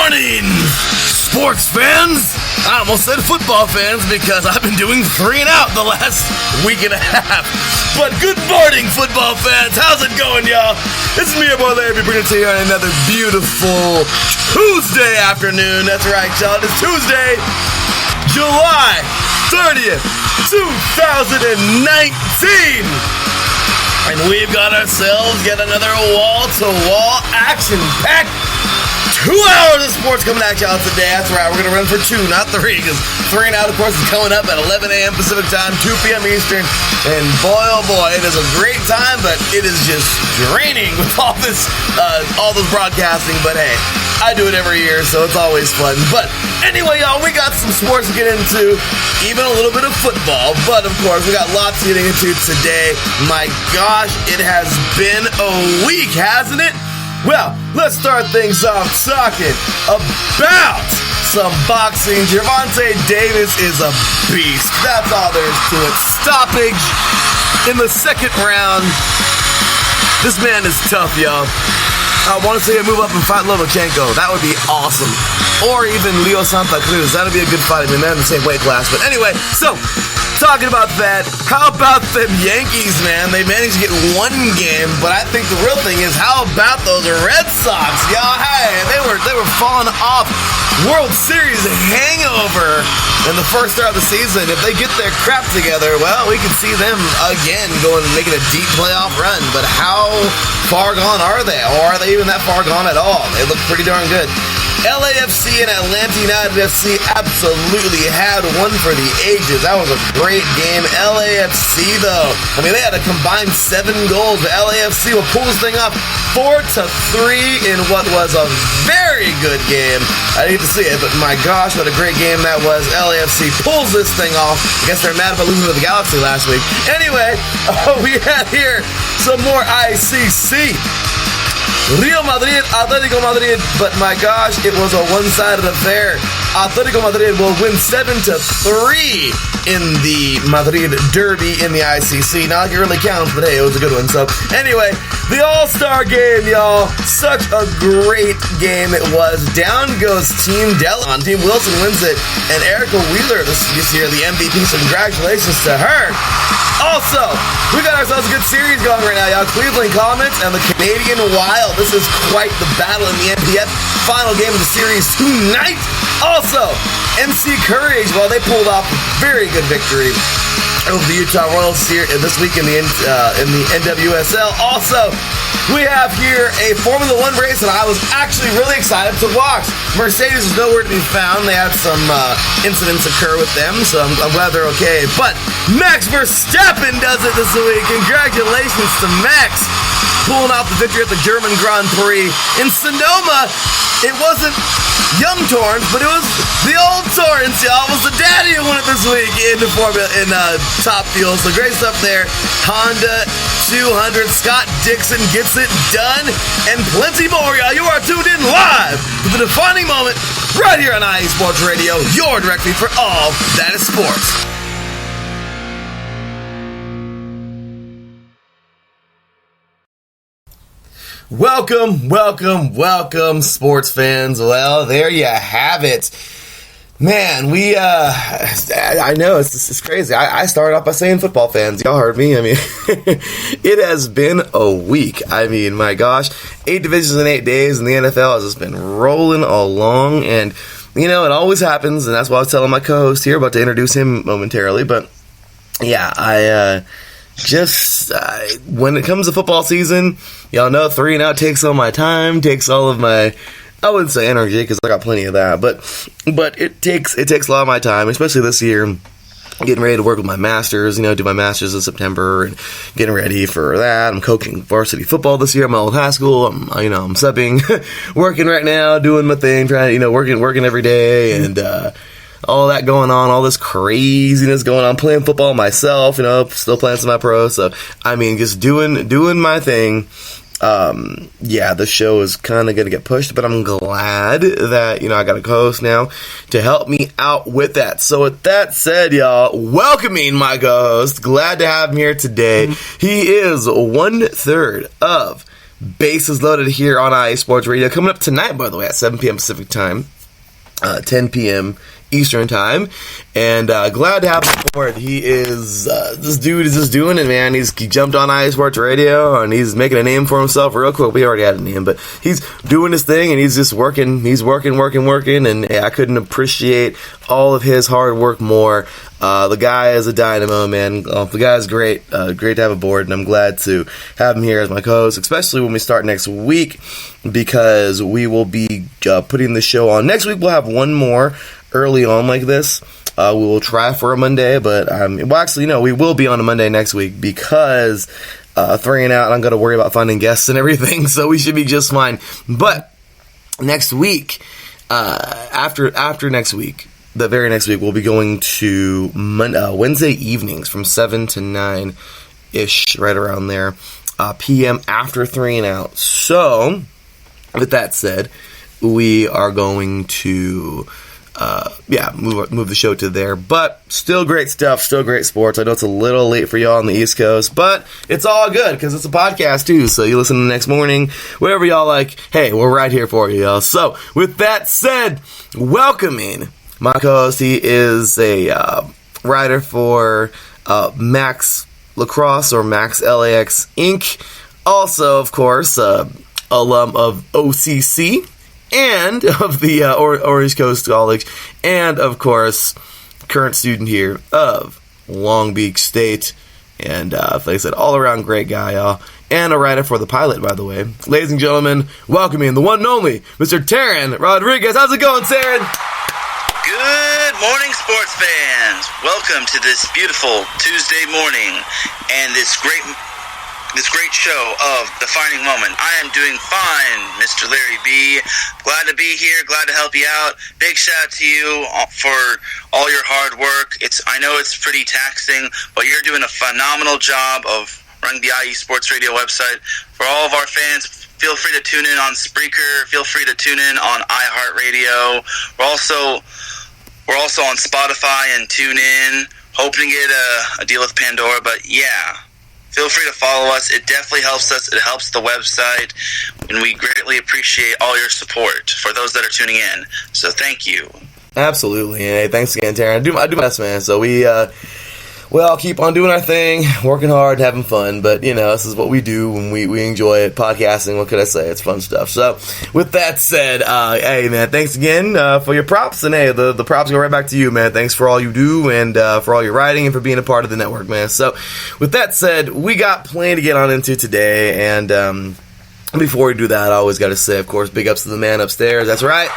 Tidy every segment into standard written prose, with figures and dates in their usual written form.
morning, sports fans. I almost said football fans because I've been doing 3 and Out the last week and a half. But good morning, football fans. How's it going, y'all? This is me, your boy Larry, bringing it to you on another beautiful Tuesday afternoon. That's right, y'all. It's Tuesday, July 30th, 2019. And we've got ourselves yet another wall-to-wall action-packed 2 hours of sports coming at y'all today. That's right, we're going to run for 2, not 3, because 3 and Out, of course, is coming up at 11 a.m. Pacific time, 2 p.m. Eastern. And boy, oh boy, it is a great time, but it is just draining with all this broadcasting. But hey, I do it every year, so it's always fun. But anyway, y'all, we got some sports to get into, even a little bit of football. But of course, we got lots to get into today. My gosh, it has been a week, hasn't it? Well, let's start things off talking about some boxing. Gervonta Davis is a beast. That's all there is to it. Stoppage in the second round. This man is tough, y'all. I want to see him move up and fight Lomachenko. That would be awesome. Or even Leo Santa Cruz. That would be a good fight. I mean, they're in the same weight class. But anyway, so talking about that, how about them Yankees, man? They managed to get 1 game, but I think the real thing is, how about those Red Sox? Y'all, hey, they were falling off World Series hangover in the first start of the season. If they get their crap together, well, we can see them again going and making a deep playoff run. But how far gone are they? Or are they even that far gone at all? They look pretty darn good. LAFC and Atlanta United FC absolutely had one for the ages. That was a great game. LAFC, though, I mean, they had a combined 7 goals. The LAFC will pull this thing off 4-3 in what was a very good game. I hate to see it, but my gosh, what a great game that was. LAFC pulls this thing off. I guess they're mad about losing to the Galaxy last week. Anyway, we had here some more ICC. Real Madrid, Atletico Madrid, but my gosh, it was a one-sided affair. Atletico Madrid will win 7-3 in the Madrid Derby in the ICC. Not like it really counts, but hey, it was a good one. So anyway, the All-Star game, y'all. Such a great game it was. Down goes Team Delon. Team Wilson wins it, and Erica Wheeler this year, the MVP. So congratulations to her. Also, we got ourselves a good series going right now, y'all. Cleveland Comets and the Canadian Wild. This is quite the battle in the NPF. Final game of the series tonight. Also, MC Courage, well, they pulled off a very good victory over the Utah Royals here this week in the NWSL. Also, we have here a Formula 1 race that I was actually really excited to watch. Mercedes is nowhere to be found. They had some incidents occur with them, so I'm glad they're okay. But Max Verstappen does it this week. Congratulations to Max, pulling off the victory at the German Grand Prix in Sonoma. It wasn't young Torrance, but it was the old Torrance, y'all. It was the daddy who won it this week in the Top Fuel. So great stuff there. Honda200, Scott Dixon gets it done, and plenty more, y'all. You are tuned in live to the defining moment right here on IE Sports Radio, your direct feed for all that is sports. Welcome, sports fans. Well, there you have it. Man, I know, it's crazy. I started off by saying football fans. Y'all heard me. I mean, it has been a week. I mean, my gosh, 8 divisions in 8 days, and the NFL has just been rolling along. And, you know, it always happens, and that's why I was telling my co-host here, about to introduce him momentarily. But, yeah, when it comes to football season, y'all know 3 and Out takes all my time, takes all of my, I wouldn't say energy, because I got plenty of that, but it takes a lot of my time, especially this year, getting ready to work with my masters, do my masters in September, and getting ready for that. I'm coaching varsity football this year at my old high school. I'm subbing, working right now, doing my thing, trying, working every day, and, all that going on, all this craziness going on, playing football myself, still playing some of my pros. So, I mean, just doing my thing. The show is kind of going to get pushed, but I'm glad that, I got a co-host now to help me out with that. So with that said, y'all, welcoming my co-host, glad to have him here today. He is 1/3 of Bases loaded here on IA Sports Radio. Coming up tonight, by the way, at 7 p.m. Pacific time, 10 p.m. Eastern time, and glad to have him aboard. He is this dude is just doing it, man. He jumped on IA Sports Radio and he's making a name for himself real quick. We already had a name, but he's doing his thing and he's just working. He's working, and I couldn't appreciate all of his hard work more. The guy is a dynamo, man. The guy is great. Great to have aboard, and I'm glad to have him here as my co-host, especially when we start next week, because we will be putting the show on. Next week we'll have one more early on like this. We will try for a Monday, but we will be on a Monday next week because 3 and out, I'm going to worry about finding guests and everything, so we should be just fine. But next week, after next week, the very next week, we'll be going to Wednesday evenings from 7 to 9-ish, right around there, p.m. after 3 and out. So, with that said, we are going to move the show to there. But still great stuff, still great sports. I know it's a little late for y'all on the East Coast, but it's all good because it's a podcast too. So you listen the next morning, whatever y'all like. Hey, we're right here for you, y'all. So with that said, welcoming my co-host. He is a writer for Max Lacrosse or Max LAX Inc. Also, of course, alum of OCC and of the Orange Coast College, and of course, current student here of Long Beach State. And like I said, all around great guy, y'all. And a writer for The Pilot, by the way. Ladies and gentlemen, welcoming the one and only Mr. Taryn Rodriguez. How's it going, Taryn? Good morning, sports fans. Welcome to this beautiful Tuesday morning and this great show of Defining Moment. I am doing fine, Mr. Larry B. Glad to be here. Glad to help you out. Big shout out to you for all your hard work. I know it's pretty taxing, but you're doing a phenomenal job of running the IE Sports Radio website. For all of our fans, feel free to tune in on Spreaker. Feel free to tune in on iHeartRadio. We're also on Spotify and TuneIn. Hoping to get a deal with Pandora, but yeah. Feel free to follow us. It definitely helps us. It helps the website, and we greatly appreciate all your support for those that are tuning in. So thank you. Absolutely. Hey, thanks again, Taryn. I do my best, man. So we all keep on doing our thing, working hard, having fun. But, this is what we do when we enjoy it. Podcasting, what could I say? It's fun stuff. So, with that said, hey, man, thanks again for your props. And, hey, the props go right back to you, man. Thanks for all you do and for all your writing and for being a part of the network, man. So, with that said, we got plenty to get on into today. And before we do that, I always got to say, of course, big ups to the man upstairs. That's right.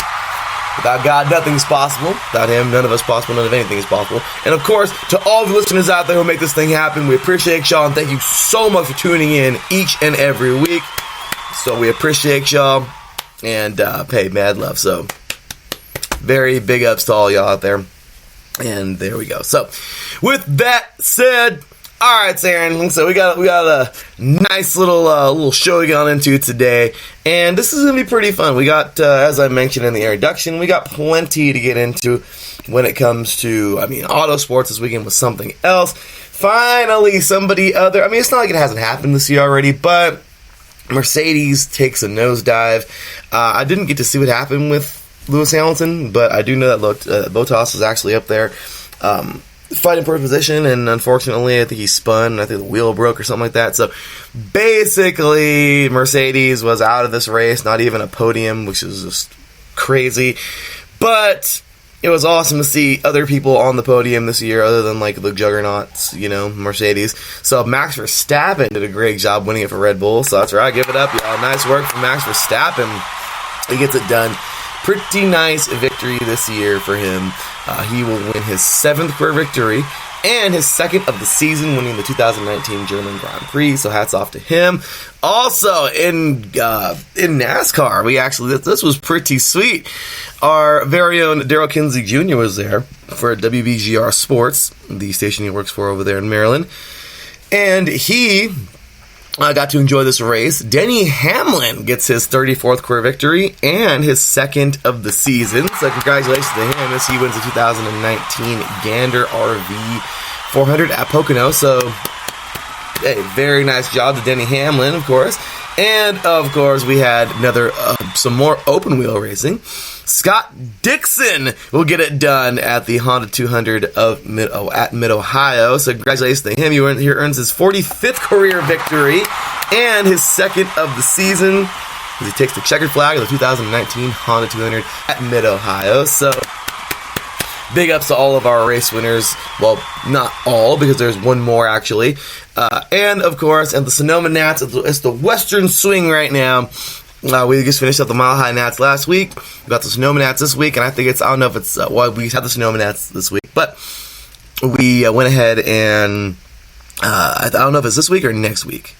Without God, nothing's possible. Without Him, none of us possible. None of anything is possible. And of course, to all the listeners out there who make this thing happen, we appreciate y'all and thank you so much for tuning in each and every week. So we appreciate y'all and pay mad love. So very big ups to all y'all out there. And there we go. So with that said, all right, Aaron. So we got a nice little show to get on into today, and this is gonna be pretty fun. We got, as I mentioned in the introduction, we got plenty to get into when it comes to, auto sports this weekend was something else. Finally, somebody other. It's not like it hasn't happened this year already, but Mercedes takes a nosedive. I didn't get to see what happened with Lewis Hamilton, but I do know that Bottas was actually up there. Fighting for position, and unfortunately I think he spun, and I think the wheel broke or something like that. So basically Mercedes was out of this race, not even a podium, which is just crazy. But it was awesome to see other people on the podium this year other than like the juggernauts, Mercedes. So Max Verstappen did a great job winning it for Red Bull, so that's right, give it up, y'all. Nice work for Max Verstappen. He gets it done. Pretty nice victory this year for him. He will win his 7th career victory and his 2nd of the season, winning the 2019 German Grand Prix. So hats off to him. Also in NASCAR, this was pretty sweet. Our very own Daryl Kinsey Jr. was there for WBGR Sports, the station he works for over there in Maryland, and he got to enjoy this race. Denny Hamlin gets his 34th career victory and his 2nd of the season. So congratulations to him as he wins the 2019 GanderRV400 at Pocono. So, hey, very nice job to Denny Hamlin, of course. And, of course, we had some more open wheel racing. Scott Dixon will get it done at the Honda200 at Mid-Ohio. So congratulations to him. He earns his 45th career victory and his second of the season as he takes the checkered flag of the 2019 Honda200 at Mid-Ohio. So big ups to all of our race winners. Well, not all, because there's one more, actually. And, of course, at the Sonoma Nats, it's the Western Swing right now. We just finished up the Mile High Nats last week. We got the Sonoma Nats this week, and I don't know if it's, we had the Sonoma Nats this week, but we went ahead and, I don't know if it's this week or next week.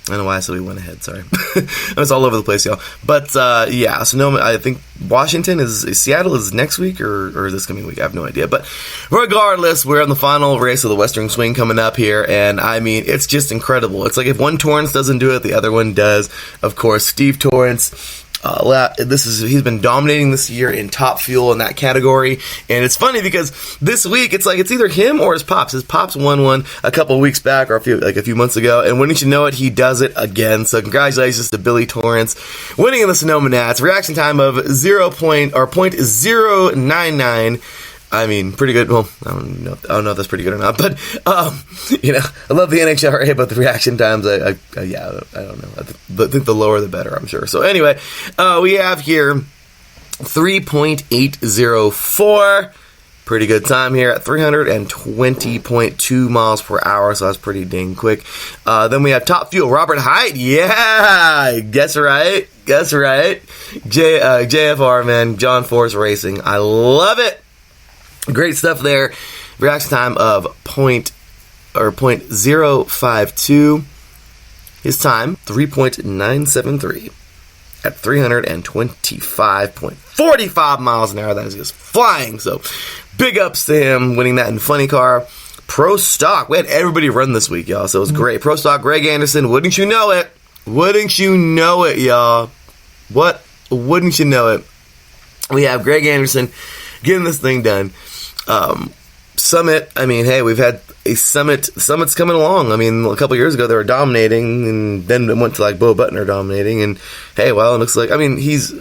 I don't know why I said we went ahead, sorry. It's all over the place, y'all. But, yeah, Sonoma, I think Washington Seattle is next week or this coming week. I have no idea. But regardless, we're on the final race of the Western Swing coming up here, and I mean, it's just incredible. It's like if one Torrance doesn't do it, the other one does. Of course, Steve Torrance. He's been dominating this year in Top Fuel in that category, and it's funny because this week it's either him or his pops. His pops won one a couple of weeks back or a few months ago, and wouldn't you know it, he does it again. So congratulations to Billy Torrance winning in the Sonoma Nats. Reaction time of 0.099. I mean, pretty good. Well, I don't know if that's pretty good or not, but I love the NHRA, but the reaction times, I don't know. I think the lower the better, I'm sure. So anyway, we have here 3.804. Pretty good time here at 320.2 miles per hour, so that's pretty dang quick. Then we have Top Fuel, Robert Height. Yeah, guess right. JFR, man, John Force Racing. I love it. Great stuff there. Reaction time of 0.052. His time, 3.973 at 325.45 miles an hour. That is just flying. So big ups to him winning that in Funny Car. Pro Stock. We had everybody run this week, y'all. So it was great. Pro Stock, Greg Anderson. Wouldn't you know it? Y'all? What? Wouldn't you know it? We have Greg Anderson getting this thing done. Summit, I mean, hey, we've had a Summit's coming along. I mean, a couple years ago they were dominating, and then it went to Bo Butner dominating, and hey, well, it looks like, I mean, he's,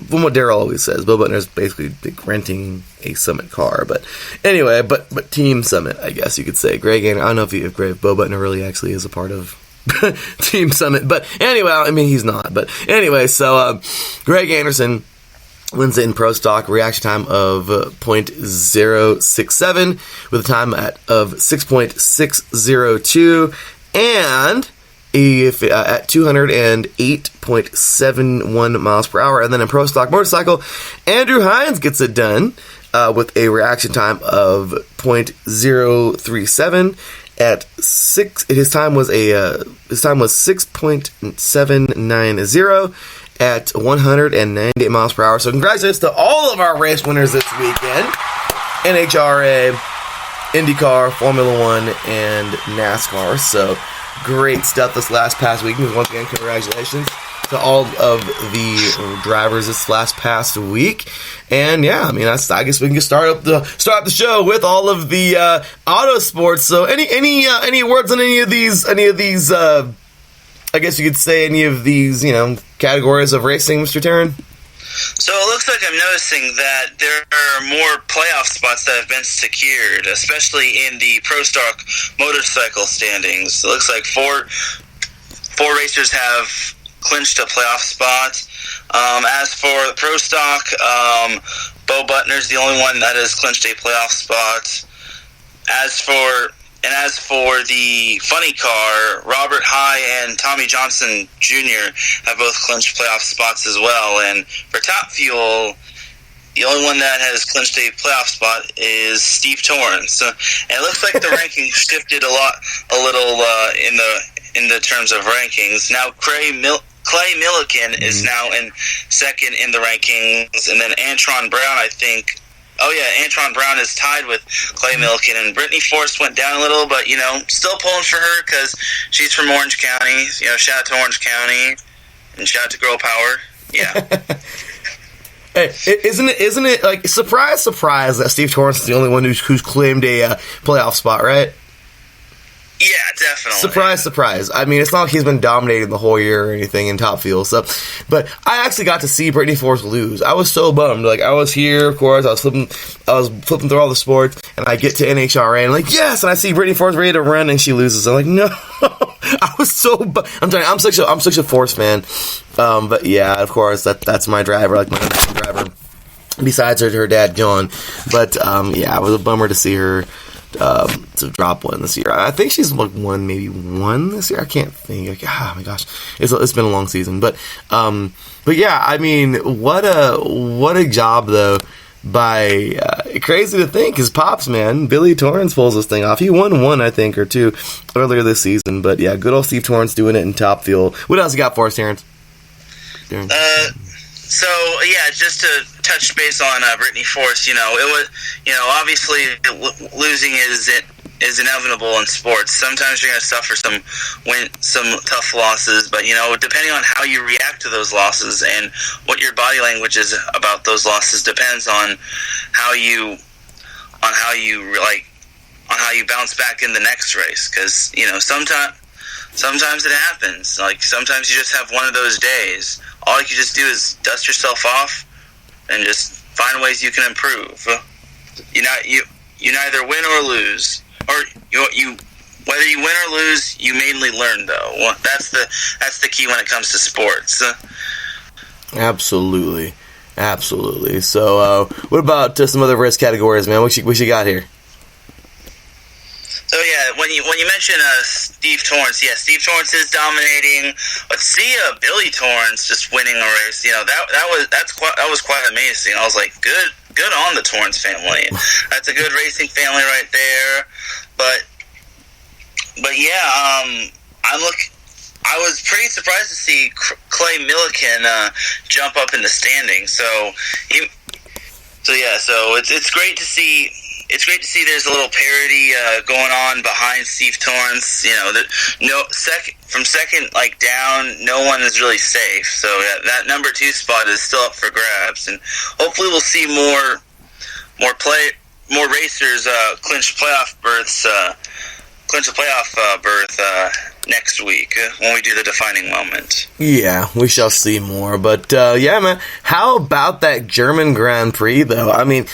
from what Darryl always says, Bo Butner's basically renting a Summit car, but anyway, but Team Summit, I guess you could say. Greg Anderson, I don't know if Bo Butner really actually is a part of Team Summit, but anyway, I mean, he's not, but anyway, so, Greg Anderson wins it in Pro Stock, reaction time of 0.067 with a time of 6.602, and at 208.71 miles per hour. And then in Pro Stock Motorcycle, Andrew Hines gets it done with a reaction time of 0.037 at 6. His time was 6.790. at 198 miles per hour. So congratulations to all of our race winners this weekend. NHRA, IndyCar, Formula One, and NASCAR. So great stuff this past weekend. Once again, congratulations to all of the drivers this past week. And yeah, I mean, I guess we can just start up the show with all of the auto sports. So any words on any of these I guess you could say any of these, categories of racing, Mr. Taryn? So it looks like I'm noticing that there are more playoff spots that have been secured, especially in the Pro Stock motorcycle standings. It looks like four racers have clinched a playoff spot. As for the Pro Stock, Bo Butner's the only one that has clinched a playoff spot. As for the Funny Car, Robert High and Tommy Johnson Jr. have both clinched playoff spots as well. And for Top Fuel, the only one that has clinched a playoff spot is Steve Torrance. So, and it looks like the rankings shifted a little in the terms of rankings. Now Clay Milliken is now in second in the rankings, and then Antron Brown, I think. Antron Brown is tied with Clay Milliken, and Brittany Force went down a little, but, still pulling for her because she's from Orange County. Shout out to Orange County, and shout out to Girl Power. Yeah. Hey, isn't it like surprise that Steve Torrance is the only one who's claimed a playoff spot, right? Yeah, definitely. Surprise, surprise. I mean, it's not like he's been dominating the whole year or anything in top fuel stuff. But I actually got to see Brittany Force lose. I was so bummed. Like, I was here, of course. I was flipping through all the sports, and I get to NHRA, and I'm like, yes! And I see Brittany Force ready to run, and she loses. I'm like, no! I was so bummed. I'm telling you, I'm such a Force fan. But yeah, of course, that's my driver, like my driver. Besides her dad, John. But yeah, it was a bummer to see her to drop one this year. I think she's won maybe one this year. I can't think. Like, oh my gosh, it's been a long season. But yeah, I mean, what a job though. By crazy to think, his pops, man, Billy Torrance pulls this thing off. He won one, I think, or two earlier this season. But yeah, good old Steve Torrance doing it in top fuel. What else you got for us, Terrence? So yeah, just to touch base on Brittany Force, it was, obviously losing is inevitable in sports. Sometimes you're going to suffer some tough losses, but depending on how you react to those losses and what your body language is about those losses depends on how you bounce back in the next race. Because sometimes it happens. Like sometimes you just have one of those days. All you can just do is dust yourself off and just find ways you can improve. You neither win or lose, or whether you win or lose, you mainly learn though. Well, that's the key when it comes to sports. Absolutely. So, what about some other risk categories, man? What you got here? So yeah, when you mention Steve Torrance, Steve Torrance is dominating. But see Billy Torrance just winning a race, that was quite amazing. I was like, good on the Torrance family. That's a good racing family right there. But yeah, I was pretty surprised to see Clay Milliken jump up in the standings. So it's great to see. It's great to see there's a little parity going on behind Steve Torrance. From second down, no one is really safe. So that number 2 spot is still up for grabs, and hopefully we'll see more racers clinch playoff berths. Clinch a playoff berth next week when we do the defining moment. Yeah, we shall see more. But yeah, man, how about that German Grand Prix though? I mean,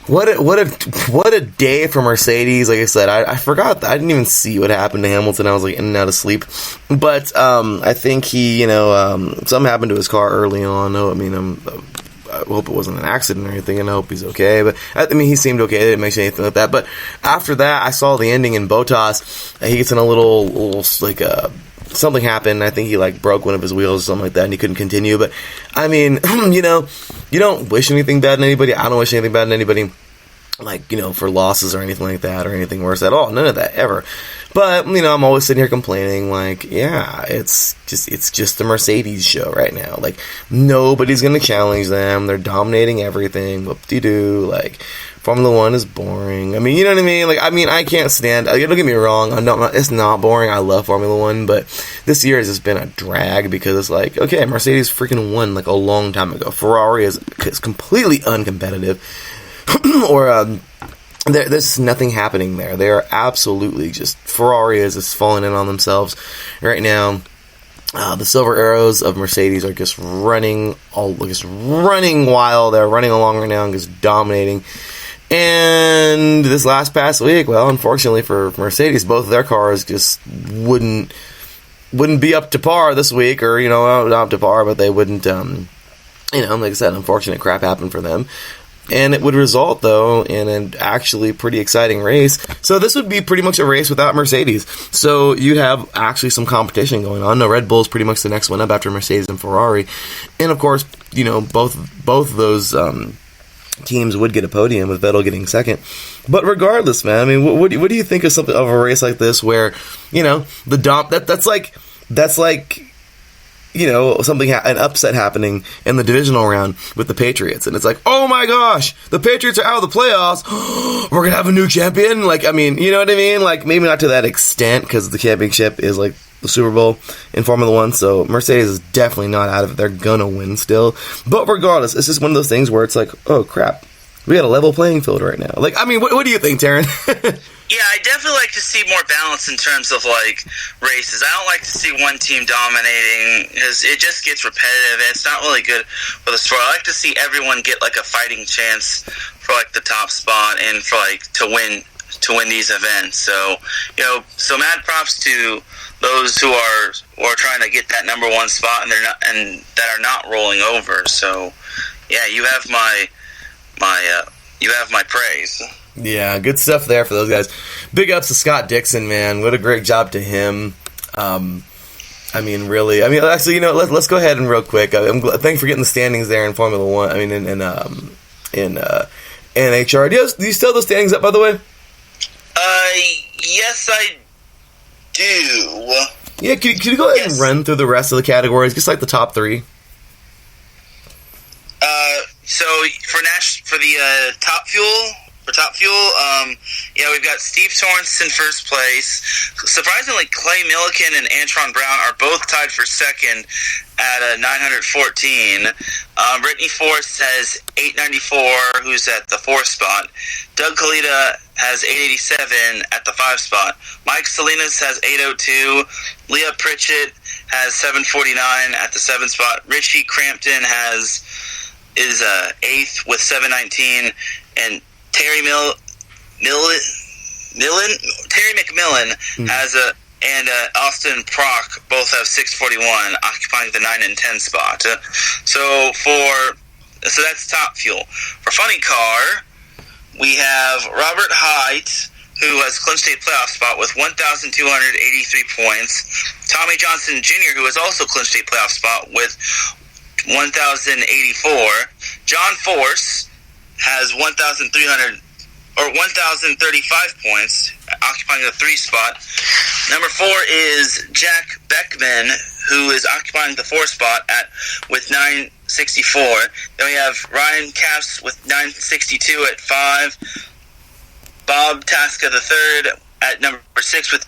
what a day for Mercedes. Like I said, I forgot. I didn't even see what happened to Hamilton. I was like in and out of sleep. But I think he, something happened to his car early on. I hope it wasn't an accident or anything, and I hope he's okay. But I mean, he seemed okay. They didn't mention anything like that. But after that, I saw the ending in Bottas. He gets in a little something happened. I think he broke one of his wheels or something like that, and he couldn't continue. But I mean, you don't wish anything bad on anybody. I don't wish anything bad on anybody, for losses or anything like that, or anything worse at all. None of that ever. But I'm always sitting here complaining, it's just the Mercedes show right now. Nobody's gonna challenge them. They're dominating everything. Whoop-de-doo. Formula One is boring. I mean, you know what I mean? I can't stand. Don't get me wrong. It's not boring. I love Formula One, but this year has just been a drag because it's okay, Mercedes freaking won a long time ago. Ferrari is completely uncompetitive, or there's nothing happening there. They are absolutely Ferrari is just falling in on themselves right now. The silver arrows of Mercedes are just running wild. They're running along right now and just dominating. And this past week, well, unfortunately for Mercedes, both of their cars just wouldn't be up to par this week, or not up to par, but they wouldn't. Like I said, unfortunate crap happened for them. And it would result, though, in an actually pretty exciting race. So this would be pretty much a race without Mercedes. So you'd have actually some competition going on. No, Red Bull's pretty much the next one up after Mercedes and Ferrari. And, of course, both those teams would get a podium, with Vettel getting second. But regardless, man, I mean, what do you think of a race like this where, that's like an upset happening in the divisional round with the Patriots, and it's oh my gosh, the Patriots are out of the playoffs. We're gonna have a new champion. You know what I mean? Maybe not to that extent, because the championship is the Super Bowl in Formula One, so Mercedes is definitely not out of it. They're gonna win still. But regardless, it's just one of those things where it's oh crap, We got a level playing field right now. Like, I mean, what do you think, Taryn? Yeah, I definitely like to see more balance in terms of, like, races. I don't like to see one team dominating, because it just gets repetitive, and it's not really good for the sport. I like to see everyone get, like, a fighting chance for, like, the top spot and for, like, to win these events. So, so mad props to those who are trying to get that number one spot and that are not rolling over. So, yeah, you have my praise. Yeah, good stuff there for those guys. Big ups to Scott Dixon, man. What a great job to him. Really. Actually, let's go ahead and real quick. Thank you for getting the standings there in Formula One. In NHR. Do you still have those standings up, by the way? Yes, I do. Yeah, can you go ahead and run through the rest of the categories, just like the top three? So for the top fuel, we've got Steve Torrance in first place. Surprisingly, Clay Milliken and Antron Brown are both tied for second at 914. Brittany Force has 894, who's at the fourth spot. Doug Kalita has 887 at the 5 spot. Mike Salinas has 802. Leah Pritchett has 749 at the 7th spot. Richie Crampton is 8th with 719, and Terry McMillan has and Austin Prock both have 641, occupying the 9 and 10 spot. So that's top fuel. For funny car, we have Robert Height, who has clinched a playoff spot with 1,283 points. Tommy Johnson Jr., who has also clinched a playoff spot with 1,084. John Force has 1,035 points, occupying the 3 spot. Number 4 is Jack Beckman, who is occupying the 4 spot with 964. Then we have Ryan Capps with 962 at 5. Bob Tasca III at number 6 with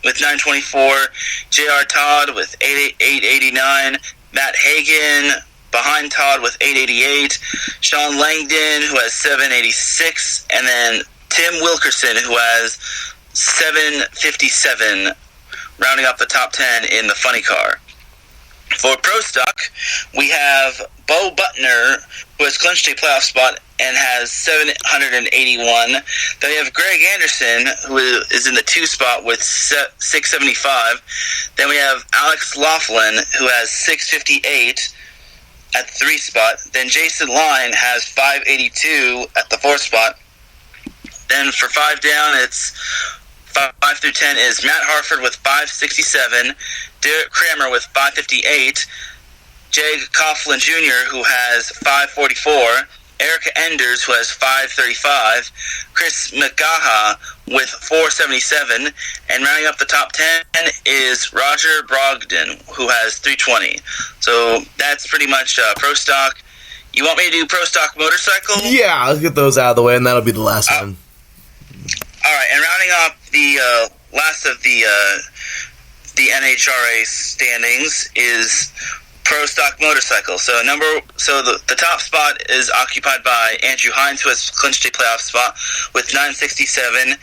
924. J.R. Todd with 889. Matt Hagan behind Todd with 888. Sean Langdon, who has 786. And then Tim Wilkerson, who has 757, rounding up the top 10 in the funny car. For Pro Stock, we have Bo Butner, who has clinched a playoff spot and has 781. Then we have Greg Anderson, who is in the 2 spot with 675. Then we have Alex Laughlin, who has 658 at the 3 spot. Then Jason Line has 582 at the 4 spot. Then for 5 down, it's 5 through 10 is Matt Harford with 567, Derek Kramer with 558, Jay Coughlin Jr., who has 544, Erica Enders, who has 535, Chris McGaha with 477, and rounding up the top 10 is Roger Brogdon, who has 320. So that's pretty much Pro Stock. You want me to do Pro Stock Motorcycle? Yeah, let's get those out of the way, and that'll be the last one. All right, and rounding up the last of the NHRA standings is Pro Stock Motorcycle. So the top spot is occupied by Andrew Hines, who has clinched a playoff spot with 967.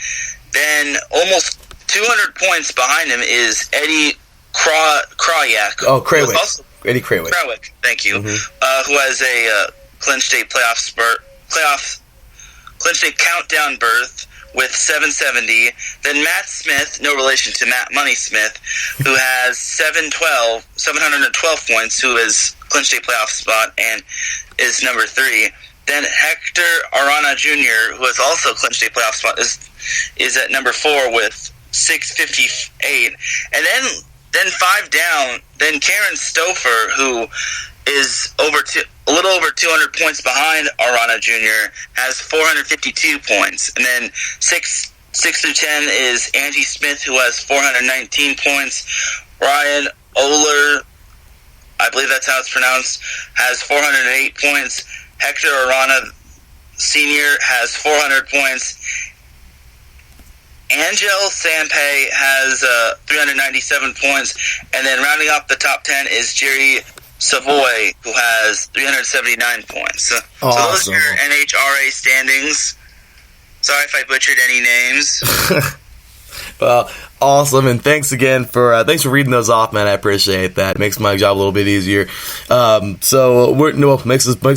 Then almost 200 points behind him is Eddie Krawiak. Oh, Krawiak. Eddie Krawiak. Krawiak, thank you. Mm-hmm. Who has a clinched a clinched a countdown berth with 770. Then Matt Smith, no relation to Matt Money Smith, who has 712 points, who has clinched a playoff spot and is number 3. Then Hector Arana Jr., who has also clinched a playoff spot, is at number 4 with 658. And then 5 down, then Karen Stouffer, who is a little over 200 points behind Arana Jr., has 452 points. And then 6 through 10 is Angie Smith, who has 419 points. Ryan Oler, I believe that's how it's pronounced, has 408 points. Hector Arana Sr. has 400 points. Angel Sampe has 397 points. And then rounding up the top 10 is Jerry Savoy, who has 379 points. Awesome. So those are your NHRA standings. Sorry if I butchered any names. Well, awesome, and thanks again for reading those off, man. I appreciate that. It makes my job a little bit easier. Makes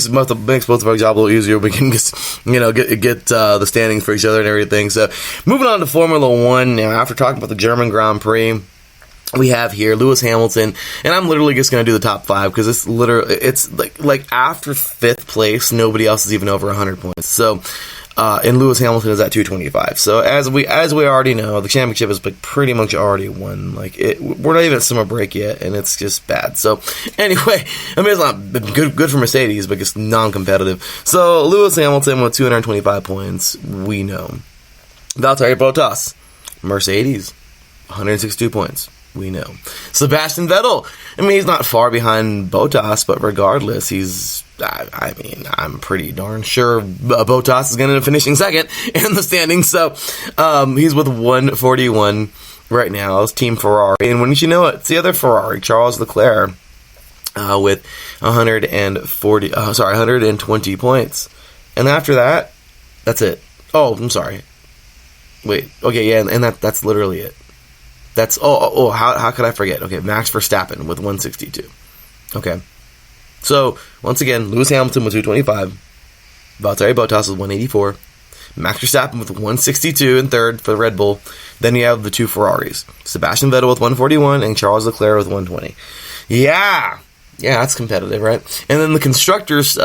both of our job a little easier. We can just get the standings for each other and everything. So moving on to Formula One now. After talking about the German Grand Prix, we have here Lewis Hamilton, and I'm literally just going to do the top 5 because it's like after 5th place, nobody else is even over 100 points. So. And Lewis Hamilton is at 225. So as we already know, the championship is pretty much already won. We're not even at summer break yet, and it's just bad. So anyway, I mean, it's not good for Mercedes, but it's non-competitive. So Lewis Hamilton with 225 points, we know. Valtteri Bottas, Mercedes, 162 points. We know. Sebastian Vettel, I mean, he's not far behind Bottas, but regardless, I'm pretty darn sure Bottas is going to end up finishing second in the standings. So he's with 141 right now. It's Team Ferrari. And wouldn't you know it, it's the other Ferrari, Charles Leclerc, with 120 points. And after that, that's it. Oh, I'm sorry. Wait. Okay, yeah, and that's literally it. That's how could I forget? Okay, Max Verstappen with 162. Okay. So, once again, Lewis Hamilton with 225, Valtteri Bottas with 184, Max Verstappen with 162 in third for Red Bull. Then you have the two Ferraris, Sebastian Vettel with 141 and Charles Leclerc with 120. Yeah, that's competitive, right? And then the constructors'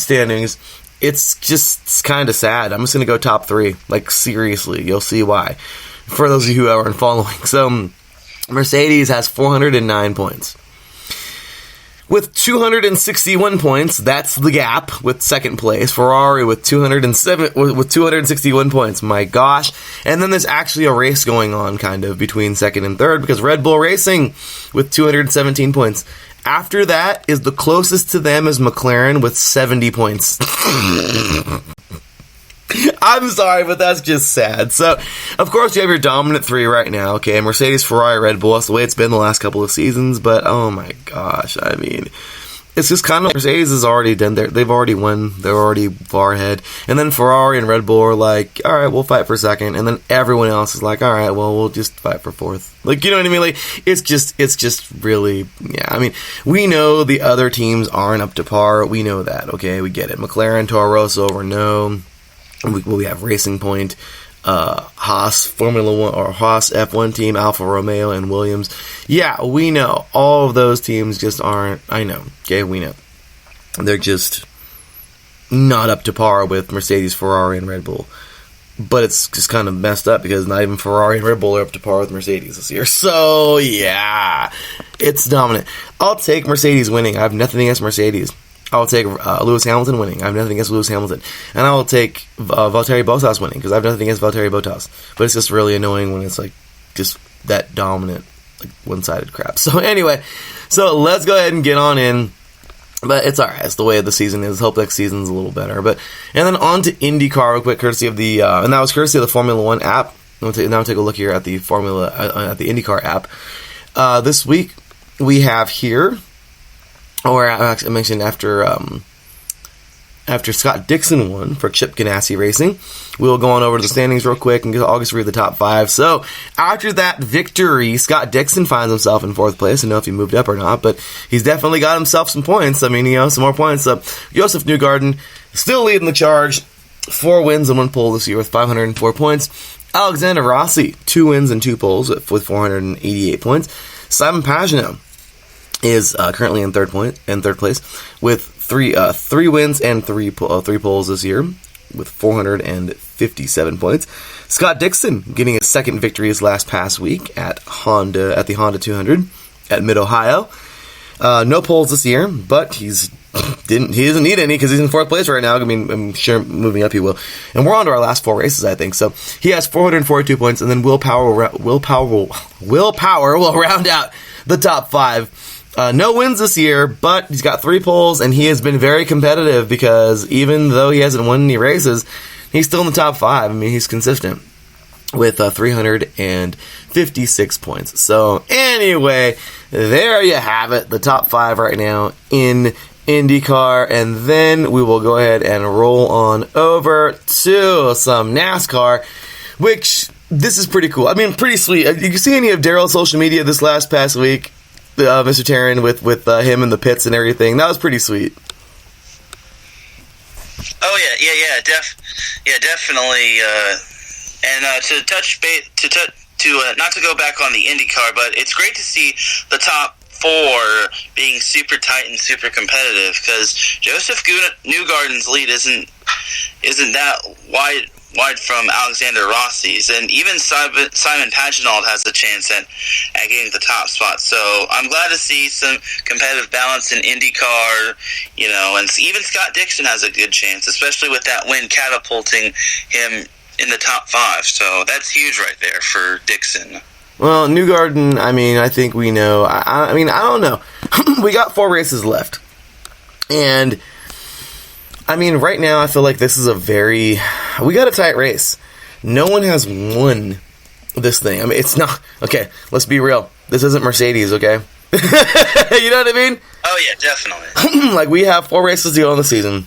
standings, it's kind of sad. I'm just going to go top 3. Seriously, you'll see why. For those of you who aren't following. So, Mercedes has 409 points. With 261 points, that's the gap with second place. Ferrari with 261 points. My gosh. And then there's actually a race going on kind of between second and third because Red Bull Racing with 217 points. After that is the closest to them is McLaren with 70 points. I'm sorry, but that's just sad. So, of course, you have your dominant 3 right now. Okay, Mercedes, Ferrari, Red Bull. That's the way it's been the last couple of seasons. But, oh my gosh, I mean, it's just kind of Mercedes has already done they've already won. They're already far ahead. And then Ferrari and Red Bull are like, all right, we'll fight for second. And then everyone else is like, all right, well, we'll just fight for fourth. You know what I mean? It's just really, yeah. I mean, we know the other teams aren't up to par. We know that. Okay, we get it. McLaren, Toro Rosso, Renault. We have Racing Point, Haas Formula One or Haas F1 team, Alfa Romeo, and Williams. Yeah, we know all of those teams just aren't. I know. Okay, we know they're just not up to par with Mercedes, Ferrari, and Red Bull. But it's just kind of messed up because not even Ferrari and Red Bull are up to par with Mercedes this year. So yeah, it's dominant. I'll take Mercedes winning. I have nothing against Mercedes. I'll take Lewis Hamilton winning. I have nothing against Lewis Hamilton. And I will take Valtteri Bottas winning because I have nothing against Valtteri Bottas. But it's just really annoying when it's just that dominant, one-sided crap. So anyway, let's go ahead and get on in. But it's alright. It's the way the season is. Hope next season's a little better. And then on to IndyCar real quick, courtesy of the and that was courtesy of the Formula One app. Now take a look here at the at the IndyCar app. This week we have here. Or I mentioned after Scott Dixon won for Chip Ganassi Racing, we'll go on over to the standings real quick and I'll just read the top 5. So after that victory, Scott Dixon finds himself in 4th place. I don't know if he moved up or not, but he's definitely got himself some points. I mean, some more points. Joseph Newgarden still leading the charge. 4 wins and 1 pole this year with 504 points. Alexander Rossi, 2 wins and 2 poles with 488 points. Simon Pagenaud is currently in third place with 3 wins and 3 poles this year with 457 points. Scott Dixon getting his second victory his last past week at the Honda200 at Mid-Ohio. No poles this year, but he doesn't need any because he's in 4th place right now. I mean, I'm sure moving up he will. And we're on to our last 4 races, I think. So he has 442 points, and then Will Power will round out the top 5. No wins this year, but he's got 3 poles, and he has been very competitive because even though he hasn't won any races, he's still in the top 5. I mean, he's consistent. with 356 points. So anyway, there you have it, the top 5 right now in IndyCar, and then we will go ahead and roll on over to some NASCAR, which this is pretty cool. I mean, pretty sweet. You see any of Daryl's social media this past week, Mr. Taryn, with him in the pits and everything? That was pretty sweet. Oh yeah, definitely. And to touch base, not to go back on the IndyCar, but it's great to see the top 4 being super tight and super competitive, because Joseph Newgarden's lead isn't that wide from Alexander Rossi's, and even Simon Pagenaud has a chance at getting the top spot. So I'm glad to see some competitive balance in IndyCar, and even Scott Dixon has a good chance, especially with that win catapulting him in the top 5. So that's huge right there for Dixon. Well, Newgarden, I mean, I think we know. I mean, I don't know. We got 4 races left. And, I mean, right now I feel like this is we got a tight race. No one has won this thing. I mean, it's not, okay, let's be real. This isn't Mercedes, okay? You know what I mean? Oh, yeah, definitely. Like, we have 4 races to go in the season.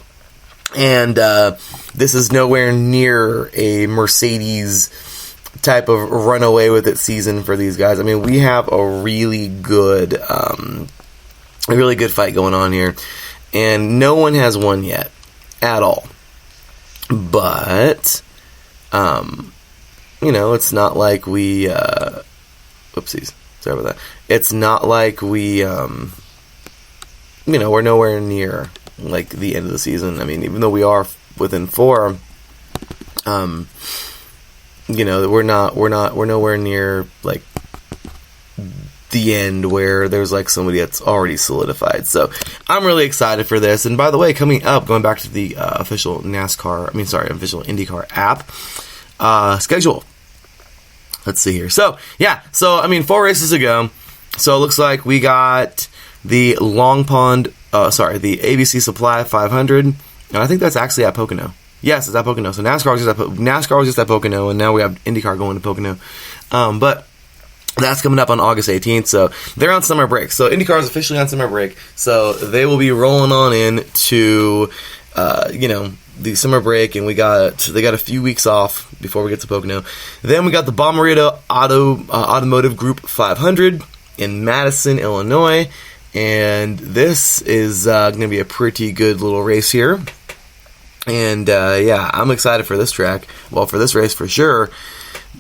And this is nowhere near a Mercedes type of run away with it season for these guys. I mean, we have a really good fight going on here, and no one has won yet at all. But it's not like we whoopsies, sorry about that. It's not like we we're nowhere near like the end of the season. I mean, even though we are within 4, we're nowhere near like the end where there's like somebody that's already solidified. So I'm really excited for this. And by the way, coming up, going back to the official official IndyCar app schedule. Let's see here. So I mean, 4 races to go. So it looks like we got the Long Pond, the ABC Supply 500, and I think that's actually at Pocono. Yes, it's at Pocono. So NASCAR was just at Pocono, and now we have IndyCar going to Pocono. But that's coming up on August 18th, so they're on summer break. So IndyCar is officially on summer break, so they will be rolling on in to, the summer break, and they got a few weeks off before we get to Pocono. Then we got the Bomarito Automotive Group 500 in Madison, Illinois, and this is going to be a pretty good little race here. And, I'm excited for this track. Well, for this race for sure,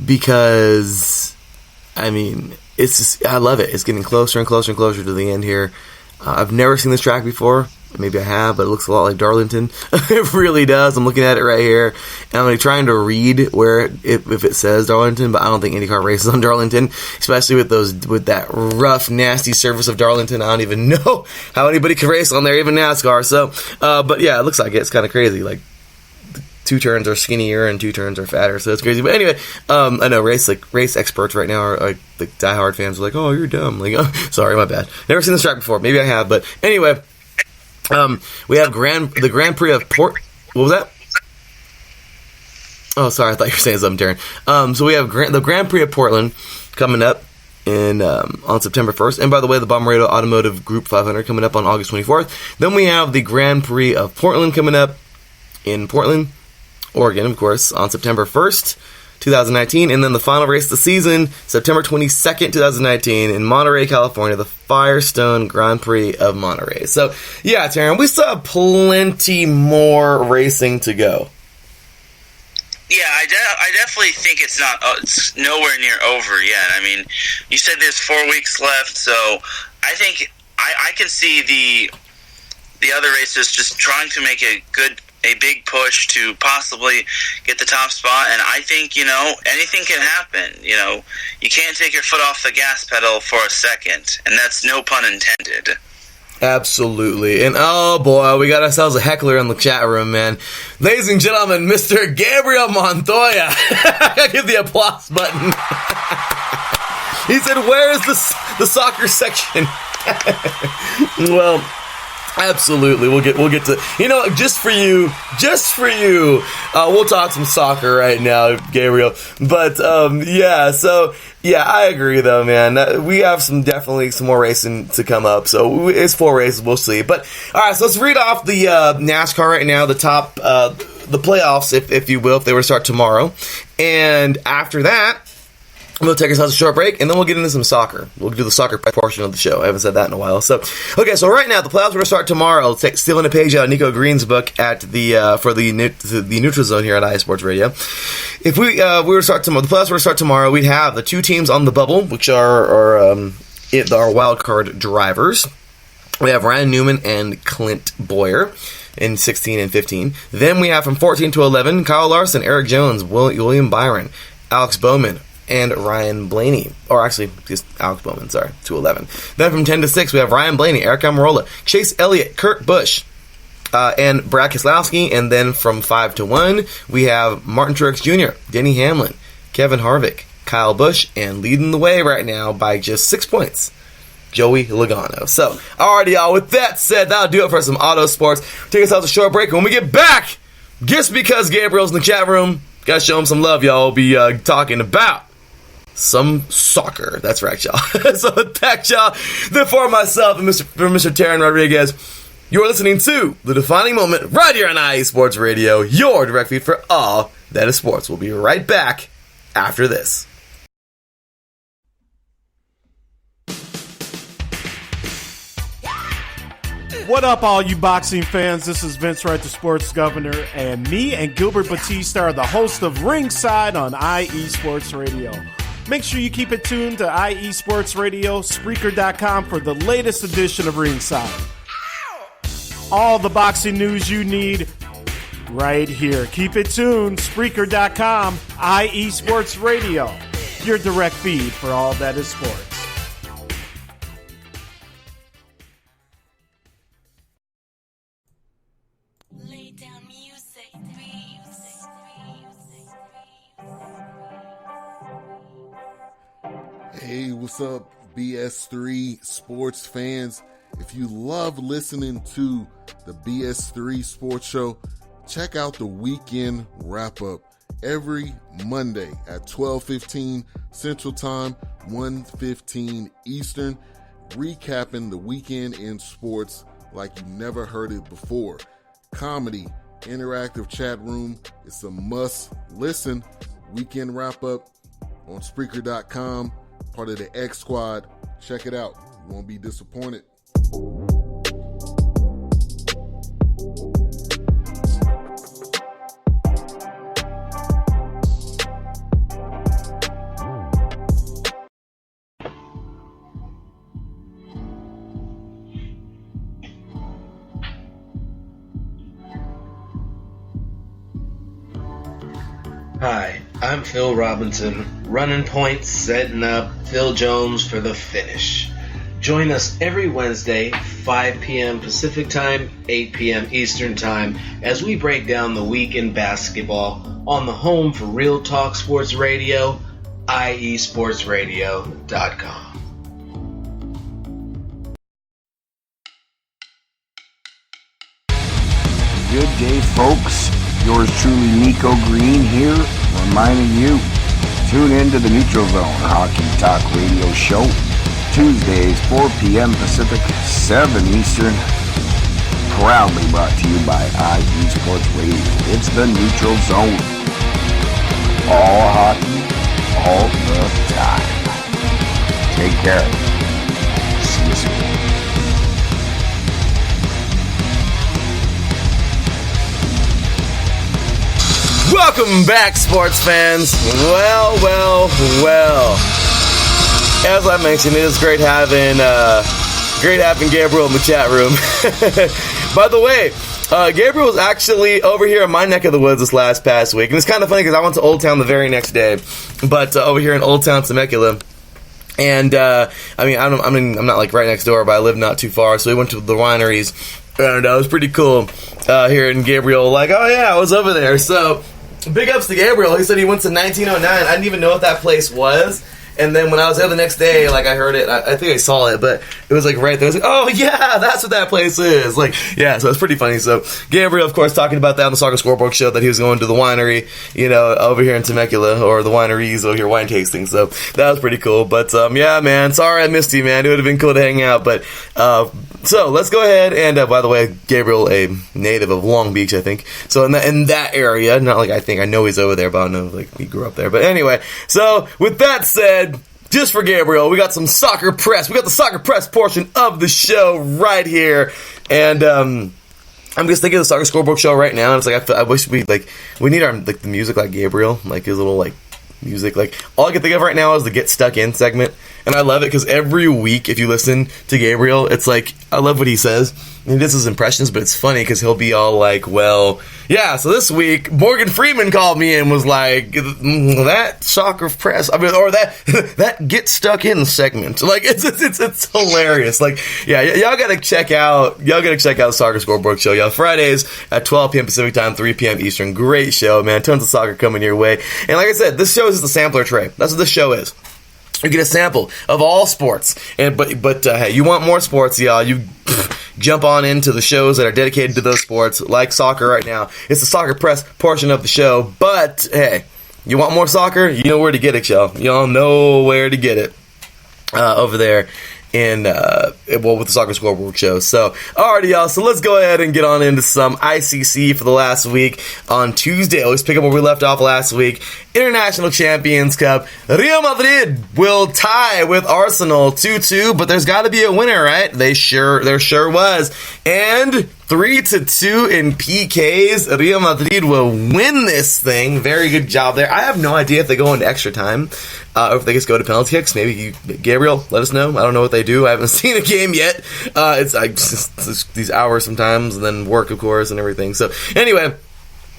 because, I mean, I love it. It's getting closer and closer and closer to the end here. I've never seen this track before. Maybe I have, but it looks a lot like Darlington. It really does. I'm looking at it right here, and I'm trying to read where if it says Darlington, but I don't think IndyCar races on Darlington, especially with that rough, nasty surface of Darlington. I don't even know how anybody can race on there, even NASCAR. So, but yeah, it looks like it. It's kind of crazy. Like, 2 turns are skinnier and 2 turns are fatter, so it's crazy. But anyway, I know race experts right now are like the diehard fans are like, "Oh, you're dumb." Like, oh, sorry, my bad. Never seen this track before. Maybe I have, but anyway. We have the Grand Prix of Port. What was that? Oh, sorry, I thought you were saying something, Darren. So we have the Grand Prix of Portland coming up on September 1st. And by the way, the Bomarito Automotive Group 500 coming up on August 24th. Then we have the Grand Prix of Portland coming up in Portland, Oregon, of course, on September 1st. 2019, and then the final race of the season, September 22nd, 2019, in Monterey, California, the Firestone Grand Prix of Monterey. So, yeah, Taryn, we still have plenty more racing to go. Yeah, I definitely think it's nowhere near over yet. I mean, you said there's 4 weeks left, so I think I can see the other races just trying to make a big push to possibly get the top spot, and I think, anything can happen. You can't take your foot off the gas pedal for a second, and that's no pun intended. Absolutely. And oh boy, we got ourselves a heckler in the chat room, man. Ladies and gentlemen, Mr. Gabriel Montoya. I give the applause button. He said, "Where is the soccer section?" Well, Absolutely, we'll get to just for you. We'll talk some soccer right now, Gabriel. But I agree though, man. We have definitely some more racing to come up. So it's 4 races, we'll see. But all right, so let's read off the NASCAR right now. The top, the playoffs, if you will, if they were to start tomorrow, and after that, we'll take ourselves a short break, and then we'll get into some soccer. We'll do the soccer portion of the show. I haven't said that in a while. So right now, the playoffs are going to start tomorrow. Stealing a page out of Nico Green's book at for the neutral zone here at iSports Radio. If we were to start tomorrow, the playoffs were to start tomorrow, we'd have the 2 teams on the bubble, which are our wild card drivers. We have Ryan Newman and Clint Boyer in 16 and 15. Then we have from 14 to 11, Kyle Larson, Eric Jones, William Byron, Alex Bowman, and Ryan Blaney. Or actually, just Alex Bowman, sorry, to 11. Then from 10 to 6, we have Ryan Blaney, Eric Almirola, Chase Elliott, Kurt Busch, and Brad Keselowski. And then from 5 to 1, we have Martin Truex Jr., Denny Hamlin, Kevin Harvick, Kyle Busch, and leading the way right now by just 6 points, Joey Logano. So, alrighty, y'all, with that said, that'll do it for some auto sports. Take ourselves a short break, and when we get back, just because Gabriel's in the chat room, gotta show him some love, y'all. We'll be talking about some soccer. That's right, y'all. So with that, y'all, then for myself and Mr. Taryn Rodriguez, you're listening to The Defining Moment right here on IE Sports Radio, your direct feed for all that is sports. We'll be right back after this. What up, all you boxing fans? This is Vince Wright, the sports governor, and me and Gilbert Batista are the host of Ringside on IE Sports Radio. Make sure you keep it tuned to IE Sports Radio, Spreaker.com for the latest edition of Ringside. All the boxing news you need right here. Keep it tuned, Spreaker.com, IE Sports Radio, your direct feed for all that is sports. Hey, what's up, BS3 sports fans? If you love listening to the BS3 Sports Show, check out the weekend wrap-up every Monday at 12:15 Central Time, 1:15 Eastern, recapping the weekend in sports like you never heard it before. Comedy, interactive chat room, it's a must-listen. Weekend wrap-up on Spreaker.com. Part of the X Squad. Check it out. You won't be disappointed. Hi, I'm Phil Robinson, running points, setting up Phil Jones for the finish. Join us every Wednesday, 5 p.m. Pacific Time, 8 p.m. Eastern Time, as we break down the week in basketball on the home for Real Talk Sports Radio, iesportsradio.com. Good day, folks. Yours truly, Nico Green here, reminding you, tune in to the Neutral Zone Hockey Talk Radio Show, Tuesdays, 4 p.m. Pacific, 7 Eastern, proudly brought to you by IE Sports Radio. It's the Neutral Zone. All hockey, all the time. Take care. See you soon. Welcome back, sports fans. Well. As I mentioned, it is great having Gabriel in the chat room. By the way, Gabriel was actually over here in my neck of the woods this past week, and it's kind of funny because I went to Old Town the very next day, but over here in Old Town, Temecula. And I'm not like right next door, but I live not too far, so we went to the wineries, and it was pretty cool hearing Gabriel like, oh yeah, I was over there. So big ups to Gabriel. He said he went to 1909. I didn't even know what that place was. And then when I was there the next day, like, I heard it. I think I saw it, but it was like right there. I was like, oh yeah, that's what that place is. Like, yeah, so it's pretty funny. So Gabriel, of course, talking about that on the Soccer Scoreboard show, that he was going to the winery, over here in Temecula, or the wineries over here, wine tasting. So that was pretty cool. But yeah, man, sorry I missed you, man. It would have been cool to hang out. But so let's go ahead and by the way, Gabriel, a native of Long Beach, I think. So in that area, not like I know he's over there, but I don't know like he grew up there. But anyway, so with that said, just for Gabriel, we got some soccer press. We got the soccer press portion of the show right here, and I'm just thinking of the Soccer Scoreboard show right now, and it's like I wish we need our the music like Gabriel, like his little music. Like all I can think of right now is the Get Stuck In segment, and I love it because every week if you listen to Gabriel, it's like I love what he says. He does his impressions, but it's funny because he'll be all like, well, yeah, so this week Morgan Freeman called me and was like, that soccer press, or that Get Stuck In segment. Like it's hilarious. Like, yeah, y'all gotta check out the Soccer Scoreboard show, y'all. Fridays at 12 p.m. Pacific time, 3 p.m. Eastern. Great show, man. Tons of soccer coming your way. And like I said, this show is just a sampler tray. That's what this show is. You get a sample of all sports, but hey, you want more sports, y'all? You jump on into the shows that are dedicated to those sports, like soccer right now. It's the soccer press portion of the show, but hey, you want more soccer? You know where to get it, y'all. Y'all know where to get it over there in with the Soccer Scoreboard show. So, alrighty, y'all. So let's go ahead and get on into some ICC for the last week. On Tuesday, let's pick up where we left off last week. International Champions Cup. Real Madrid will tie with Arsenal 2-2, but there's got to be a winner, right? There sure was. And 3-2 in PKs. Real Madrid will win this thing. Very good job there. I have no idea if they go into extra time or if they just go to penalty kicks. Maybe Gabriel, let us know. I don't know what they do. I haven't seen a game yet. It's these hours sometimes, and then work, of course, and everything. So anyway,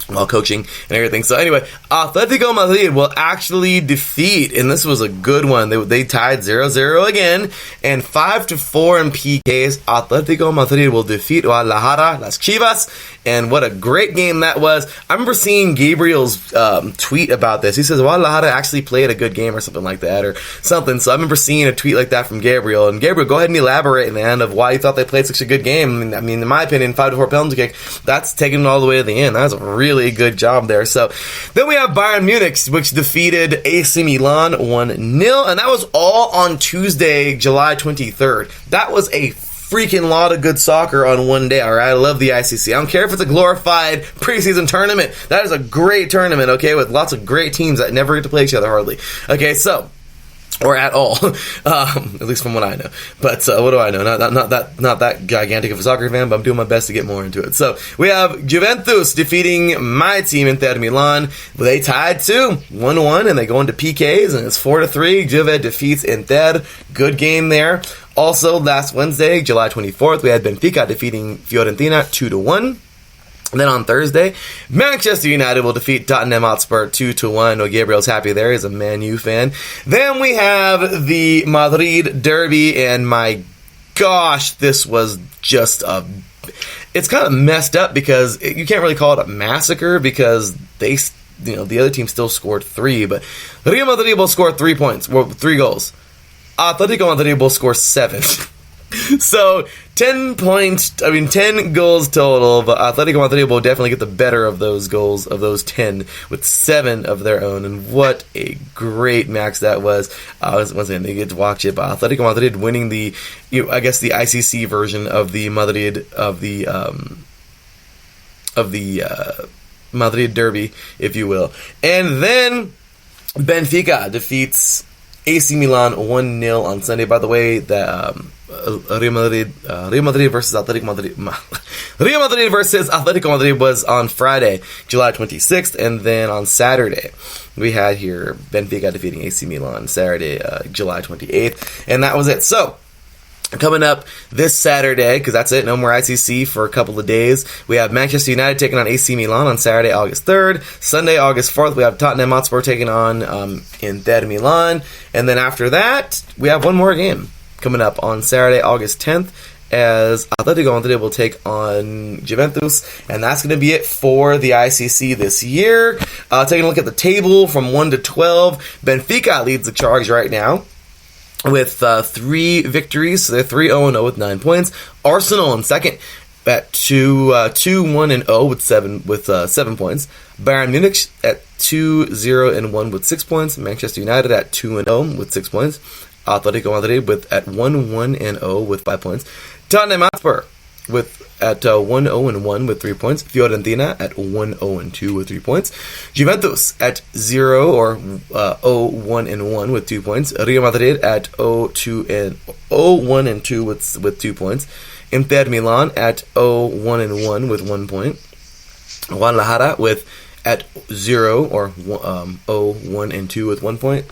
while coaching and everything. So anyway, Atletico Madrid will actually defeat, and this was a good one. They tied 0-0 again, and 5-4 in PKs. Atletico Madrid will defeat Guadalajara, Las Chivas, and what a great game that was. I remember seeing Gabriel's tweet about this. He says Guadalajara actually played a good game or something like that, or something. So I remember seeing a tweet like that from Gabriel. And Gabriel, go ahead and elaborate, man, of why you thought they played such a good game. I mean, in my opinion, 5-4 penalty kick, that's taking it all the way to the end. That was a really good job there. So then we have Bayern Munich, which defeated AC Milan 1-0, and that was all on Tuesday, July 23rd. That was a freaking lot of good soccer on one day, alright? I love the ICC. I don't care if it's a glorified preseason tournament. That is a great tournament, okay, with lots of great teams that never get to play each other hardly. Okay, so, or at all, at least from what I know. But what do I know? Not that gigantic of a soccer fan, but I'm doing my best to get more into it. So we have Juventus defeating my team, Inter Milan. They tied 1-1, and they go into PKs, and it's 4-3. Juve defeats Inter. Good game there. Also, last Wednesday, July 24th, we had Benfica defeating Fiorentina 2-1. And then on Thursday, Manchester United will defeat Tottenham Hotspur 2-1. Oh, Gabriel's happy there. He's a Man U fan. Then we have the Madrid Derby, and my gosh, this was just it's kind of messed up because you can't really call it a massacre because the other team still scored 3, but Real Madrid will score 3 points, 3 goals. Atletico Madrid will score 7. So 10 goals total, but Atletico Madrid will definitely get the better of those goals, of those 10, with 7 of their own. And what a great match that was. Once again, they get to watch it, but Atletico Madrid winning the ICC version of the Madrid Madrid Derby, if you will. And then Benfica defeats AC Milan 1-0 on Sunday. By the way, that Real Madrid versus Atletico Madrid. Real Madrid versus Atletico Madrid was on Friday, July 26th, and then on Saturday we had here Benfica defeating AC Milan Saturday, July 28th, and that was it. So coming up this Saturday, because that's it, no more ICC for a couple of days, we have Manchester United taking on AC Milan on Saturday, August 3rd. Sunday, August 4th, we have Tottenham Hotspur taking on Inter Milan. And then after that, we have one more game coming up on Saturday, August 10th. as Atletico Madrid will take on Juventus, and that's going to be it for the ICC this year. Taking a look at the table from 1 to 12, Benfica leads the charge right now with 3 victories, so they're 3-0-0 with 9 points. Arsenal in second at 2-1-0 with 7 points. Bayern Munich at 2-0-1 with 6 points. Manchester United at 2-0 with 6 points. Atletico Madrid at 1-1-0 with 5 points. Tottenham Hotspur at 1-0-1 with 3 points. Fiorentina at 1-0-2 with 3 points. Juventus at 0-1-1 with 2 points. Real Madrid at 0-1-2 with 2 points. Inter Milan at 0-1-1 with 1 point. Guadalajara at 0-1-2 with 1 point.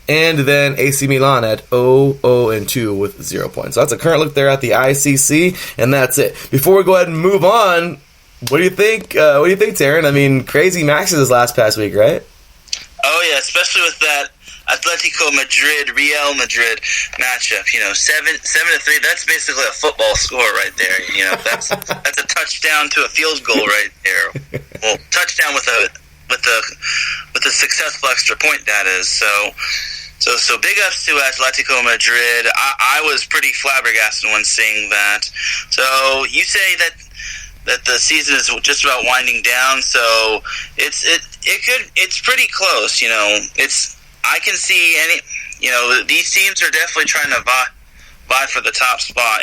And then AC Milan at 0-2 with 0 points. So that's a current look there at the ICC, and that's it. Before we go ahead and move on, what do you think? What do you think, Taryn? I mean, crazy matches this last past week, right? Oh yeah, especially with that Atletico Madrid, Real Madrid matchup. 7-3. That's basically a football score right there. That's a touchdown to a field goal right there. Well, touchdown with a successful extra point, that is. So big ups to Atletico Madrid. I was pretty flabbergasted when seeing that. So you say that the season is just about winding down. So it's pretty close. I can see these teams are definitely trying to vie for the top spot.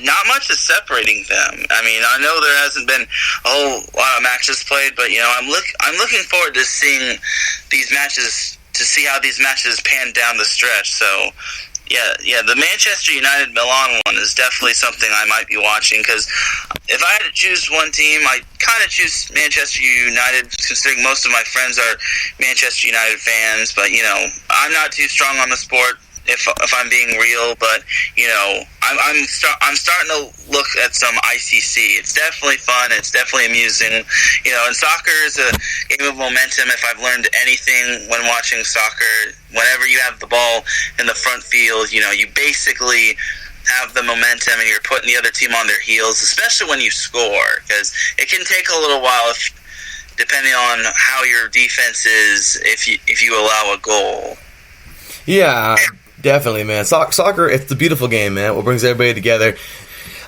Not much is separating them. I mean, I know there hasn't been a whole lot of matches played, but I'm looking forward to seeing these matches, to see how these matches pan down the stretch. So yeah, the Manchester United Milan one is definitely something I might be watching, because if I had to choose one team, I kind of choose Manchester United, considering most of my friends are Manchester United fans. But I'm not too strong on the sport, if I'm being real, but I'm starting to look at some ICC. It's definitely fun. It's definitely amusing. And soccer is a game of momentum. If I've learned anything when watching soccer, whenever you have the ball in the front field, you basically have the momentum and you're putting the other team on their heels, especially when you score, because it can take a little while depending on how your defense is if you allow a goal. Yeah. Definitely, man. Soccer, it's a beautiful game, man. What brings everybody together.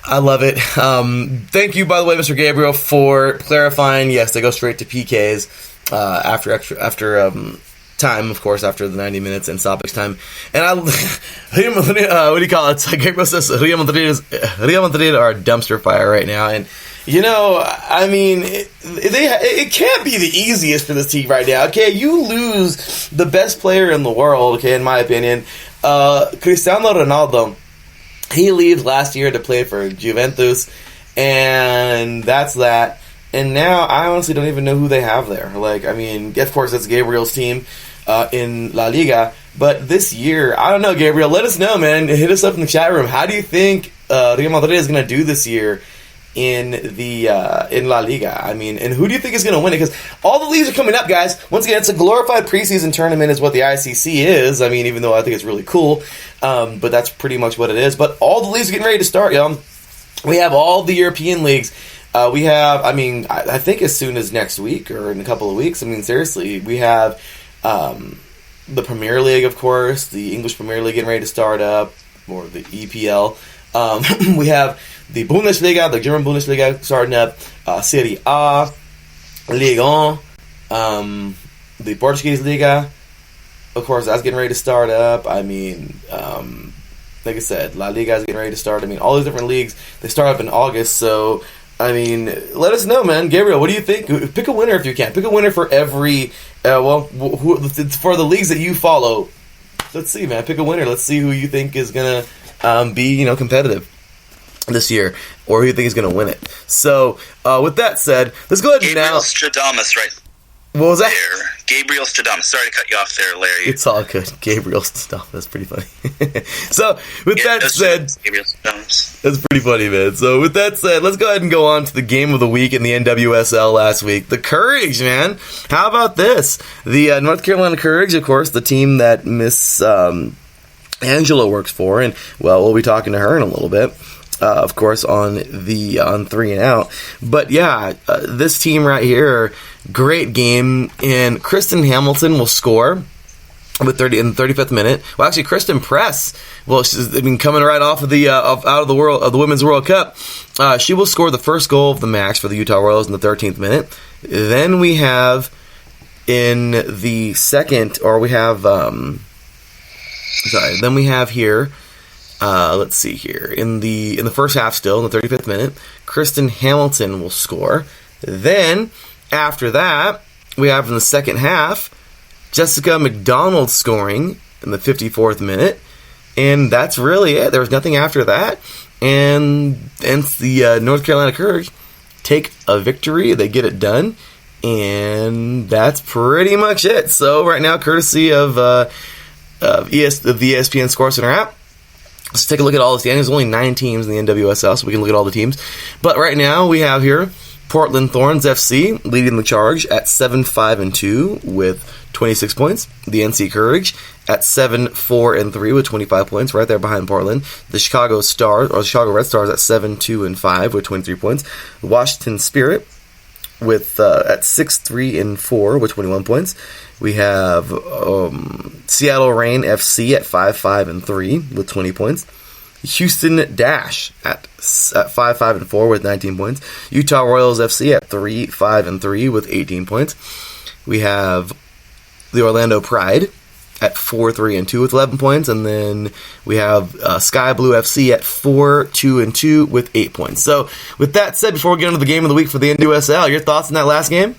I love it. Thank you, by the way, Mr. Gabriel, for clarifying. Yes, they go straight to PKs after time, of course, after the 90 minutes and stoppage time. And what do you call it? Gabriel says Real Madrid are a dumpster fire right now. And, I mean, it can't be the easiest for this team right now. Okay, you lose the best player in the world, okay, in my opinion. Cristiano Ronaldo, he leaves last year to play for Juventus, and that's that. And now I honestly don't even know who they have there. Of course, that's Gabriel's team in La Liga. But this year, I don't know, Gabriel. Let us know, man. Hit us up in the chat room. How do you think Real Madrid is going to do this year in La Liga? I mean, and who do you think is going to win it? Because all the leagues are coming up, guys. Once again, it's a glorified preseason tournament is what the ICC is. I mean, even though I think it's really cool, but that's pretty much what it is. But all the leagues are getting ready to start, y'all. We have all the European leagues. We have, I think as soon as next week or in a couple of weeks. I mean, seriously, we have the Premier League, of course, the English Premier League getting ready to start up, or the EPL. We have the Bundesliga, the German Bundesliga starting up, Serie A, Ligue 1, the Portuguese Liga, of course, that's getting ready to start up. I mean, like I said, La Liga is getting ready to start. I mean, all these different leagues, they start up in August, so, I mean, let us know, man. Gabriel, what do you think? Pick a winner if you can. Pick a winner for every, for the leagues that you follow. Let's see, man. Pick a winner. Let's see who you think is going to be, competitive this year, or who you think is going to win it. So, with that said, let's go ahead Gabriel now. Stradamus, right? What was that? There. Gabriel Stradamus. Sorry to cut you off there, Larry. It's all good. Gabriel Stradamus. That's pretty funny. So, with that said, Gabriel Stradamus. That's pretty funny, man. So, with that said, let's go ahead and go on to the game of the week in the NWSL last week. The Courage, man. How about this? The North Carolina Courage, of course, the team that Miss Angela works for, and, well, we'll be talking to her in a little bit. of course, on 3 and out. But yeah, this team right here, great game. And Kristen Hamilton will score with 30 in the 35th minute. Well, actually, Kristen Press. Well, she's coming right off of the Women's World Cup. She will score the first goal of the match for the Utah Royals in the 13th minute. Then we have in the second, or we have Then we have here. Let's see here in the first half, still in the 35th minute, Kristen Hamilton will score. Then after that, we have in the second half, Jessica McDonald scoring in the 54th minute, and that's really it. There was nothing after that, and the North Carolina Courage take a victory. They get it done, and that's pretty much it. So right now, courtesy of the ESPN ScoreCenter app, let's take a look at all the standings. There's only 9 teams in the NWSL, so we can look at all the teams. But right now, we have here Portland Thorns FC leading the charge at 7-5-2 with 26 points. The NC Courage at 7-4-3 with 25 points, right there behind Portland. The Chicago Red Stars at 7-2-5 with 23 points. The Washington Spirit with at 6-3-4 with 21 points. We have Seattle Reign FC at 5-5-3 with 20 points. Houston Dash at 5-5-4 with 19 points. Utah Royals FC at 3-5-3 with 18 points. We have the Orlando Pride at 4-3-2 with 11 points, and then we have Sky Blue FC at 4-2-2 with 8 points. So, with that said, before we get into the game of the week for the NWSL, your thoughts on that last game?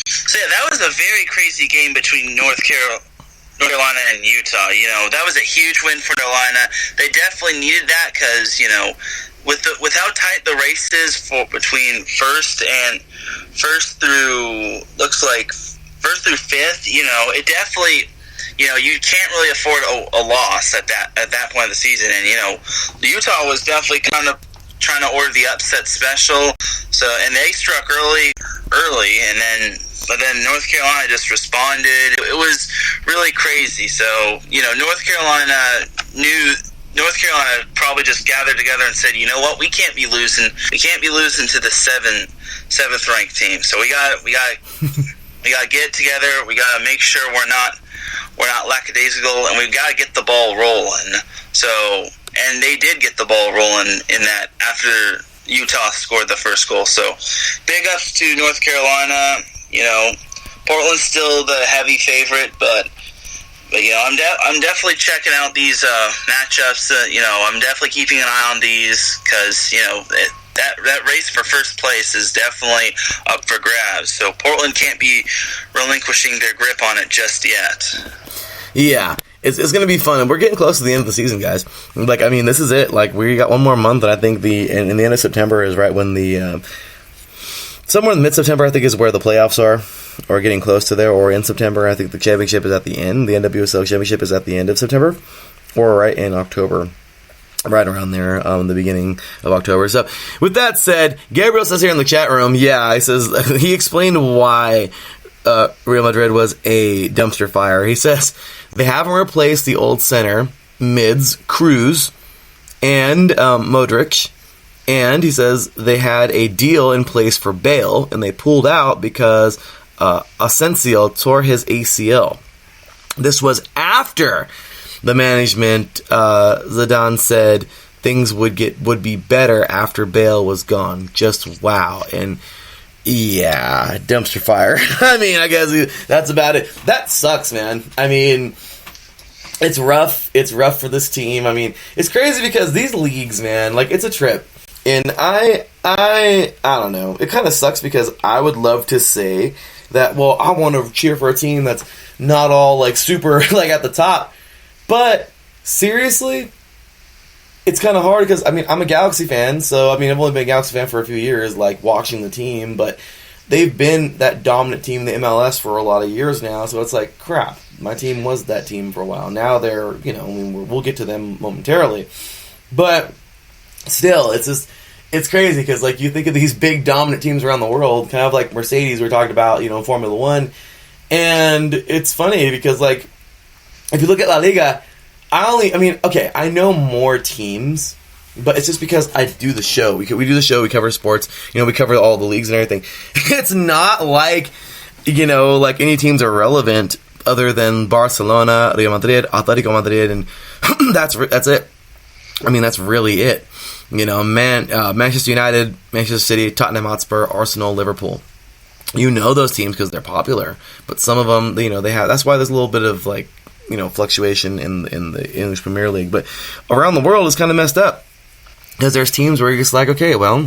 So yeah, that was a very crazy game between North Carolina and Utah. You know, that was a huge win for Carolina. They definitely needed that because, you know, with how tight the race is between first through fifth, you know, it definitely, you know, you can't really afford a loss at that point of the season. And, you know, Utah was definitely kind of trying to order the upset special. So, and they struck early, but then North Carolina just responded. It was really crazy. So, you know, North Carolina probably just gathered together and said, you know what, we can't be losing to the seventh ranked team. So we got to get it together. We got to make sure we're not lackadaisical, and we've got to get the ball rolling. So, and they did get the ball rolling in that after Utah scored the first goal. So, big ups to North Carolina. You know, Portland's still the heavy favorite, but you know, I'm definitely checking out these matchups. You know, I'm definitely keeping an eye on these because, you know, that race for first place is definitely up for grabs. So Portland can't be relinquishing their grip on it just yet. Yeah, it's going to be fun, and we're getting close to the end of the season, guys. Like, I mean, this is it. Like, we got one more month, and I think in the end of September is right when somewhere in mid-September, I think, is where the playoffs are, or getting close to there, or in September. I think the championship is at the end. The NWSL championship is at the end of September, or right in October, right around there, the beginning of October. So, with that said, Gabriel says here in the chat room, he says, he explained why Real Madrid was a dumpster fire. He says, they haven't replaced the old center, mids, Cruz, and Modric. And he says they had a deal in place for Bale, and they pulled out because Asensio tore his ACL. This was after the management, Zidane said things would be better after Bale was gone. Just wow. And yeah, dumpster fire. I mean, I guess that's about it. That sucks, man. I mean, it's rough. It's rough for this team. I mean, it's crazy because these leagues, man, like, it's a trip. And I don't know. It kind of sucks because I would love to say that, well, I want to cheer for a team that's not all, like, super, like, at the top. But, seriously, it's kind of hard because, I mean, I'm a Galaxy fan. So, I mean, I've only been a Galaxy fan for a few years, like, watching the team. But they've been that dominant team in the MLS for a lot of years now. So, it's like, crap. My team was that team for a while. Now they're, you know, I mean, we'll get to them momentarily. But still, it's just, it's crazy because, like, you think of these big dominant teams around the world, kind of like Mercedes we talked about, you know, Formula One, and it's funny because, like, if you look at La Liga, I know more teams But it's just because I do the show. We do the show. We cover sports. We cover all the leagues and everything. It's not like, like any teams are relevant other than Barcelona, Real Madrid, Atletico Madrid, and that's it. I mean, that's really it. Manchester United, Manchester City, Tottenham Hotspur, Arsenal, Liverpool. Those teams because they're popular. But some of them, they have. That's why there's a little bit of fluctuation in the English Premier League. But around the world, it's kind of messed up. Because there's teams where you're just like, okay, well,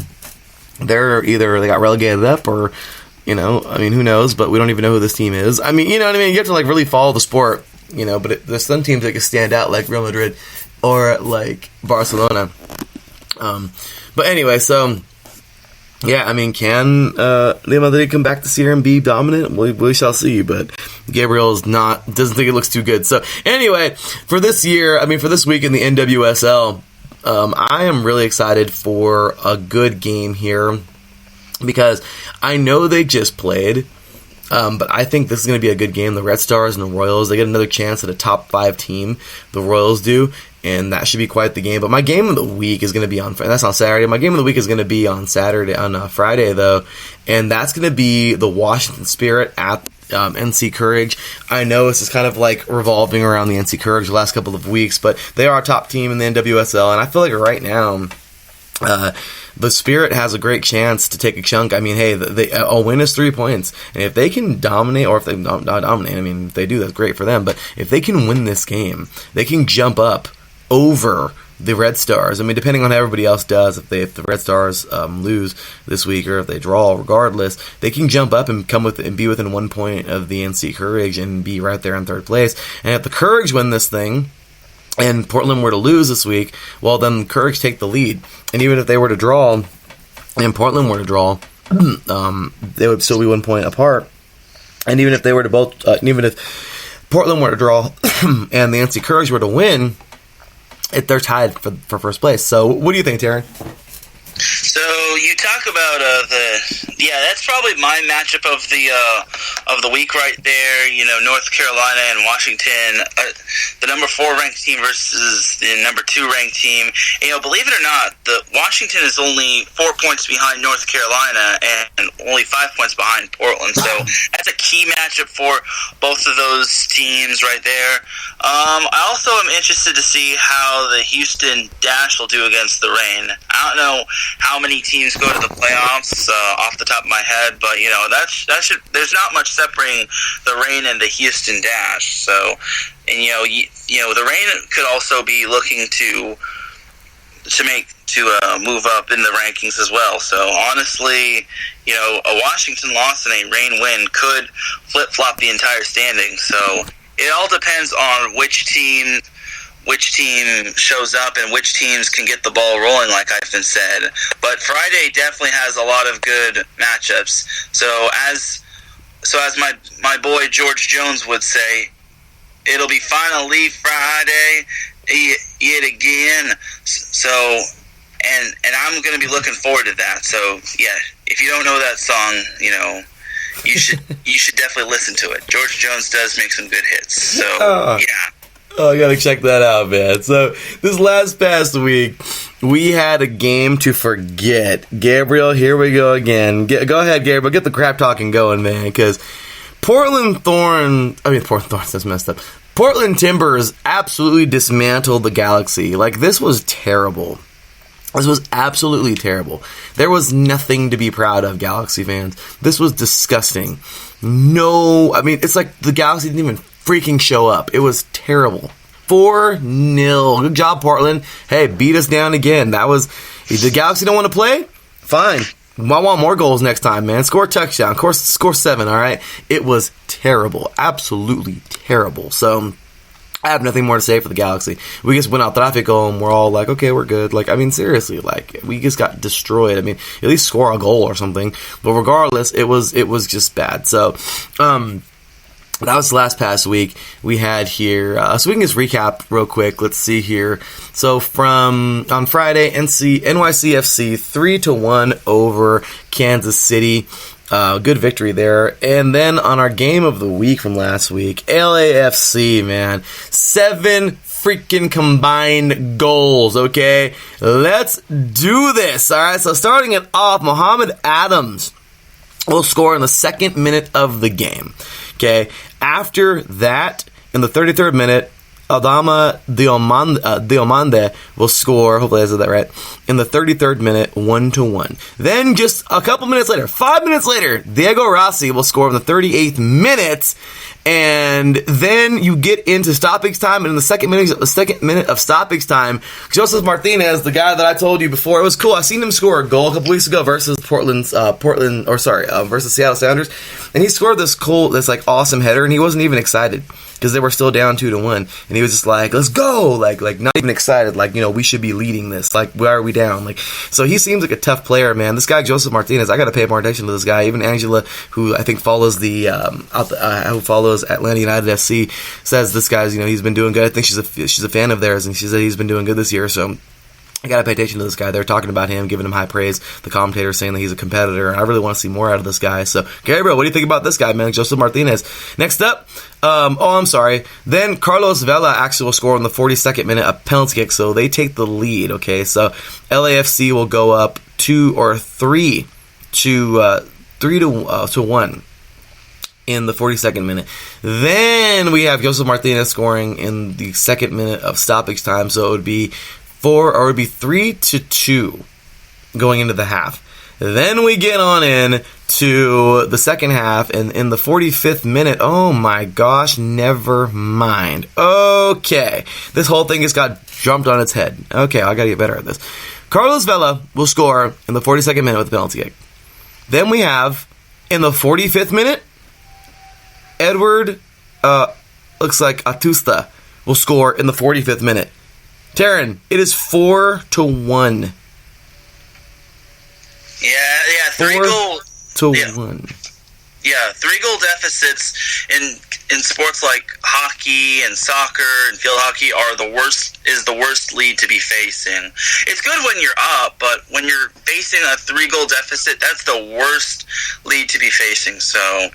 they're either they got relegated up or, who knows, but we don't even know who this team is. I mean, you know what I mean? You have to, really follow the sport, but there's some teams that can stand out, like Real Madrid or, like, Barcelona. But anyway, so, yeah, I mean, can Real Madrid come back this year and be dominant? We shall see, but Gabriel doesn't think it looks too good. So, anyway, for this week in the NWSL, I am really excited for a good game here because I know they just played, but I think this is going to be a good game. The Red Stars and the Royals, they get another chance at a top 5 team. The Royals do, and that should be quite the game. But my game of the week is going to be that's on Saturday. My game of the week is going to be on Friday, though, and that's going to be the Washington Spirit at NC Courage. I know this is kind of revolving around the NC Courage the last couple of weeks, but they are a top team in the NWSL, and I feel like right now the Spirit has a great chance to take a chunk. I mean, hey, a win is 3 points, and if they can dominate, or if they not dominate, I mean, if they do, that's great for them, but if they can win this game, they can jump up over the Red Stars. I mean, depending on how everybody else does, if the Red Stars lose this week or if they draw, regardless, they can jump up and be within 1 point of the NC Courage and be right there in third place. And if the Courage win this thing and Portland were to lose this week, well, then Courage take the lead. And even if they were to draw and Portland were to draw, they would still be 1 point apart. And even if they were to even if Portland were to draw and the NC Courage were to win, they're tied for first place. So, what do you think, Taryn? So you talk about that's probably my matchup of the week right there. North Carolina and Washington, the number 4 ranked team versus the number 2 ranked team. Believe it or not, the Washington is only 4 points behind North Carolina and only 5 points behind Portland. So that's a key matchup for both of those teams right there. I also am interested to see how the Houston Dash will do against the Reign. I don't know how many teams go to the playoffs off the top of my head, but there's not much separating the Reign and the Houston Dash. So, and the Reign could also be looking to move up in the rankings as well. So honestly, a Washington loss and a Reign win could flip-flop the entire standing. So it all depends on which team shows up and which teams can get the ball rolling, like I've been said. But Friday definitely has a lot of good matchups. So as my boy George Jones would say, it'll be finally Friday yet again. So and I'm going to be looking forward to that. So yeah, if you don't know that song, you should definitely listen to it. George Jones does make some good hits. So yeah. Oh, I gotta check that out, man. So, this past week, we had a game to forget. Gabriel, here we go again. Go ahead, Gabriel. Get the crap talking going, man, because Portland Thorns, that's messed up. Portland Timbers absolutely dismantled the Galaxy. This was terrible. This was absolutely terrible. There was nothing to be proud of, Galaxy fans. This was disgusting. It's like the Galaxy didn't even freaking show up. It was terrible. 4-0. Good job, Portland. Hey, beat us down again. If the Galaxy don't want to play, fine. I want more goals next time, man. Score a touchdown. Score 7, all right? It was terrible. Absolutely terrible. So, I have nothing more to say for the Galaxy. We just went out Tráfico and we're all like, okay, we're good. Seriously, we just got destroyed. at least score a goal or something. But regardless, it was just bad. So, that was last past week. We had here, so we can just recap real quick. Let's see here. So on Friday, NYCFC 3-1 over Kansas City. Good victory there. And then on our game of the week from last week, LAFC, man, 7 freaking combined goals, okay? Let's do this, all right? So starting it off, Mohammed Adams will score in the 2nd minute of the game, okay? After that, in the 33rd minute, Adama Diomande will score, hopefully I said that right, in the 33rd minute, 1-1. Then just a couple minutes later, 5 minutes later, Diego Rossi will score in the 38th minute, and then you get into stoppage time, and in the second minute of stoppage time, Joseph Martinez, the guy that I told you before, it was cool. I seen him score a goal a couple weeks ago versus versus Seattle Sounders, and he scored this awesome header, and he wasn't even excited because they were still down 2-1, and he was just like, let's go, like not even excited, like, we should be leading this, like, why are we down? Like, so he seems like a tough player, man. This guy Joseph Martinez, I gotta pay more attention to this guy. Even Angela, who I think follows who follows Atlanta United FC, says this guy's, he's been doing good. I think she's a fan of theirs, and she said he's been doing good this year, so I gotta pay attention to this guy. They're talking about him, giving him high praise. The commentator saying that he's a competitor, and I really want to see more out of this guy. So, Gabriel, what do you think about this guy, man? Joseph Martinez. Next up, then Carlos Vela actually will score in the 42nd minute, a penalty kick, so they take the lead, okay? So, LAFC will go up 3 to 1 in the 42nd minute. Then we have Joseph Martinez scoring in the 2nd minute of stoppage time, so it would be 3-2 going into the half. Then we get on in to the second half, and in the 45th minute, oh my gosh, never mind. Okay, this whole thing just got jumped on its head. Okay, I gotta get better at this. Carlos Vela will score in the 42nd minute with a penalty kick. Then we have, in the 45th minute, Edward, looks like Atusta, will score in the 45th minute. Taryn, it is 4-1. Yeah, 4-1. Yeah, 3-goal deficits in sports like hockey and soccer and field hockey is the worst lead to be facing. It's good when you're up, but when you're facing a 3-goal deficit, that's the worst lead to be facing. So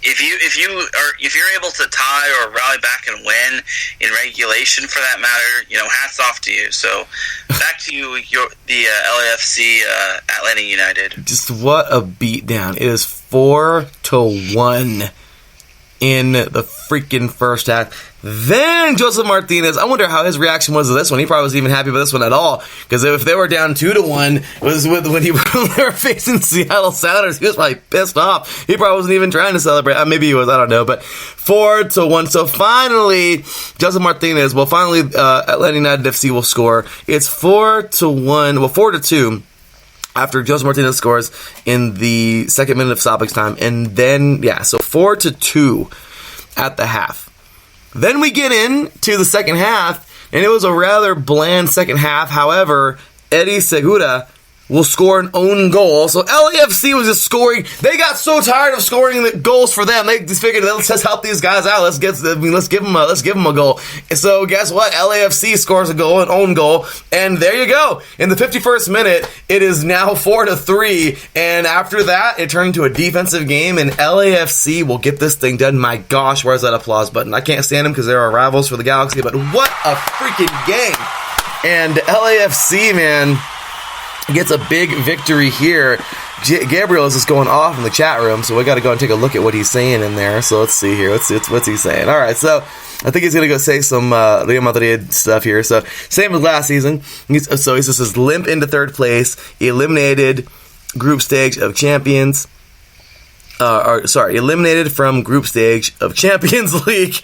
if you're able to tie or rally back and win in regulation, for that matter, hats off to you. So back to you, the LAFC Atlanta United. Just what a beatdown! It is 4-1 in the freaking first half. Then Joseph Martinez, I wonder how his reaction was to this one. He probably wasn't even happy with this one at all, because if they were down 2-1, it was when they were facing Seattle Sounders. He was probably pissed off. He probably wasn't even trying to celebrate. Maybe he was, I don't know. But 4-1. So finally, Joseph Martinez, Atlanta United FC will score. It's 4-2. After Joseph Martinez scores in the 2nd minute of stoppage time, and then, so 4-2 at the half. Then we get into the second half, and it was a rather bland second half. However, Eddie Segura will score an own goal. So LAFC was just scoring. They got so tired of scoring the goals for them. They just figured, let's just help these guys out. Let's give them a goal. And so guess what? LAFC scores a goal, an own goal, and there you go. In the 51st minute, it is now 4-3, and after that, it turned into a defensive game, and LAFC will get this thing done. My gosh, where's that applause button? I can't stand them because they're our rivals for the Galaxy, but what a freaking game! And LAFC, man, gets a big victory here. Gabriel is just going off in the chat room, so we got to go and take a look at what he's saying in there. So let's see here. What's he saying? All right, so I think he's going to go say some Real Madrid stuff here. So same as last season. He says limp into third place, eliminated group stage of champions. Eliminated from group stage of Champions League.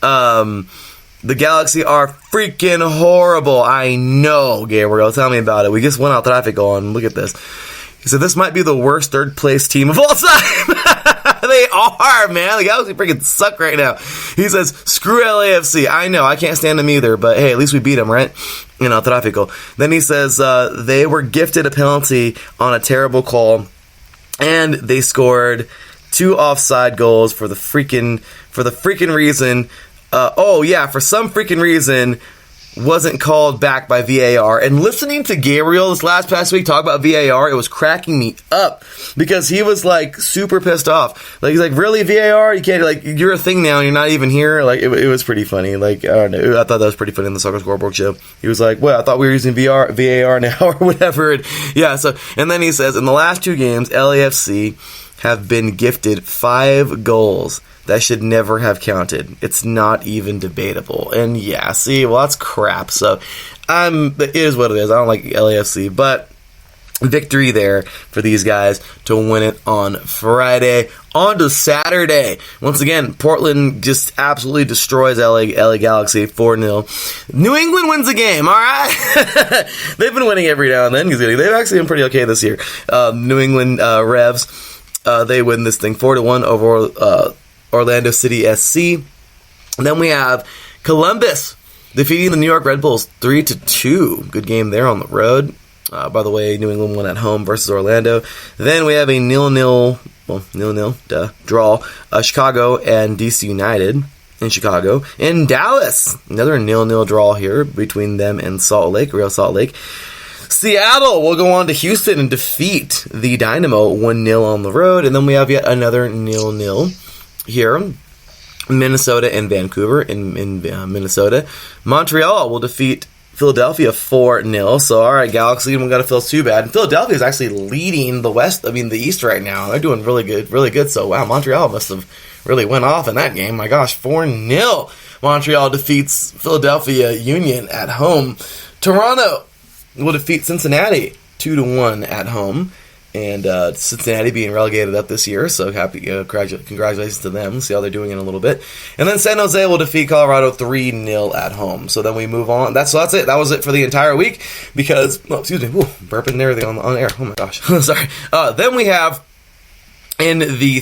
The Galaxy are freaking horrible. I know, Gabriel. Tell me about it. We just went out Tráfico and look at this. He said this might be the worst third place team of all time. They are, man. The Galaxy freaking suck right now. He says, screw LAFC. I know. I can't stand them either, but hey, at least we beat them, right? Tráfico. Then he says they were gifted a penalty on a terrible call, and they scored 2 offside goals for the freaking reason. For some freaking reason, wasn't called back by VAR. And listening to Gabriel this past week talk about VAR, it was cracking me up because he was like super pissed off. Like, he's like, really, VAR? You can't, like, you're a thing now and you're not even here? Like, it was pretty funny. Like, I don't know. I thought that was pretty funny in the Soccer Scoreboard show. He was like, well, I thought we were using VAR now or whatever. And then he says, in the last 2 games, LAFC have been gifted 5 goals that should never have counted. It's not even debatable. And yeah, see, well, that's crap. So, it is what it is. I don't like LAFC, but victory there for these guys to win it on Friday. On to Saturday. Once again, Portland just absolutely destroys LA Galaxy 4-0. New England wins the game, all right? They've been winning every now and then. They've actually been pretty okay this year. New England Revs, they win this thing 4-1 over Orlando City SC. And then we have Columbus defeating the New York Red Bulls 3-2. Good game there on the road. By the way, New England won at home versus Orlando. Then we have a 0-0 draw. Chicago and DC United in Chicago. In Dallas, another 0-0 draw here between them and Real Salt Lake. Seattle will go on to Houston and defeat the Dynamo 1-0 on the road. And then we have yet another 0-0 here. Minnesota and Vancouver in Minnesota. Montreal will defeat Philadelphia 4-0. So, all right, Galaxy, we got to feel too bad. And Philadelphia is actually leading the East right now. They're doing really good. So, wow, Montreal must have really went off in that game. My gosh, 4-0. Montreal defeats Philadelphia Union at home. Toronto will defeat Cincinnati 2-1 at home. And Cincinnati being relegated up this year, so happy, congratulations to them. See how they're doing in a little bit. And then San Jose will defeat Colorado 3-0 at home. So then we move on. That's it. That was it for the entire week because, burping and everything on air. Oh my gosh, sorry. Then we have on the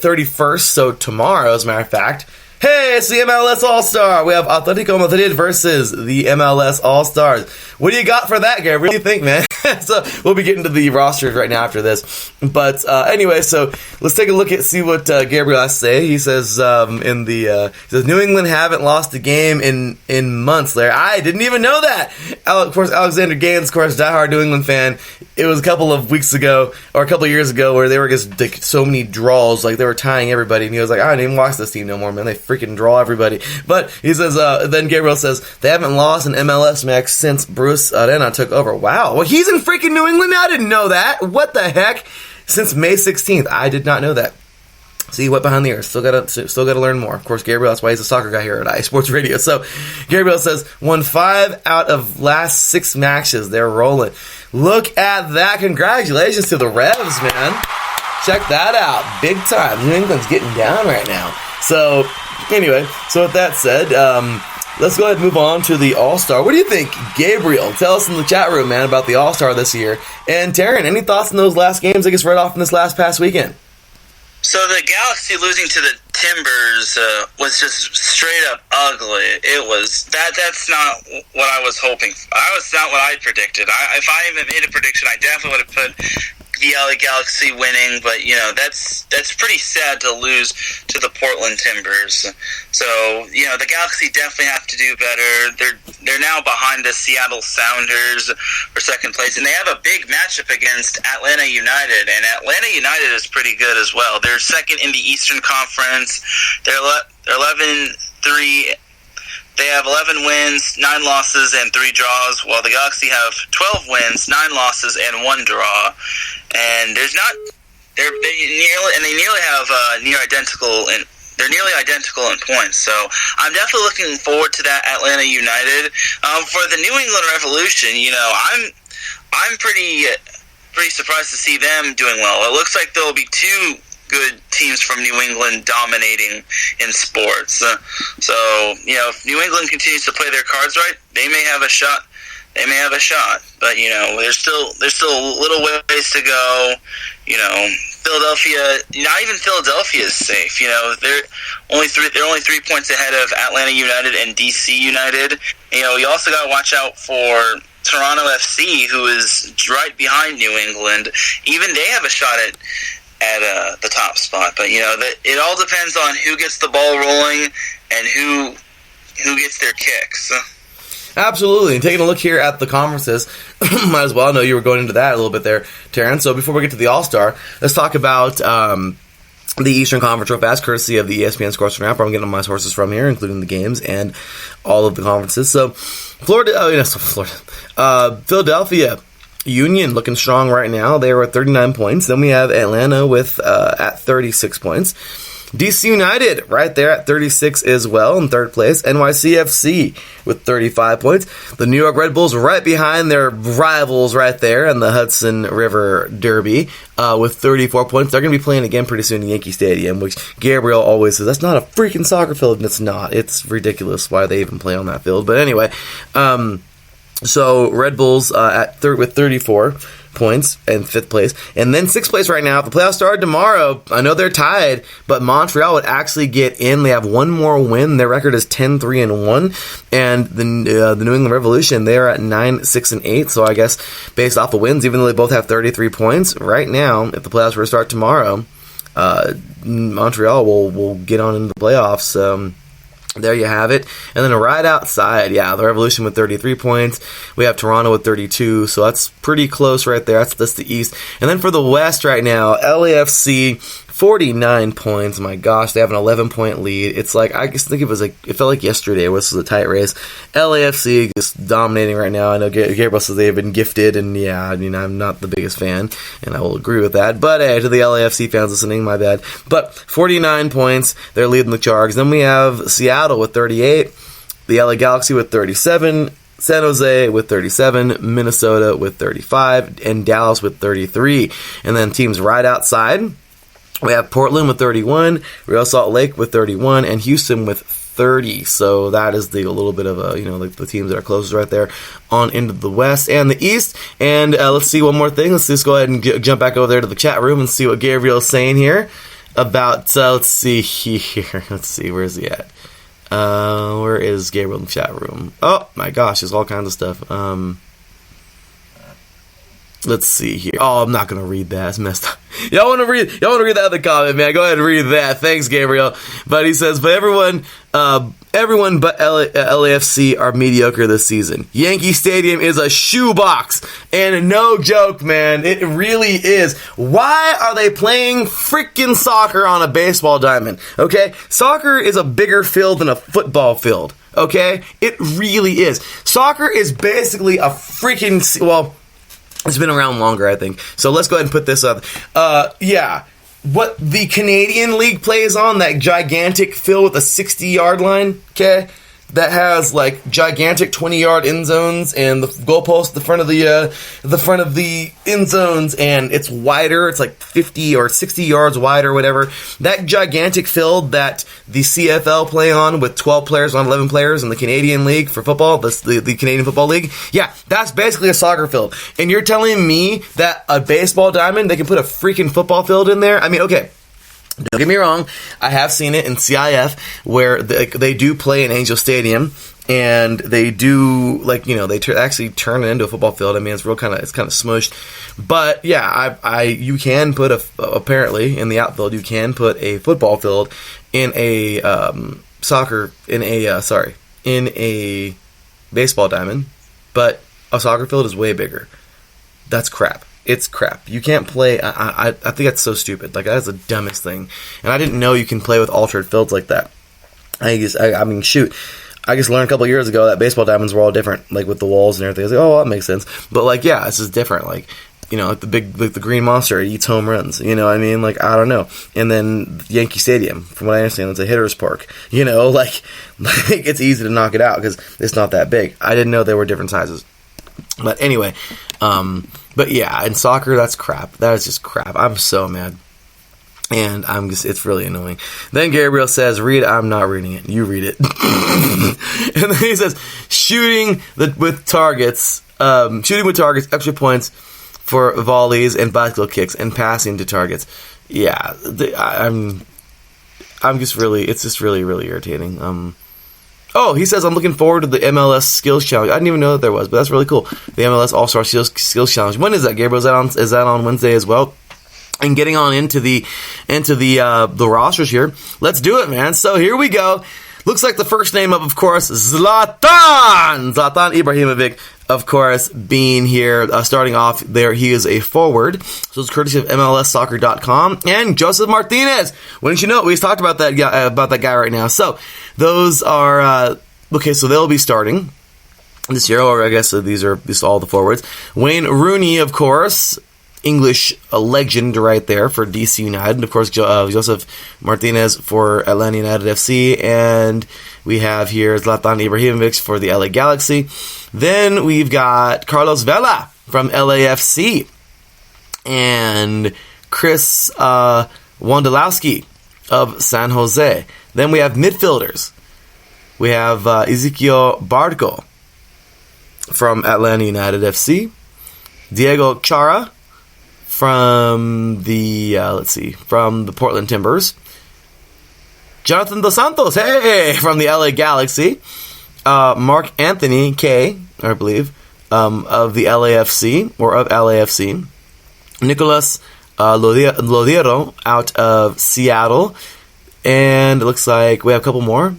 31st, so tomorrow, as a matter of fact. Hey, it's the MLS All-Star. We have Atletico Madrid versus the MLS All-Stars. What do you got for that, Gary? What do you think, man? So we'll be getting to the rosters right now after this. But anyway, so let's take a look at see what Gabriel has to say. He says he says New England haven't lost a game in months. Larry, I didn't even know that. Of course, Alexander Gaines, of course, diehard New England fan. It was a couple of weeks ago or a couple of years ago where they were just like so many draws, like they were tying everybody, and he was like, I didn't even watch this team no more, man. They freaking draw everybody. But he says, then Gabriel says, they haven't lost an MLS match since Bruce Arena took over. Wow. Well, he's in freaking New England now? I didn't know that. What the heck? Since May 16th. I did not know that. See, what behind the ears? Still gotta learn more. Of course, Gabriel, that's why he's a soccer guy here at iSports Radio. So, Gabriel says, won 5 out of last 6 matches. They're rolling. Look at that. Congratulations to the Revs, man. Check that out. Big time. New England's getting down right now. So, anyway, so with that said, let's go ahead and move on to the All-Star. What do you think, Gabriel? Tell us in the chat room, man, about the All-Star this year. And Taryn, any thoughts on those last games that gets read off in this past weekend? So the Galaxy losing to the Timbers was just straight up ugly. It was that's not what I was hoping for. That was not what I predicted. If I even made a prediction, I definitely would have put the LA Galaxy winning, but that's pretty sad to lose to the Portland Timbers. So the Galaxy definitely have to do better. They're now behind the Seattle Sounders for second place, and they have a big matchup against Atlanta United, and Atlanta United is pretty good as well. They're second in the Eastern Conference. They're 11-3. They have 11 wins, 9 losses, and 3 draws, while the Galaxy have 12 wins, 9 losses, and 1 draw. And they nearly have nearly identical in points. So I'm definitely looking forward to that Atlanta United. For the New England Revolution, I'm pretty surprised to see them doing well. It looks like there will be 2 good teams from New England dominating in sports. So if New England continues to play their cards right, they may have a shot. But there's still a little ways to go. Philadelphia, not even Philadelphia is safe. They're only 3 points ahead of Atlanta United and DC United. You also got to watch out for Toronto FC, who is right behind New England. Even they have a shot at the top spot. But it all depends on who gets the ball rolling and who who gets their kicks. Absolutely. And taking a look here at the conferences, might as well know you were going into that a little bit there, Terrence. So before we get to the All-Star, let's talk about the Eastern Conference real fast, courtesy of the ESPN Scores Wrap, where I'm getting my sources from here, including the games and all of the conferences. So Philadelphia Union looking strong right now. They are at 39 points. Then we have Atlanta with at 36 points. DC United right there at 36 as well in third place. NYCFC with 35 points. The New York Red Bulls right behind their rivals right there in the Hudson River Derby with 34 points. They're going to be playing again pretty soon in Yankee Stadium, which Gabriel always says, that's not a freaking soccer field. And it's not. It's ridiculous why they even play on that field. But anyway, so Red Bulls with 34 points in 5th place. And then 6th place right now. If the playoffs started tomorrow, I know they're tied, but Montreal would actually get in. They have one more win. Their record is 10-3-1. And the New England Revolution, they're at 9-6-8. So I guess based off of wins, even though they both have 33 points, right now, if the playoffs were to start tomorrow, Montreal will get on into the playoffs. There you have it. And then right outside, the Revolution with 33 points. We have Toronto with 32, so that's pretty close right there. That's the East. And then for the West right now, LAFC, 49 points. My gosh, they have an 11-point lead. It's like, I just think it felt like yesterday this was a tight race. LAFC just dominating right now. I know Gabriel says they have been gifted, and I'm not the biggest fan, and I will agree with that. But hey, to the LAFC fans listening, my bad. But 49 points, they're leading the charge. Then we have Seattle with 38, the LA Galaxy with 37, San Jose with 37, Minnesota with 35, and Dallas with 33. And then teams right outside, we have Portland with 31, Real Salt Lake with 31, and Houston with 30. So that is a little bit of the teams that are closest right there on into the West and the East. And let's see one more thing. Let's just go ahead and jump back over there to the chat room and see what Gabriel is saying here about. Let's see here. Let's see, where's he at? Where is Gabriel in the chat room? Oh my gosh, there's all kinds of stuff. Let's see here. Oh, I'm not gonna read that. It's messed up. Y'all wanna read that other comment, man? Go ahead and read that. Thanks, Gabriel. But he says, but everyone but LAFC are mediocre this season. Yankee Stadium is a shoebox. And no joke, man. It really is. Why are they playing freaking soccer on a baseball diamond? Okay? Soccer is a bigger field than a football field. Okay? It really is. Soccer is basically a freaking, it's been around longer, I think. So let's go ahead and put this up. What the Canadian League plays on, that gigantic field with a 60-yard line, okay? That has like gigantic 20-yard end zones and the goalpost at the front of the end zones, and it's wider. It's like 50 or 60 yards wide or whatever. That gigantic field that the CFL play on with 12 players on 11 players in the Canadian League for football, the Canadian Football League. Yeah, that's basically a soccer field. And you're telling me that a baseball diamond, they can put a freaking football field in there? I mean, okay. Don't get me wrong, I have seen it in CIF where they do play in Angel Stadium, and they do actually turn it into a football field. I mean, it's kind of smushed, but yeah, you can put apparently in the outfield you can put a football field in a baseball diamond, but a soccer field is way bigger. That's crap. It's crap. You can't play. I think that's so stupid. Like, that's the dumbest thing. And I didn't know you can play with altered fields like that. I just learned a couple years ago that baseball diamonds were all different, like with the walls and everything. I was like, oh, that makes sense. But like, yeah, this is different. Like, like the green monster, it eats home runs. You know what I mean? Like, I don't know. And then Yankee Stadium, from what I understand, it's a hitter's park. Like it's easy to knock it out because it's not that big. I didn't know they were different sizes. But anyway, but yeah, in soccer, that's crap. That is just crap. I'm so mad. And it's really annoying. Then Gabriel says, read, I'm not reading it. You read it. And then he says, shooting with targets, extra points for volleys and bicycle kicks, and passing to targets. Yeah, it's just really, really irritating. Oh, he says, I'm looking forward to the MLS Skills Challenge. I didn't even know that there was, but that's really cool. The MLS All-Star Skills Challenge. When is that, Gabriel? Is that on Wednesday as well? And getting on into the rosters here. Let's do it, man. So here we go. Looks like the first name up, of course, Zlatan Ibrahimovic, of course, being here, starting off there. He is a forward. So it's courtesy of MLSsoccer.com. And Joseph Martinez. Wouldn't you know it? We just talked about that guy right now. So those are, okay, so they'll be starting this year, or I guess these are all the forwards. Wayne Rooney, of course, English legend right there for DC United. And of course, Joseph Martinez for Atlanta United FC. And we have here Zlatan Ibrahimovic for the LA Galaxy. Then we've got Carlos Vela from LAFC. And Chris Wondolowski of San Jose. Then we have midfielders. We have Ezequiel Barco from Atlanta United FC. Diego Chara from the from the Portland Timbers. Jonathan Dos Santos, from the LA Galaxy. Mark Anthony K, I believe, of the LAFC or of LAFC. Nicolas Lodiero out of Seattle, and it looks like we have a couple more.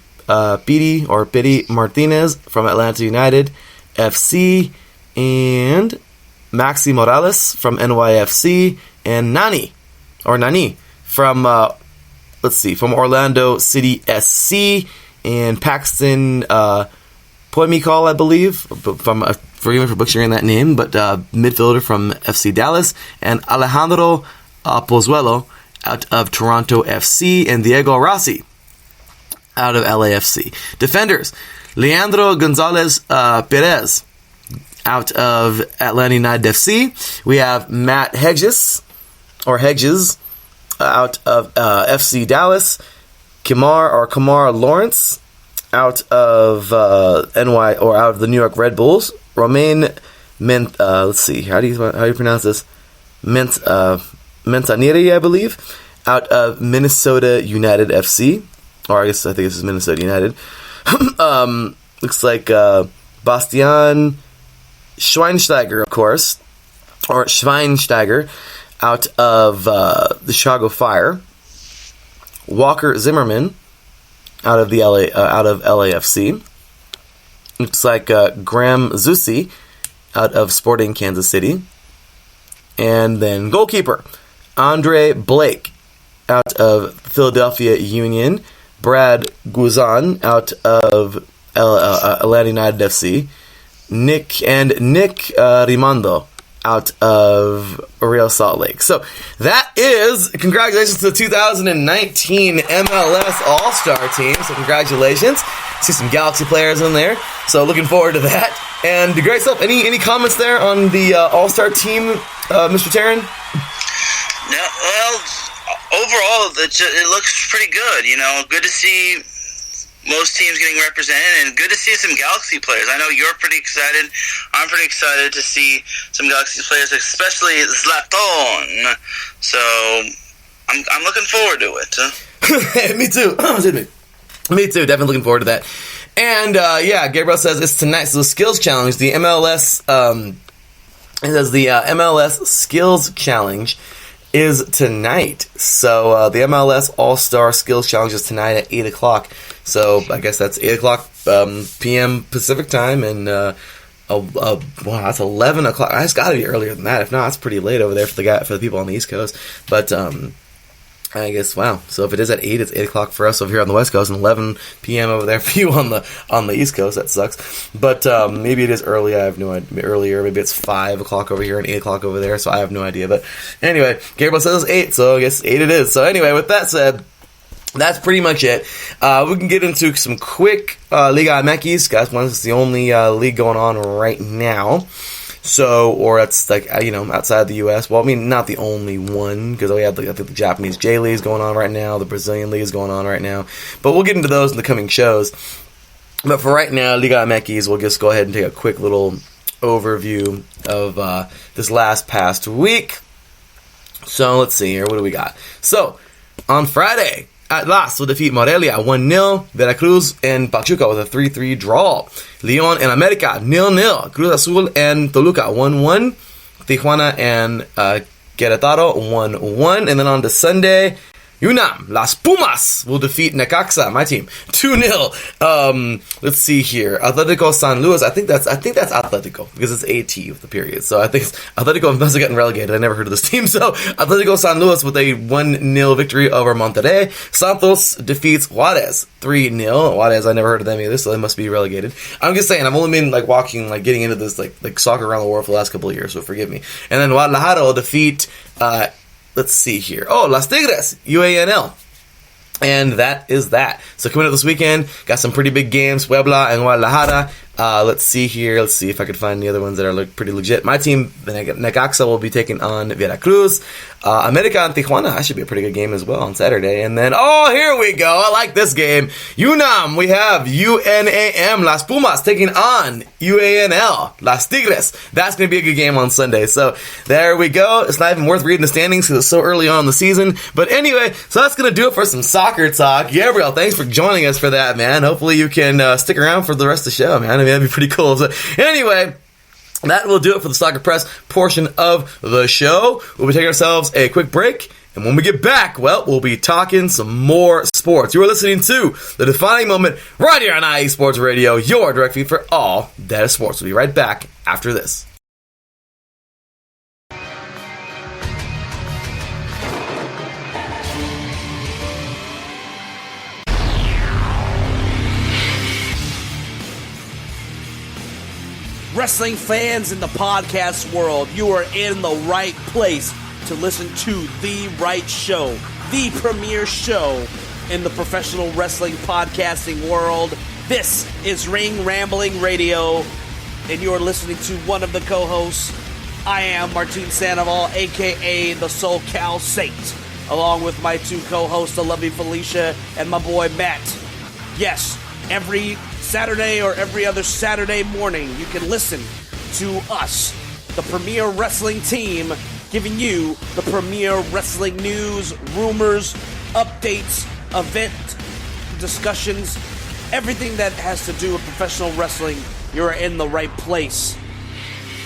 Pity Martinez from Atlanta United FC, and Maxi Morales from NYFC, and Nani from from Orlando City SC, and Paxton Poimicol, I believe, forgive me for butchering that name, but midfielder from FC Dallas, and Alejandro Pozuelo out of Toronto FC, and Diego Rossi out of LAFC. Defenders, Leandro Gonzalez Perez out of Atlanta United FC. We have Matt Hedges out of FC Dallas. Kamar Lawrence out of out of the New York Red Bulls. Romain let's see, how do you pronounce this? Mentaniri, I believe, out of Minnesota United FC. Or I think this is Minnesota United. Looks like Bastian Schweinsteiger, of course, or Schweinsteiger, out of the Chicago Fire. Walker Zimmerman, out of LAFC. Looks like Graham Zusi, out of Sporting Kansas City. And then goalkeeper, Andre Blake, out of Philadelphia Union. Brad Guzan out of Atlanta United FC. Nick Rimando out of Real Salt Lake. So that is congratulations to the 2019 MLS All-Star team. So congratulations. See some Galaxy players in there. So looking forward to that. And great stuff. Any comments there on the All-Star team, Mr. Taryn? No, well, overall, it looks pretty good. Good to see most teams getting represented, and good to see some Galaxy players. I know you're pretty excited. I'm pretty excited to see some Galaxy players, especially Zlatan. So I'm looking forward to it. Me too. Me too. Definitely looking forward to that. And Gabriel says it's tonight. So the skills challenge, the MLS. It says the MLS skills challenge is tonight. So the MLS All-Star Skills Challenge is tonight at 8 o'clock. So I guess that's 8 o'clock p.m. Pacific time, and that's 11 o'clock. It's got to be earlier than that. If not, it's pretty late over there for the people on the East Coast. But I guess, wow. So if it is at 8, it's 8 o'clock for us over here on the West Coast, and 11 p.m. over there for you on the East Coast. That sucks. But maybe it is early. I have no idea. Earlier, maybe it's 5 o'clock over here and 8 o'clock over there, so I have no idea. But anyway, Gabriel says it's 8, so I guess 8 it is. So anyway, with that said, that's pretty much it. We can get into some quick Liga MX. Guys, one is the only league going on right now. So, or that's like, outside the U.S. Well, I mean, not the only one, because we have the Japanese J League is going on right now, the Brazilian League is going on right now. But we'll get into those in the coming shows. But for right now, Liga MX, we'll just go ahead and take a quick little overview of this past week. So, let's see here. What do we got? So, on Friday, Atlas will defeat Morelia 1-0. Veracruz and Pachuca with a 3-3 draw. Leon and America 0-0. Cruz Azul and Toluca 1-1. Tijuana and Querétaro 1-1. And then on to Sunday, UNAM, Las Pumas will defeat Necaxa, my team, 2-0. Let's see here. Atletico San Luis, I think that's Atletico, because it's AT with the period. So I think Atletico must have gotten relegated. I never heard of this team. So Atletico San Luis with a 1-0 victory over Monterrey. Santos defeats Juarez, 3-0. Juarez, I never heard of them either, so they must be relegated. I'm just saying, I've only been getting into this like soccer around the world for the last couple of years, so forgive me. And then Guadalajara will defeat, let's see here. Oh, Las Tigres, UANL. And that is that. So coming up this weekend, got some pretty big games, Puebla and Guadalajara. Let's see here. Let's see if I can find the other ones that are pretty legit. My team, the Necaxa, will be taking on Veracruz. America and Tijuana, that should be a pretty good game as well on Saturday. And then, oh, here we go. I like this game. UNAM, we have UNAM, Las Pumas, taking on UANL, Las Tigres. That's going to be a good game on Sunday. So there we go. It's not even worth reading the standings because it's so early on in the season. But anyway, so that's going to do it for some soccer talk. Gabriel, thanks for joining us for that, man. Hopefully you can stick around for the rest of the show, man. I mean, that'd be pretty cool. So anyway, that will do it for the Soccer Press portion of the show. We'll be taking ourselves a quick break, and when we get back, well, we'll be talking some more sports. You are listening to The Defining Moment right here on IE Sports Radio, your direct feed for all that is sports. We'll be right back after this. Wrestling fans in the podcast world, you are in the right place to listen to the right show, the premier show in the professional wrestling podcasting world. This is Ring Rambling Radio, and you are listening to one of the co-hosts. I am Martin Sandoval, a.k.a. the SoCal Saint, along with my two co-hosts, the lovely Felicia and my boy Matt. Yes, every Saturday or every other Saturday morning, you can listen to us, the premier wrestling team, giving you the premier wrestling news, rumors, updates, event discussions, everything that has to do with professional wrestling. You're in the right place.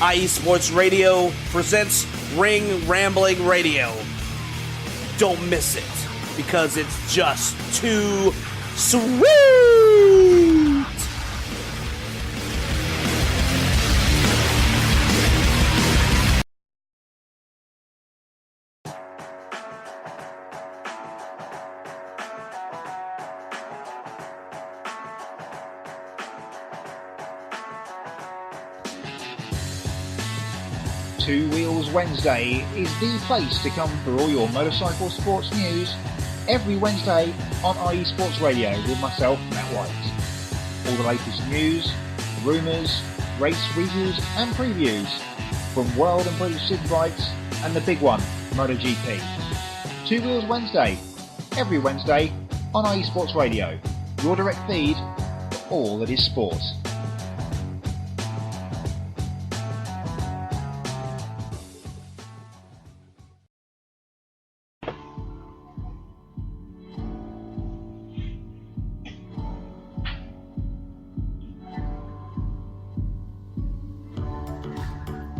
IE Sports Radio presents Ring Rambling Radio. Don't miss it, because it's just too sweet. Two Wheels Wednesday is the place to come for all your motorcycle sports news every Wednesday on IE Sports Radio with myself, Matt White. All the latest news, rumours, race reviews and previews from World and British Superbikes and the big one, MotoGP. Two Wheels Wednesday, every Wednesday on IE Sports Radio, your direct feed for all that is sport.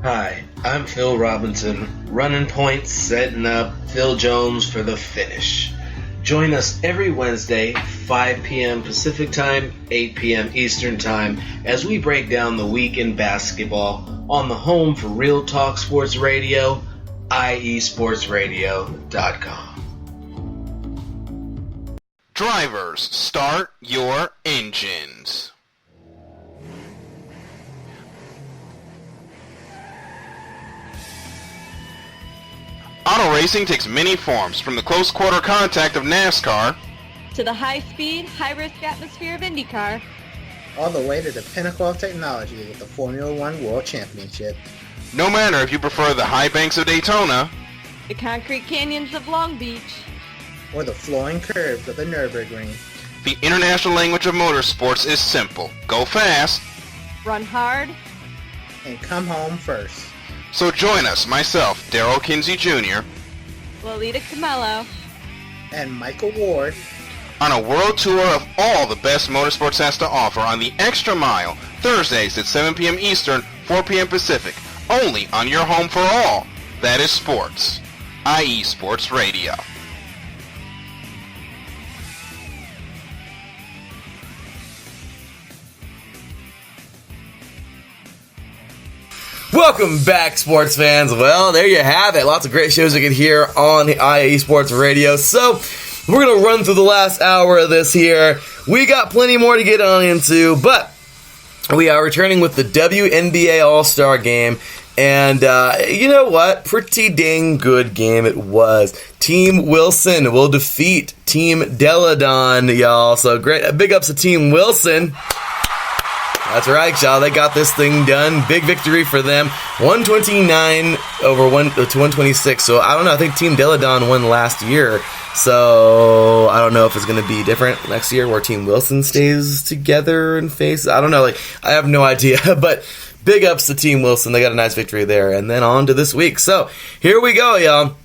Hi, I'm Phil Robinson, running points, setting up Phil Jones for the finish. Join us every Wednesday, 5 p.m. Pacific Time, 8 p.m. Eastern Time, as we break down the week in basketball on the home for Real Talk Sports Radio, iesportsradio.com. Drivers, start your engines. Auto racing takes many forms, from the close quarter contact of NASCAR to the high-speed, high-risk atmosphere of IndyCar, all the way to the pinnacle of technology with the Formula One World Championship. No matter if you prefer the high banks of Daytona, the concrete canyons of Long Beach, or the flowing curves of the Nürburgring, the international language of motorsports is simple. Go fast, run hard, and come home first. So join us, myself, Darrell Kinsey Jr., Lolita Camello, and Michael Ward, on a world tour of all the best motorsports has to offer on the Extra Mile, Thursdays at 7 p.m. Eastern, 4 p.m. Pacific, only on your home for all that is sports, IE Sports Radio. Welcome back, sports fans. Well, there you have it. Lots of great shows you can hear on the IE Sports Radio. So, we're going to run through the last hour of this here. We got plenty more to get on into, but we are returning with the WNBA All-Star Game. And you know what? Pretty dang good game it was. Team Wilson will defeat Team Deladon, y'all. So, great. Big ups to Team Wilson. That's right, y'all. They got this thing done. Big victory for them. 129 over 126. So, I don't know. I think Team Deladon won last year. So, I don't know if it's going to be different next year where Team Wilson stays together and faces. I don't know. I have no idea. But big ups to Team Wilson. They got a nice victory there. And then on to this week. So, here we go, y'all.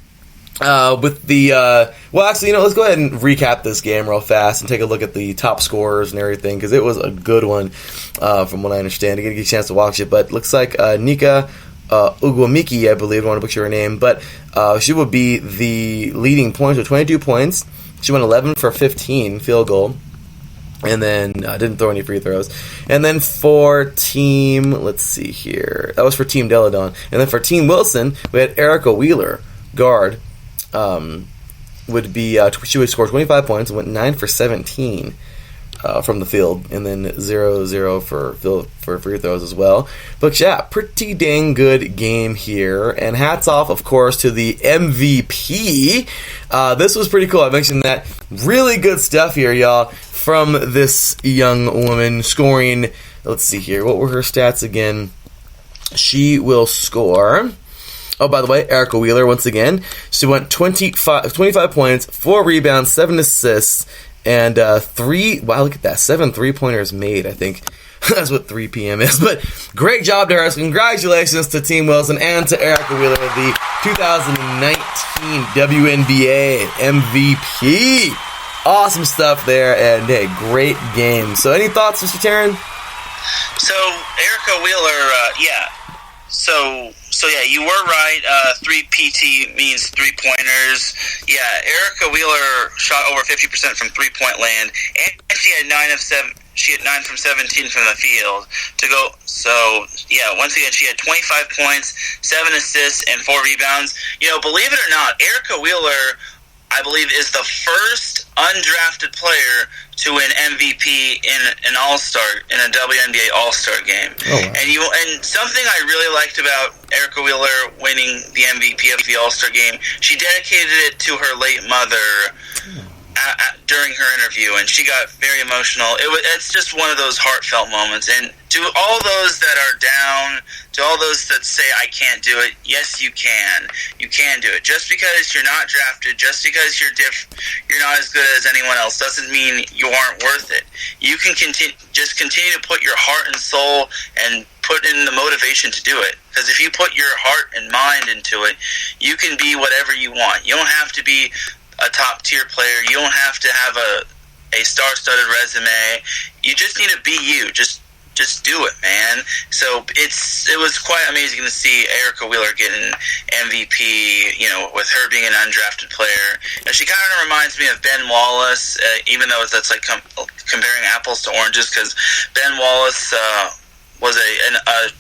With the, let's go ahead and recap this game real fast and take a look at the top scorers and everything, because it was a good one, from what I understand. I didn't get a chance to watch it, but looks like Nika Ugwumike, I believe, I want to butcher her name, but she would be the leading points with 22 points. She went 11 for 15 field goal, and then didn't throw any free throws. And then for Team, let's see here, that was for Team Deladon. And then for Team Wilson, we had Erica Wheeler, guard. She would score 25 points and went 9 for 17 from the field, and then 0-0 for free throws as well. But yeah, pretty dang good game here, and hats off, of course, to the MVP. This was pretty cool. I mentioned that. Really good stuff here, y'all, from this young woman scoring. Let's see here. What were her stats again? She will score. Oh, by the way, Erica Wheeler, once again, she went 25 points, 4 rebounds, 7 assists, and 7 3-pointers made, I think. That's what 3 p.m. is. But great job to her. Congratulations to Team Wilson and to Erica Wheeler, the 2019 WNBA MVP. Awesome stuff there, and hey, great game. So any thoughts, Mr. Taryn? So, Erica Wheeler, So you were right. 3 PT means 3-pointers. Yeah, Erica Wheeler shot over 50% from 3-point land, and she had 9 of 7. She had 9 from 17 from the field to go. So yeah, once again, she had 25 points, 7 assists, and 4 rebounds. Believe it or not, Erica Wheeler, I believe, is the first undrafted player to win MVP in an All-Star, in a WNBA All-Star game. Oh, wow. And something I really liked about Erica Wheeler winning the MVP of the All-Star game, she dedicated it to her late mother during her interview, and she got very emotional. It's just one of those heartfelt moments. And to all those that are down, to all those that say, I can't do it, yes, you can. You can do it. Just because you're not drafted, just because you're not as good as anyone else, doesn't mean you aren't worth it. You can continue to put your heart and soul and put in the motivation to do it. Because if you put your heart and mind into it, you can be whatever you want. You don't have to be a top-tier player. You don't have to have a star-studded resume. You just need to be you. Just do it, man. So it was quite amazing to see Erica Wheeler getting MVP, with her being an undrafted player. And she kind of reminds me of Ben Wallace, even though that's like comparing apples to oranges, because Ben Wallace was a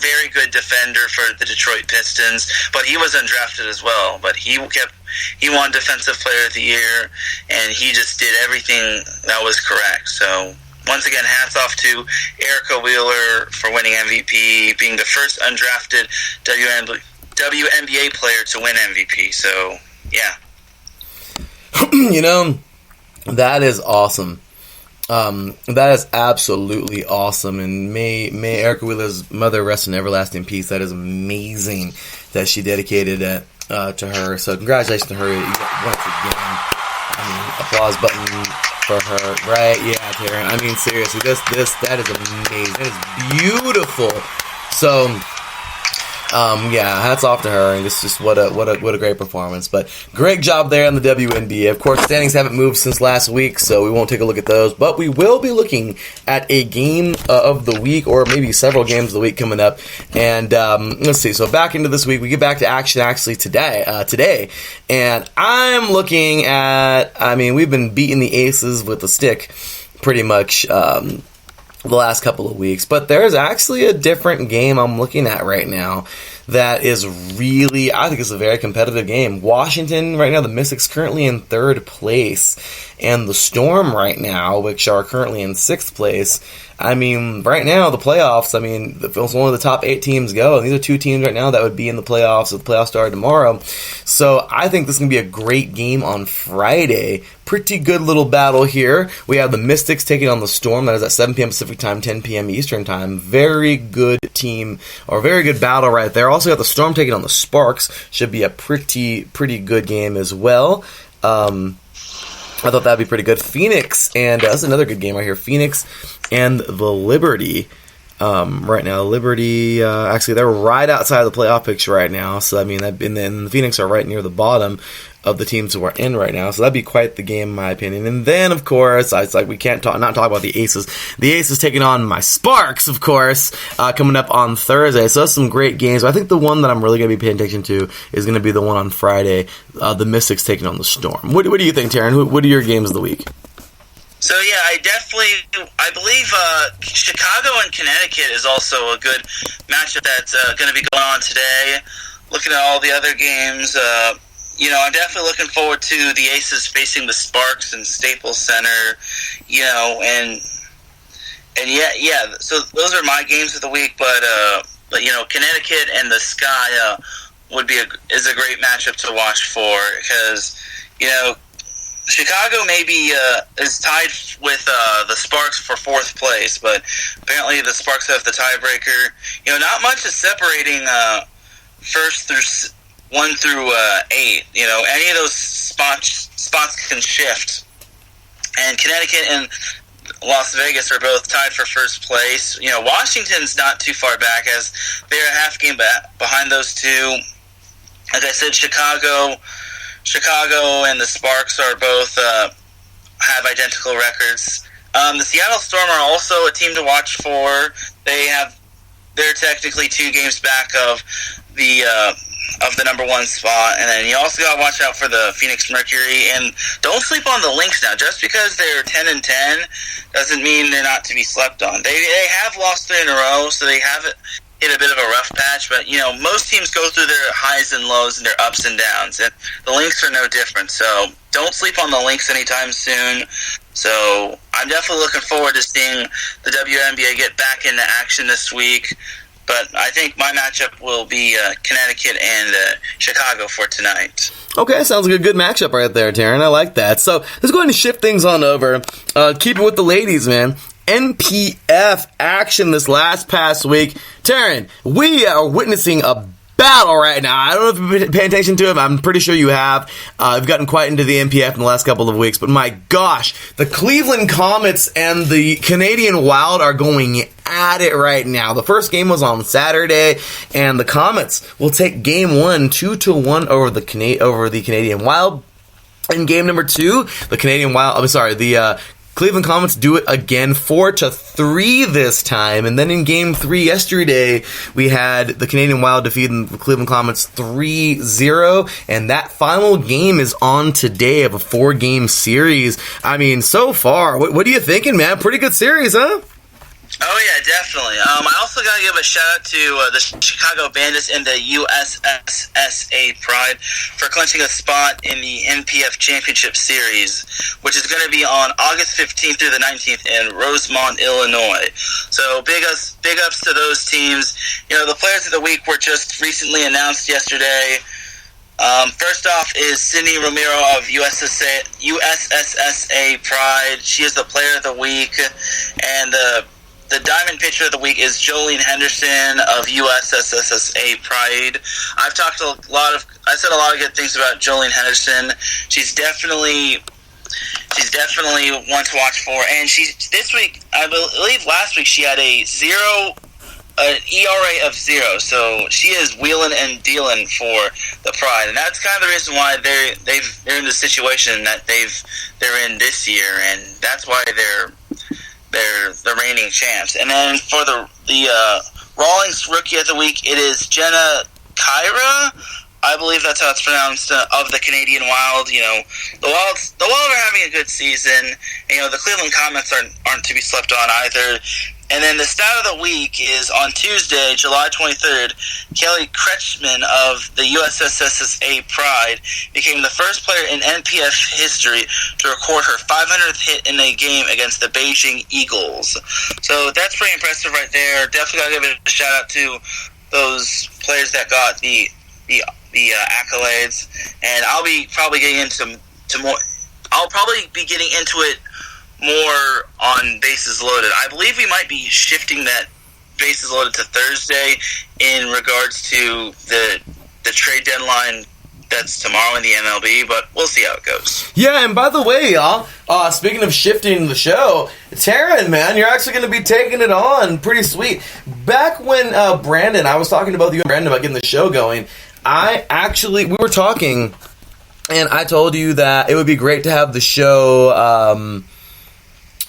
very good defender for the Detroit Pistons, but he was undrafted as well. But he won Defensive Player of the Year, and he just did everything that was correct. So once again, hats off to Erica Wheeler for winning MVP, being the first undrafted WNBA player to win MVP. So yeah, that is awesome. That is absolutely awesome, and may Erica Wheeler's mother rest in everlasting peace. That is amazing that she dedicated that to her. So congratulations to her once again. Applause button for her, right? Yeah, Taryn. Seriously, that is amazing. That is beautiful. So, hats off to her, and just what a great performance. But great job there on the WNBA. Of course, standings haven't moved since last week, so we won't take a look at those. But we will be looking at a game of the week, or maybe several games of the week coming up. And let's see. So back into this week, we get back to action actually today, and I'm looking at. We've been beating the Aces with a stick, pretty much. the last couple of weeks. But there's actually a different game I'm looking at right now that is really, I think it's a very competitive game. Washington right now, the Mystics currently in 3rd place, and the Storm right now, which are currently in 6th place. I mean, right now, the playoffs, I mean, if only the top 8 teams go, and these are 2 teams right now that would be in the playoffs if the playoffs started tomorrow. So I think this is going to be a great game on Friday. Pretty good little battle here. We have the Mystics taking on the Storm. That is at 7 p.m. Pacific time, 10 p.m. Eastern time. Very good team, or very good battle right there. Also got the Storm taking on the Sparks. Should be a pretty good game as well. I thought that'd be pretty good. Phoenix, and that's another good game right here. Phoenix and the Liberty. Right now, Liberty, actually, they're right outside of the playoff picture right now. So, I mean, and then the Phoenix are right near the bottom of the teams who are in right now. So that'd be quite the game, in my opinion. And then, of course, it's like we can't not talk about the Aces. The Aces taking on my Sparks, of course, coming up on Thursday. So that's some great games. I think the one that I'm really going to be paying attention to is going to be the one on Friday, the Mystics taking on the Storm. What do you think, Taryn? What are your games of the week? So yeah, I believe Chicago and Connecticut is also a good matchup that's going to be going on today. Looking at all the other games, I'm definitely looking forward to the Aces facing the Sparks in Staples Center. And yeah. So those are my games of the week. But Connecticut and the Sky is a great matchup to watch for because Chicago maybe is tied with the Sparks for 4th place, but apparently the Sparks have the tiebreaker. Not much is separating first through 1 through 8. Any of those spots can shift. And Connecticut and Las Vegas are both tied for 1st place. Washington's not too far back as they're a half game behind those two. Like I said, Chicago and the Sparks are both have identical records. The Seattle Storm are also a team to watch for. They're technically 2 games back of the number 1 spot, and then you also got to watch out for the Phoenix Mercury. And don't sleep on the Lynx now. Just because they're 10-10 doesn't mean they're not to be slept on. They have lost 3 in a row, so they have hit a bit of a rough patch, but most teams go through their highs and lows and their ups and downs, and the Lynx are no different. So don't sleep on the Lynx anytime soon. So I'm definitely looking forward to seeing the WNBA get back into action this week. But I think my matchup will be Connecticut and Chicago for tonight. Okay, sounds like a good matchup right there, Taryn. I like that. So let's go ahead and shift things on over. Keep it with the ladies, man. NPF action this past week. Taryn, we are witnessing a battle right now. I don't know if you've been paying attention to it, but I'm pretty sure you have. I've gotten quite into the NPF in the last couple of weeks, but my gosh, the Cleveland Comets and the Canadian Wild are going at it right now. The first game was on Saturday, and the Comets will take game 1 2-1 over the Canadian Wild. In game number 2, the Cleveland Comets do it again, 4-3 this time. And then in Game 3 yesterday, we had the Canadian Wild defeating the Cleveland Comets 3-0. And that final game is on today of a 4-game series. I mean, so far, what are you thinking, man? Pretty good series, huh? Oh, yeah, definitely. I also got to give a shout-out to the Chicago Bandits and the USSSA Pride for clinching a spot in the NPF Championship Series, which is going to be on August 15th through the 19th in Rosemont, Illinois. So big ups to those teams. The players of the week were just recently announced yesterday. First off is Sydney Romero of USSSA Pride. She is the player of the week. And the Diamond Pitcher of the Week is Jolene Henderson of USSSA Pride. I said a lot of good things about Jolene Henderson. She's definitely one to watch for. And this week, I believe last week, she had an ERA of 0. So she is wheeling and dealing for the Pride, and that's kind of the reason why they're in the situation that they're in this year, and that's why they're the reigning champs. And then for the Rawlings Rookie of the Week, it is Jenna Kyra. I believe that's how it's pronounced, of the Canadian Wild. The Wild are having a good season. The Cleveland Comets aren't to be slept on either. And then the stat of the week is on Tuesday, July 23rd, Kelly Kretschmann of the USSSA Pride became the first player in NPF history to record her 500th hit in a game against the Beijing Eagles. So that's pretty impressive right there. Definitely got to give a shout out to those players that got the accolades. And I'll be probably getting into more. I'll probably be getting into it more on Bases Loaded. I believe we might be shifting that Bases Loaded to Thursday in regards to the trade deadline that's tomorrow in the MLB, but we'll see how it goes. Yeah, and by the way, y'all, speaking of shifting the show, Taryn, man, you're actually going to be taking it on. Pretty sweet. Back when Brandon, I was talking about you and Brandon about getting the show going, we were talking, and I told you that it would be great to have the show,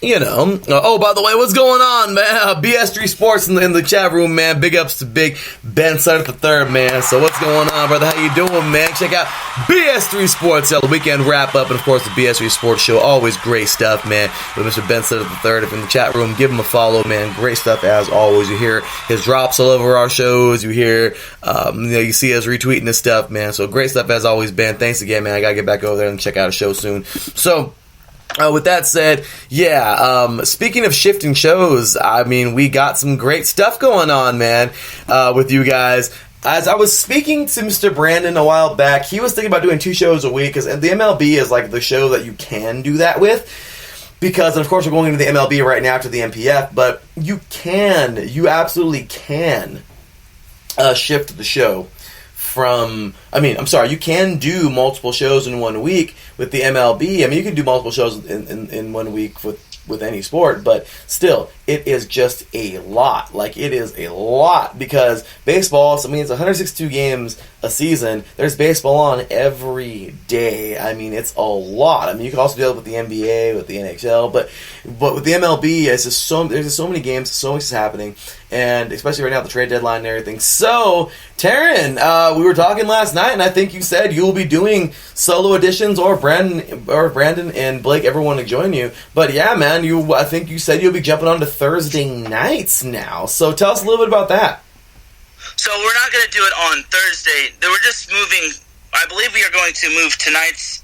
oh, by the way, what's going on, man? BS3 Sports in the chat room, man. Big ups to Big Ben Sutter III, man. So what's going on, brother? How you doing, man? Check out BS3 Sports, the weekend wrap-up, and, of course, the BS3 Sports Show. Always great stuff, man, with Mr. Ben Sutter III. If in the chat room, give him a follow, man. Great stuff, as always. You hear his drops all over our shows. You hear, you see us retweeting this stuff, man. So great stuff, as always, Ben. Thanks again, man. I got to get back over there and check out a show soon. So, with that said, speaking of shifting shows, I mean, we got some great stuff going on, man, with you guys. As I was speaking to Mr. Brandon a while back, he was thinking about doing 2 shows a week, because the MLB is like the show that you can do that with, because, of course, we're going into the MLB right now after the NPF, but you absolutely can shift the show. You can do multiple shows in 1 week with the MLB. I mean, you can do multiple shows in 1 week with any sport, but still, it is just a lot. Like, it is a lot, because baseball, it's 162 games a season. There's baseball on every day. I mean, it's a lot. I mean, you can also do it with the NBA, with the NHL, but with the MLB, there's just so many games, so much is happening, and especially right now, the trade deadline and everything. So, Taryn, we were talking last night, and I think you said you'll be doing solo editions, or Brandon and Blake ever want to join you. But yeah, man, I think you said you'll be jumping on to Thursday nights now. So tell us a little bit about that. So we're not going to do it on Thursday. We're just moving. I believe we are going to move tonight's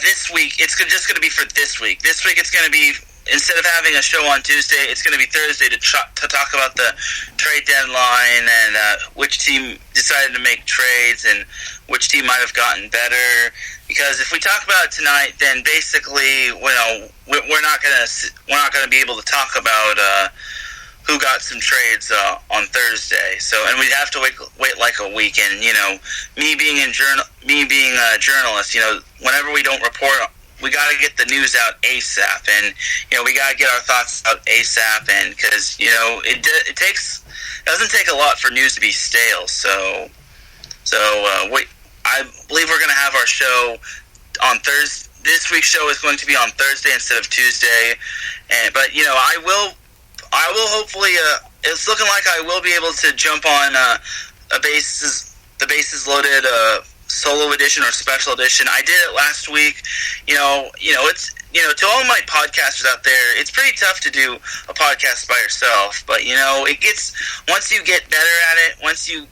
this week. It's just going to be for this week. This week it's going to be, instead of having a show on Tuesday, it's going to be Thursday to talk about the trade deadline and which team decided to make trades and which team might have gotten better. Because if we talk about it tonight, then basically, we're not going to be able to talk about who got some trades on Thursday. So, and we'd have to wait like a week. And me being a journalist, whenever we don't report, we got to get the news out ASAP, and we got to get our thoughts out ASAP, and because it doesn't take a lot for news to be stale. So I believe we're going to have our show on Thursday. This week's show is going to be on Thursday instead of Tuesday, but I will hopefully. It's looking like I will be able to jump on the Bases Loaded solo edition or special edition. I did it last week. It's to all my podcasters out there, it's pretty tough to do a podcast by yourself. But it gets, once you get better at it, once you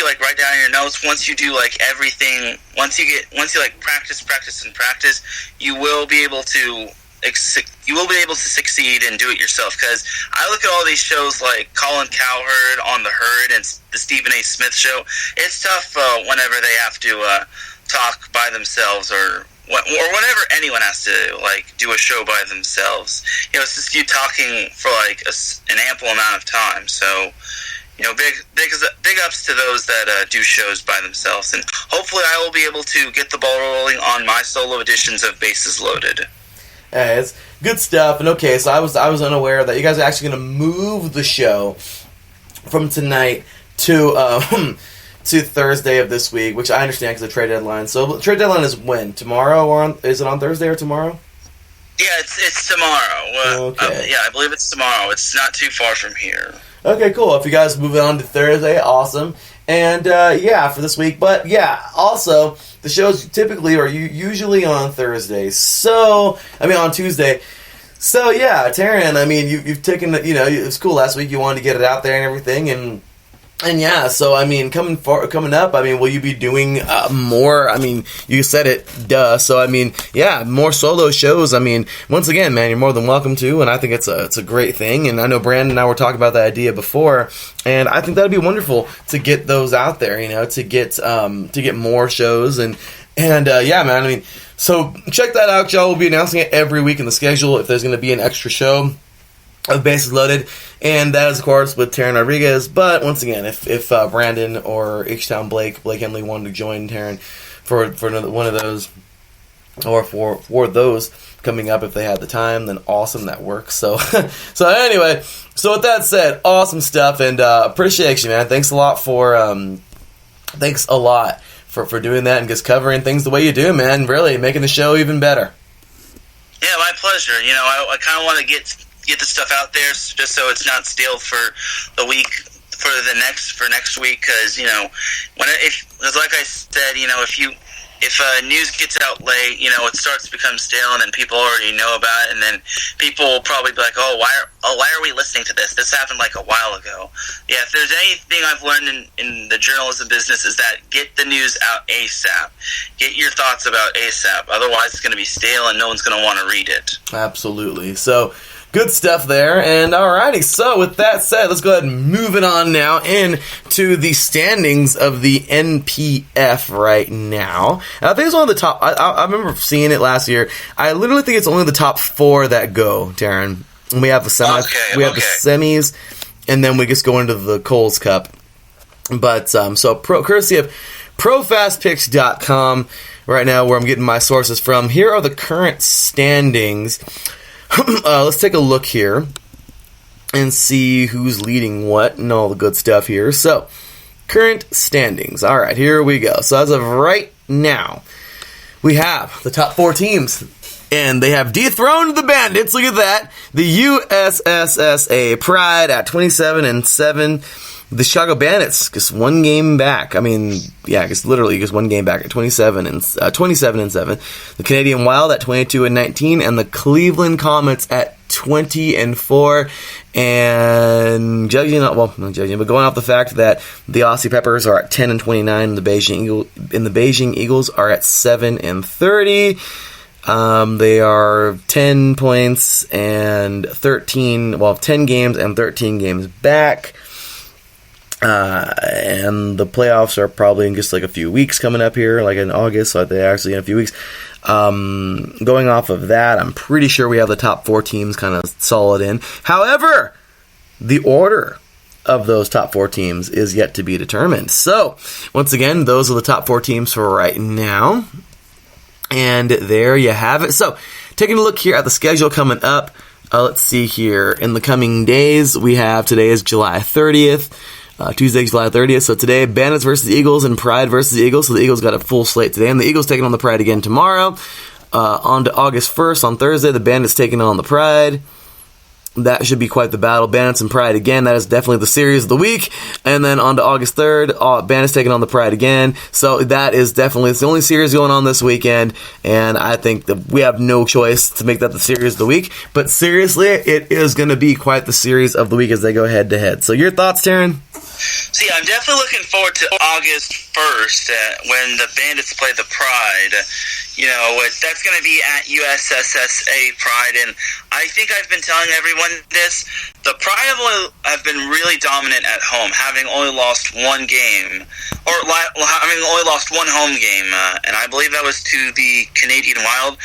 like write down your notes, once you do like everything, once you like practice, you will be able to succeed and do it yourself. Because I look at all these shows like Colin Cowherd on The Herd and the Stephen A. Smith Show. It's tough whenever they have to talk by themselves, or whenever anyone has to like do a show by themselves. It's just you talking for like an ample amount of time. So big ups to those that do shows by themselves, and hopefully I will be able to get the ball rolling on my solo editions of Bases Loaded. Hey, it's good stuff. And okay, so I was unaware that you guys are actually going to move the show from tonight to Thursday of this week, which I understand because of the trade deadline. So the trade deadline is when? Tomorrow, or is it on Thursday or tomorrow? Yeah, it's tomorrow. Okay. I believe it's tomorrow. It's not too far from here. Okay, cool. If you guys move it on to Thursday, awesome. And, for this week. But, also, the shows typically are usually on Thursday. So, on Tuesday. So yeah, Taryn, I mean, you've taken, it was cool last week. You wanted to get it out there and everything, and yeah. So I mean, coming up, I mean, will you be doing more? I mean, you said it, duh. So I mean, yeah, more solo shows. I mean, once again, man, you're more than welcome to, and I think it's a great thing. And I know Brandon and I were talking about that idea before, and I think that'd be wonderful to get those out there. To get more shows and yeah, man. I mean. So check that out, y'all. We'll be announcing it every week in the schedule if there's going to be an extra show of Bases Loaded. And that is, of course, with Taryn Rodriguez. But once again, if Brandon or H-Town Blake Henley wanted to join Taryn for another one of those, or for those coming up if they had the time, then awesome, that works. So anyway, so with that said, awesome stuff, and appreciate you, man. Thanks a lot for doing that and just covering things the way you do, man. Really making the show even better. Yeah, my pleasure. I kind of want to get the stuff out there just so it's not stale for the week for next week, because like I said, if news gets out late, it starts to become stale, and then people already know about it, and then people will probably be like, why are we listening to this? This happened like a while ago. Yeah, if there's anything I've learned in the journalism business is that get the news out ASAP. Get your thoughts about ASAP. Otherwise, it's going to be stale, and no one's going to want to read it. Absolutely. So, good stuff there. And alrighty, so with that said, let's go ahead and move it on now into the standings of the NPF right now. And I think it's one of the top. I remember seeing it last year. I literally think it's only the top 4 that go, Darren. And we have the semis. Okay, we have the semis, and then we just go into the Coles Cup. But courtesy of ProFastPicks.com right now, where I'm getting my sources from. Here are the current standings. Let's take a look here and see who's leading what and all the good stuff here. So, current standings. All right, here we go. So, as of right now, we have the top 4 teams, and they have dethroned the Bandits. Look at that. The USSSA Pride at 27-7. The Chicago Bandits just 1 game back. I mean, yeah, just literally just 1 game back at 27-7. The Canadian Wild at 22-19, and the Cleveland Comets at 20-4. And not judging, but going off the fact that the Aussie Peppers are at 10-29, and the Beijing Eagles are at 7-30. They are 10 points and 10 games and 13 games back. And the playoffs are probably in just like a few weeks coming up here, like in August, so they're actually in a few weeks. Going off of that, I'm pretty sure we have the top 4 teams kind of solid in. However, the order of those top 4 teams is yet to be determined. So, once again, those are the top 4 teams for right now. And there you have it. So, taking a look here at the schedule coming up, let's see here. In the coming days, we have, today is July 30th. Tuesday, July 30th. So today, Bandits versus the Eagles and Pride versus the Eagles. So the Eagles got a full slate today, and the Eagles taking on the Pride again tomorrow. On to August 1st, on Thursday, the Bandits taking on the Pride. That should be quite the battle. Bandits and Pride again. That is definitely the series of the week. And then on to August 3rd, Bandits taking on the Pride again. So that is definitely, it's the only series going on this weekend. And I think that we have no choice to make that the series of the week. But seriously, it is going to be quite the series of the week as they go head to head. So your thoughts, Taryn? See, I'm definitely looking forward to August 1st when the Bandits play the Pride. That's going to be at USSSA Pride, and I think I've been telling everyone this. The Pride have been really dominant at home, having only lost 1 game, or having only lost 1 home game, and I believe that was to the Canadian Wild.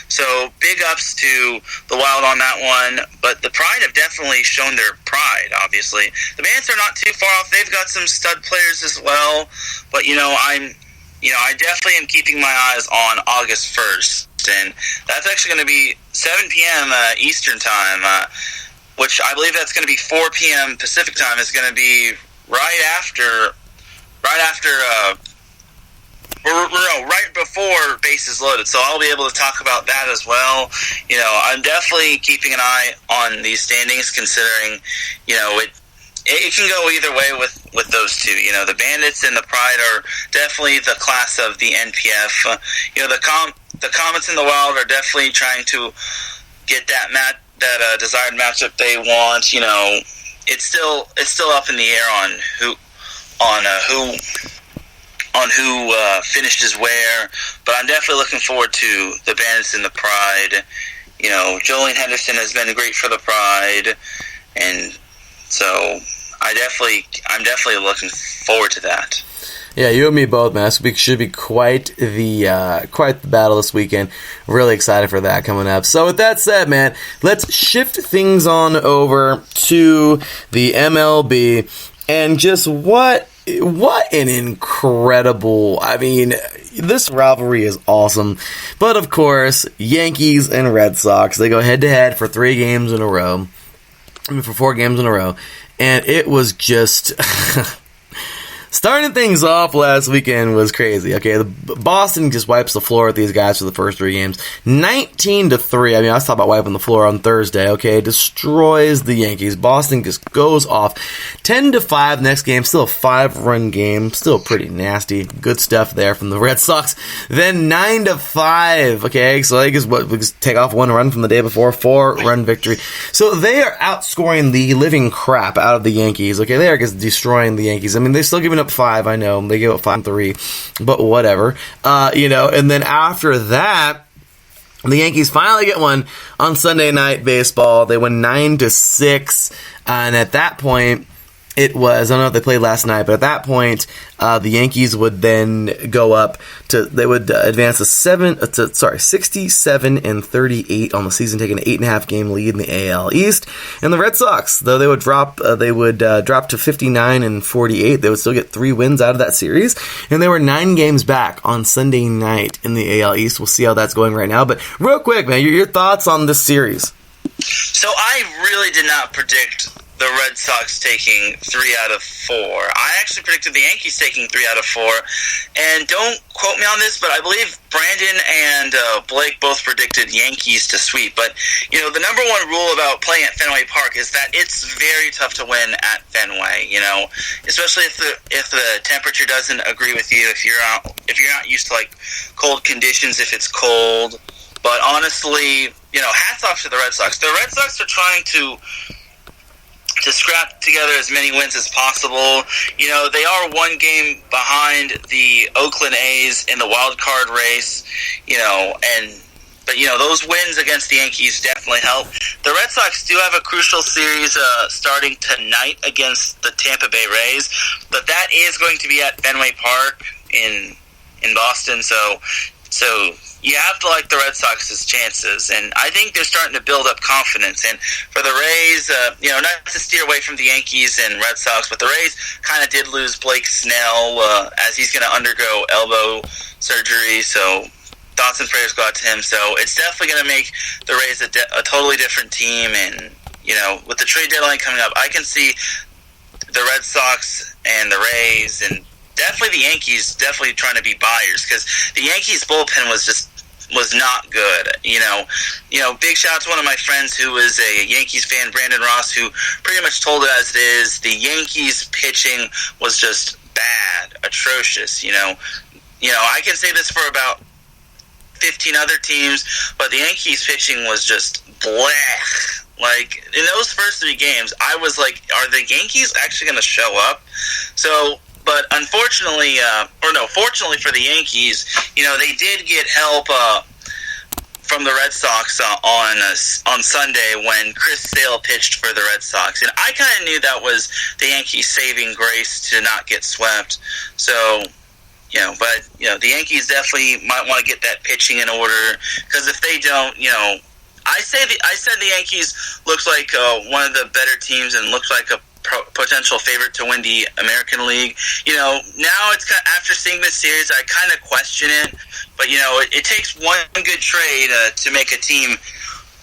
So, big ups to the Wild on that one. But the Pride have definitely shown their pride, obviously. The Bandits are not too far off. They've got some stud players as well. But, I definitely am keeping my eyes on August 1st. And that's actually going to be 7 p.m. Eastern Time, which I believe that's going to be 4 p.m. Pacific Time. Is going to be right before Bases Loaded, so I'll be able to talk about that as well. I'm definitely keeping an eye on these standings, considering, it can go either way with those two. The Bandits and the Pride are definitely the class of the NPF. The Comets and the Wild are definitely trying to get that desired matchup they want. It's still up in the air on who finishes where, but I'm definitely looking forward to the Bandits and the Pride. Jolene Henderson has been great for the Pride, and so I'm definitely looking forward to that. Yeah, you and me both, man. This week should be quite the battle this weekend. Really excited for that coming up. So with that said, man, let's shift things on over to the MLB and just what an incredible, this rivalry is awesome. But of course, Yankees and Red Sox, they go head to head for 4 games in a row. And it was just starting things off last weekend was crazy. Okay, Boston just wipes the floor with these guys for the first 3 games. 19-3. I was talking about wiping the floor on Thursday. Okay, destroys the Yankees. Boston just goes off. 10-5 next game. Still a 5-run game. Still pretty nasty. Good stuff there from the Red Sox. Then 9-5. Okay, so they just take off 1 run from the day before. 4-run victory. So they are outscoring the living crap out of the Yankees. Okay, they are just destroying the Yankees. They're still giving up 5, I know. They gave up 5-3, but whatever. And then after that, the Yankees finally get one on Sunday Night Baseball. They win 9-6, and at that point, it was, I don't know if they played last night, but at that point, the Yankees would then go up to, they would advance to 67-38 on the season, taking an 8.5 game lead in the AL East. And the Red Sox, though they would drop to 59-48, they would still get 3 wins out of that series. And they were 9 games back on Sunday night in the AL East. We'll see how that's going right now. But real quick, man, your thoughts on this series? So I really did not predict the Red Sox taking 3 out of 4. I actually predicted the Yankees taking 3 out of 4. And don't quote me on this, but I believe Brandon and Blake both predicted Yankees to sweep. But, the number one rule about playing at Fenway Park is that it's very tough to win at Fenway, especially if the temperature doesn't agree with you, if you're not used to, cold conditions, if it's cold. But honestly, hats off to the Red Sox. The Red Sox are trying to scrap together as many wins as possible. They are 1 game behind the Oakland A's in the wild card race, but those wins against the Yankees definitely help. The Red Sox do have a crucial series starting tonight against the Tampa Bay Rays, but that is going to be at Fenway Park in Boston, so you have to like the Red Sox's chances, and I think they're starting to build up confidence. And for the Rays, not to steer away from the Yankees and Red Sox, but the Rays kind of did lose Blake Snell as he's going to undergo elbow surgery, so thoughts and prayers go out to him. So it's definitely going to make the Rays a totally different team, and, with the trade deadline coming up, I can see the Red Sox and the Rays and definitely the Yankees definitely trying to be buyers, because the Yankees bullpen was not good. Big shout out to one of my friends who is a Yankees fan, Brandon Ross, who pretty much told it as it is. The Yankees pitching was just bad, atrocious. I can say this for about 15 other teams, but the Yankees pitching was just blech. In those first 3 games, I was like, are the Yankees actually going to show up? But unfortunately, fortunately for the Yankees, they did get help from the Red Sox on Sunday when Chris Sale pitched for the Red Sox. And I kind of knew that was the Yankees' saving grace to not get swept. So, but the Yankees definitely might want to get that pitching in order, because if they don't, I said the Yankees looks like one of the better teams and looks like a potential favorite to win the American League. Now it's kind of, after seeing this series, I kind of question it. But it takes one good trade to make a team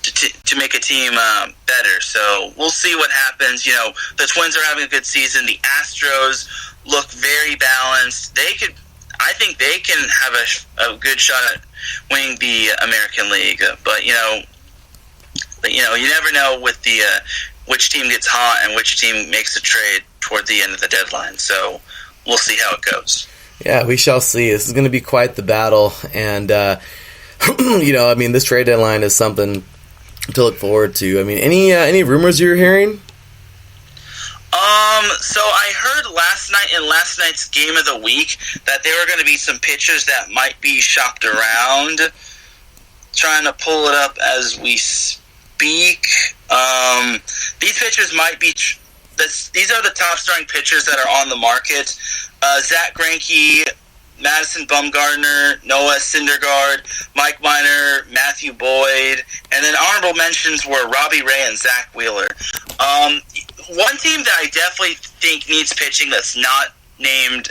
better. So we'll see what happens. The Twins are having a good season. The Astros look very balanced. I think they can have a good shot at winning the American League. But you never know with the which team gets hot and which team makes a trade toward the end of the deadline. So we'll see how it goes. Yeah, we shall see. This is going to be quite the battle. And, this trade deadline is something to look forward to. I mean, any rumors you're hearing? So I heard last night's game of the week that there were going to be some pitchers that might be shopped around. Trying to pull it up as we speak. These pitchers might be. These are the top starting pitchers that are on the market. Zach Greinke, Madison Bumgarner, Noah Syndergaard, Mike Minor, Matthew Boyd, and then honorable mentions were Robbie Ray and Zach Wheeler. One team that I definitely think needs pitching that's not named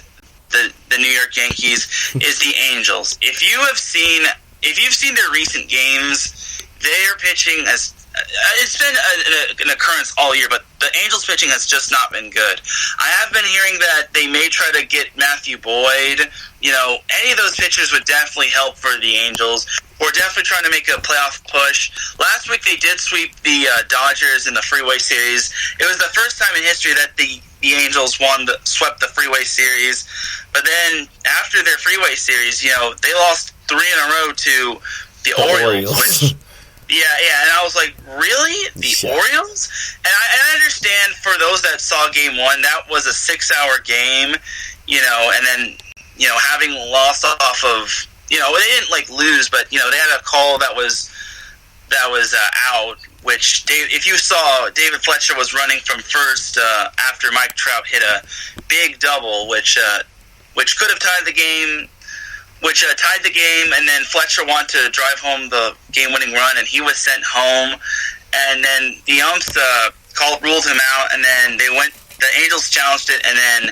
the New York Yankees is the Angels. If you've seen their recent games, their pitching has. It's been an occurrence all year, but the Angels' pitching has just not been good. I have been hearing that they may try to get Matthew Boyd. Any of those pitchers would definitely help for the Angels. We're definitely trying to make a playoff push. Last week they did sweep the Dodgers in the Freeway Series. It was the first time in history that the Angels swept the Freeway Series. But then after their Freeway Series, they lost 3 in a row to the Orioles, which... Yeah, and I was like, really? The Orioles? And I understand for those that saw Game 1, that was a 6-hour game, and then, having lost off of, they didn't, lose, but, they had a call that was out, which, if you saw, David Fletcher was running from first after Mike Trout hit a big double, which could have tied the game, and then Fletcher wanted to drive home the game-winning run, and he was sent home. And then the umps ruled him out, and then the Angels challenged it, and then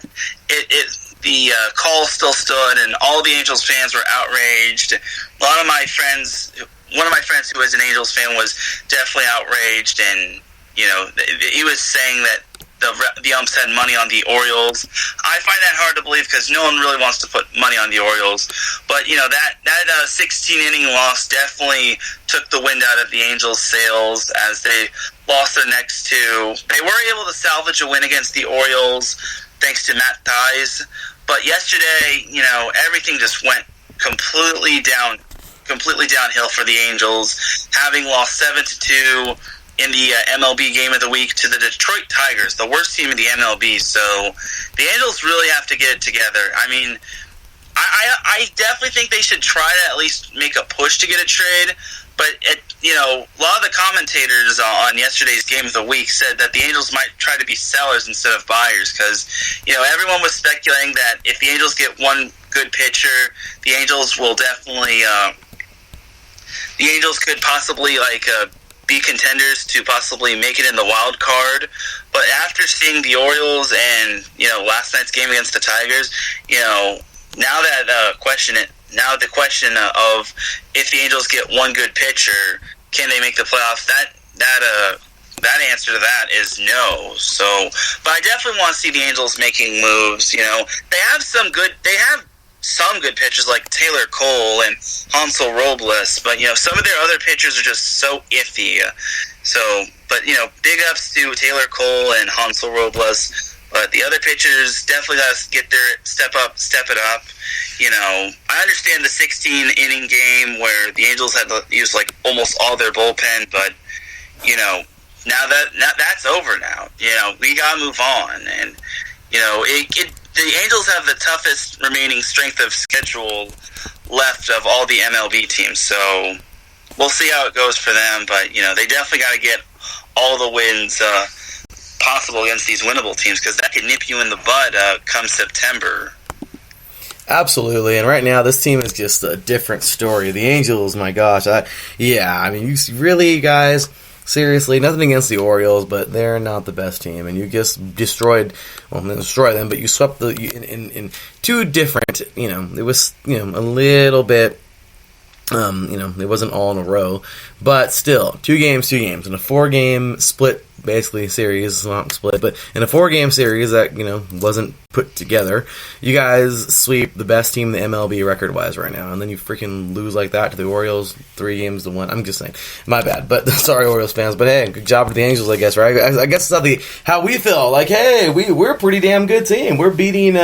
the call still stood, and all the Angels fans were outraged. One of my friends who was an Angels fan was definitely outraged, and he was saying that the umps had money on the Orioles. I find that hard to believe because no one really wants to put money on the Orioles. But, that 16-inning loss definitely took the wind out of the Angels' sails as they lost their next 2. They were able to salvage a win against the Orioles thanks to Matt Thaiss. But yesterday, everything just went completely downhill for the Angels, having lost 7-2 in the MLB Game of the Week to the Detroit Tigers, the worst team in the MLB. So the Angels really have to get it together. I mean, I definitely think they should try to at least make a push to get a trade. But, a lot of the commentators on yesterday's Game of the Week said that the Angels might try to be sellers instead of buyers because, everyone was speculating that if the Angels get one good pitcher, the Angels will definitely the Angels could possibly, be contenders to possibly make it in the wild card. But after seeing the Orioles and, last night's game against the Tigers, now the question of if the Angels get one good pitcher, can they make the playoffs? That answer to that is no. So, but I definitely want to see the Angels making moves. They have some good pitchers like Taylor Cole and Hansel Robles, but some of their other pitchers are just so iffy. So, but big ups to Taylor Cole and Hansel Robles. But the other pitchers definitely got to get their step it up. I understand the 16-inning game where the Angels had to use almost all their bullpen, but now that's over. Now we gotta move on, and the Angels have the toughest remaining strength of schedule left of all the MLB teams, so we'll see how it goes for them. But they definitely got to get all the wins possible against these winnable teams because that could nip you in the bud come September. Absolutely, and right now this team is just a different story. The Angels, my gosh, you really, guys, seriously, nothing against the Orioles, but they're not the best team, and you just destroyed them, but you swept in 2 different, it was, a little bit, it wasn't all in a row, but still, 2 games, in a 4-game split, basically, series, not split, but in a 4-game series that, wasn't put together, you guys sweep the best team in the MLB record-wise right now, and then you freaking lose like that to the Orioles, 3-1. I'm just saying, my bad, but sorry, Orioles fans, but hey, good job for the Angels, I guess, right? I guess it's not how we feel, hey, we're a pretty damn good team, we're beating,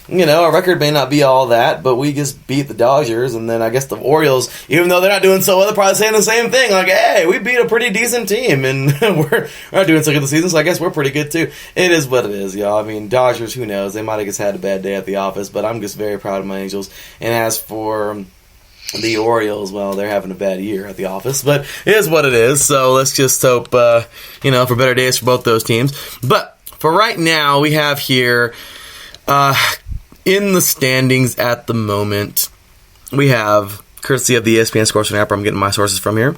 our record may not be all that, but we just beat the Dodgers, and then I guess the Orioles, even though they're not doing so well, they're probably saying the same thing, like, hey, we beat a pretty decent team, and we're not doing so good this season, so I guess we're pretty good too. It is what it is, y'all. I mean, Dodgers, who knows? They might have just had a bad day at the office, but I'm just very proud of my Angels. And as for the Orioles, well, they're having a bad year at the office, but it is what it is, so let's just hope, for better days for both those teams. But for right now, we have here, in the standings at the moment, we have, courtesy of the ESPN Score Snapper, I'm getting my sources from here.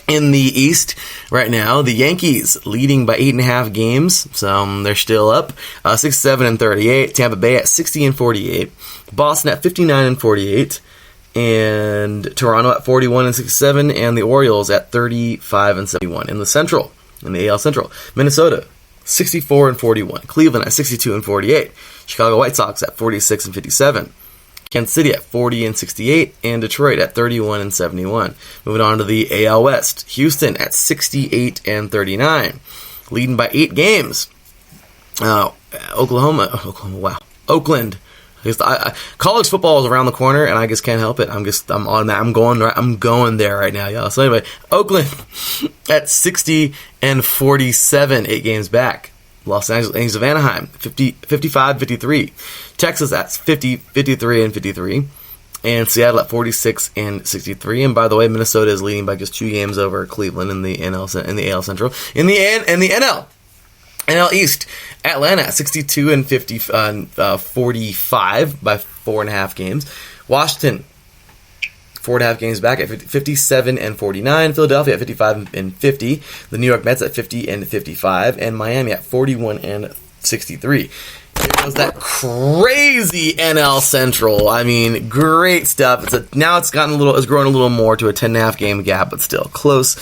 In the East, right now, the Yankees leading by 8.5 games, so they're still up, 67-38. Tampa Bay at 60-48. Boston at 59-48. And Toronto at 41-67. And the Orioles at 35-71. In the Central, in the AL Central, Minnesota 64-41. Cleveland at 62-48. Chicago White Sox at 46-57. Kansas City at 40-68, and Detroit at 31-71. Moving on to the AL West, Houston at 68-39, leading by 8 games. Oakland. College football is around the corner, and I just can't help it. I'm going there right now, y'all. So anyway, Oakland at 60-47, 8 games back. Los Angeles Angels of Anaheim, 55-53. Texas at 53-53. And Seattle at 46-63. And by the way, Minnesota is leading by just 2 games over Cleveland in the AL Central. In the NL East, Atlanta at 62-45 by 4.5 games. Washington, 4.5 games back at 57-49. Philadelphia at 55-50. The New York Mets at 50-55. And Miami at 41-63. Here goes that crazy NL Central. I mean, great stuff. Now it's grown a little more to a 10.5 game gap, but still close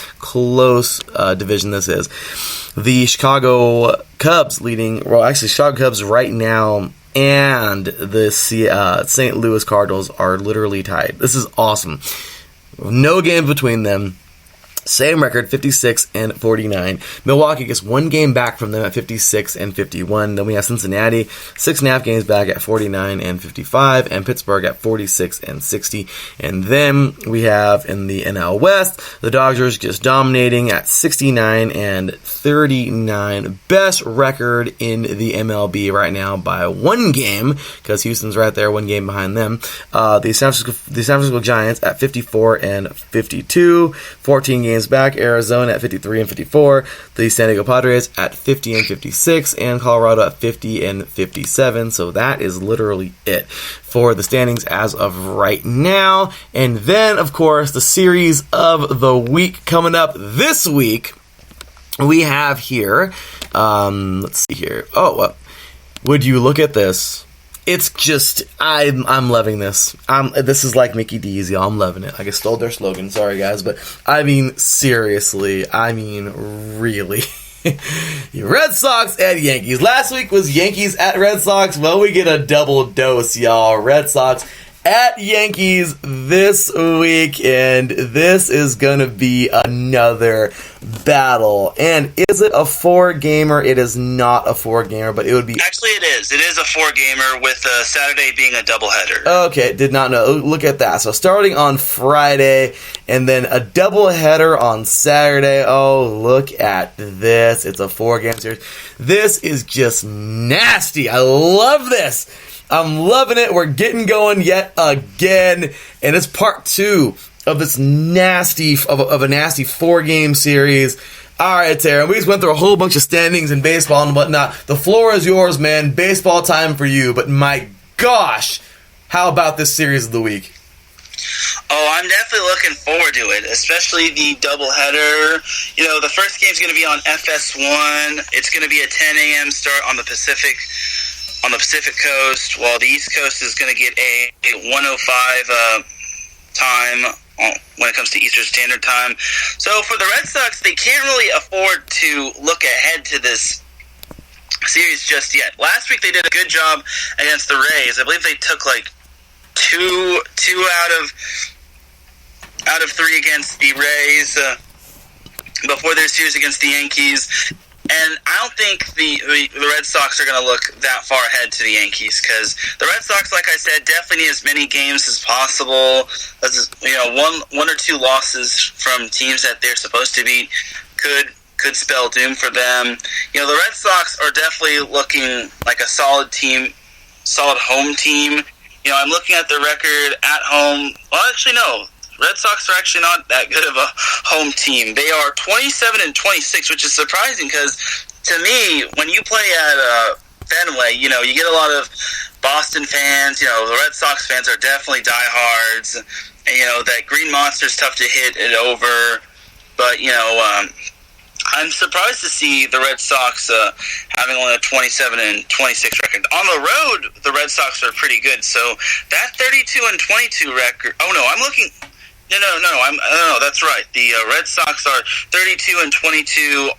division this is. The Chicago Cubs Chicago Cubs right now and the St. Louis Cardinals are literally tied. This is awesome. No game between them. Same record, 56-49. Milwaukee gets 1 game back from them at 56-51. Then we have Cincinnati, 6.5 games back at 49-55, and Pittsburgh at 46-60. And then we have in the NL West, the Dodgers just dominating at 69-39. Best record in the MLB right now by 1 game, because Houston's right there, 1 game behind them. The San Francisco Giants at 54-52, 14 games back. Arizona at 53-54. The San Diego Padres at 50-56, and Colorado at 50-57. So that is literally it for the standings as of right now. And then, of course, the series of the week coming up this week. We have here. Let's see here. Would you look at this? It's just, I'm loving this. This is like Mickey D's, y'all. I'm loving it. I just stole their slogan. Sorry, guys. But, I mean, seriously. I mean, really. Red Sox and Yankees. Last week was Yankees at Red Sox. Well, we get a double dose, y'all. Red Sox at Yankees this week, and this is going to be another battle. And is it a 4-gamer? It is not a 4-gamer, but it would be... Actually, it is. It is a 4-gamer with Saturday being a doubleheader. Okay, did not know. Look at that. So starting on Friday, and then a doubleheader on Saturday. Oh, look at this. It's a 4-game series. This is just nasty. I love this. I'm loving it. We're getting going yet again, and it's part 2 of this nasty 4-game series. All right, Tara, we just went through a whole bunch of standings in baseball and whatnot. The floor is yours, man. Baseball time for you. But my gosh, how about this series of the week? Oh, I'm definitely looking forward to it, especially the doubleheader. The first game's going to be on FS1. It's going to be a 10 a.m. start on the Pacific Coast, while the East Coast is going to get a 1:05 time when it comes to Eastern Standard Time. So for the Red Sox, they can't really afford to look ahead to this series just yet. Last week they did a good job against the Rays. I believe they took like two out of 3 against the Rays before their series against the Yankees. And I don't think the Red Sox are going to look that far ahead to the Yankees, because the Red Sox, like I said, definitely need as many games as possible. As, one or two losses from teams that they're supposed to beat could spell doom for them. The Red Sox are definitely looking like a solid team, solid home team. I'm looking at their record at home. Well, actually, no. Red Sox are actually not that good of a home team. They are 27-26, which is surprising because, to me, when you play at Fenway, you get a lot of Boston fans. The Red Sox fans are definitely diehards. And, that Green Monster's tough to hit it over. But, I'm surprised to see the Red Sox having only a 27-26 record. On the road, the Red Sox are pretty good. So that 32-22 record. Oh no, I'm looking. No, that's right. The Red Sox are 32-22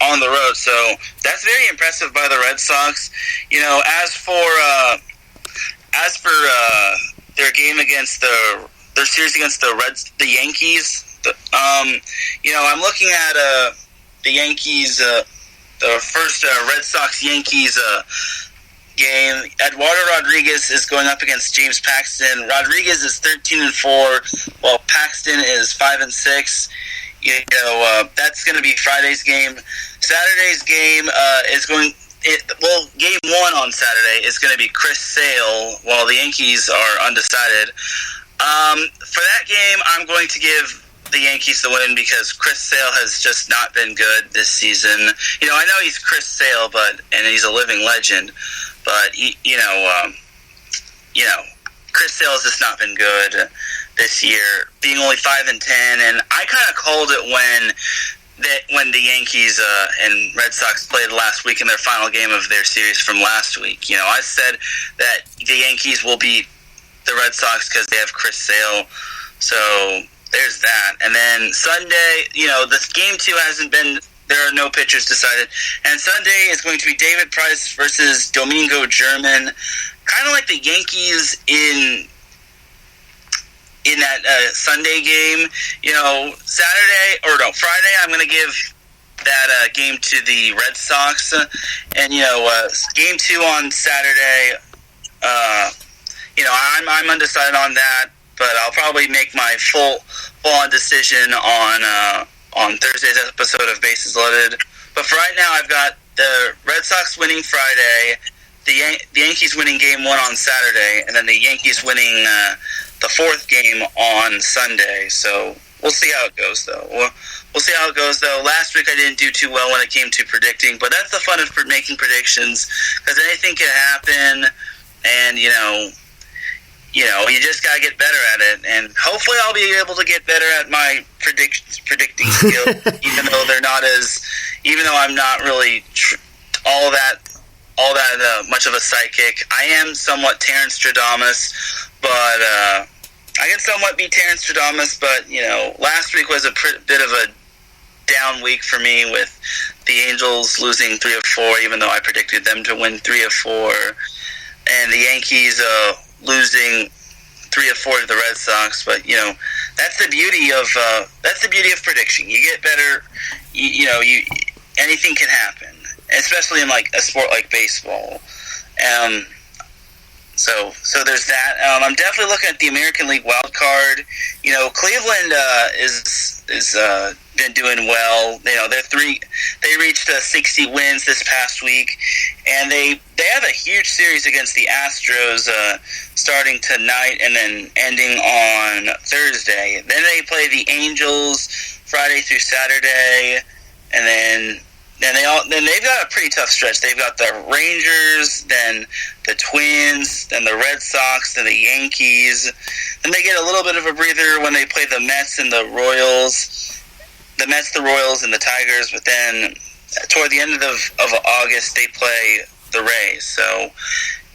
on the road. So that's very impressive by the Red Sox. As for their game against their series against the Yankees, I'm looking at the Yankees, the first Red Sox-Yankees game. Eduardo Rodriguez is going up against James Paxton. Rodriguez is 13-4, while Paxton is 5-6. That's going to be Friday's game. Saturday's game is going... game one on Saturday is going to be Chris Sale, while the Yankees are undecided. For that game, I'm going to give the Yankees the win because Chris Sale has just not been good this season. I know he's Chris Sale, and he's a living legend, but Chris Sale has just not been good this year, being only 5-10. And I kind of called it when the Yankees and Red Sox played last week in their final game of their series from last week. I said that the Yankees will beat the Red Sox because they have Chris Sale. So there's that. And then Sunday, this game 2 hasn't been, there are no pitchers decided. And Sunday is going to be David Price versus Domingo German. Kind of like the Yankees in that Sunday game. Friday, I'm going to give that game to the Red Sox. And, game 2 on Saturday, I'm undecided on that. But I'll probably make my full-on decision on Thursday's episode of Bases Loaded. But for right now, I've got the Red Sox winning Friday, the Yankees winning Game 1 on Saturday, and then the Yankees winning the 4th game on Sunday. So we'll see how it goes, though. We'll see how it goes, though. Last week I didn't do too well when it came to predicting, but that's the fun of making predictions, because anything can happen, and, you just gotta get better at it, and hopefully I'll be able to get better at my predicting skill, even though I'm not really all that much of a psychic. I am somewhat Terrence Stradamus, but I can somewhat be Terrence Stradamus. But last week was a bit of a down week for me with the Angels losing 3 of 4, even though I predicted them to win 3 of 4, and the Yankees losing 3 of 4 to the Red Sox. But that's the beauty of prediction. You get better. Anything can happen, especially in like a sport like baseball. So there's that. I'm definitely looking at the American League wild card. Cleveland is been doing well. They reached 60 wins this past week, and they have a huge series against the Astros starting tonight and then ending on Thursday. Then they play the Angels Friday through Saturday, and then they've got a pretty tough stretch. They've got the Rangers, then the Twins, then the Red Sox, then the Yankees. Then they get a little bit of a breather when they play the Mets and the Royals. The Mets, the Royals, and the Tigers. But then toward the end of August, they play the Rays. So,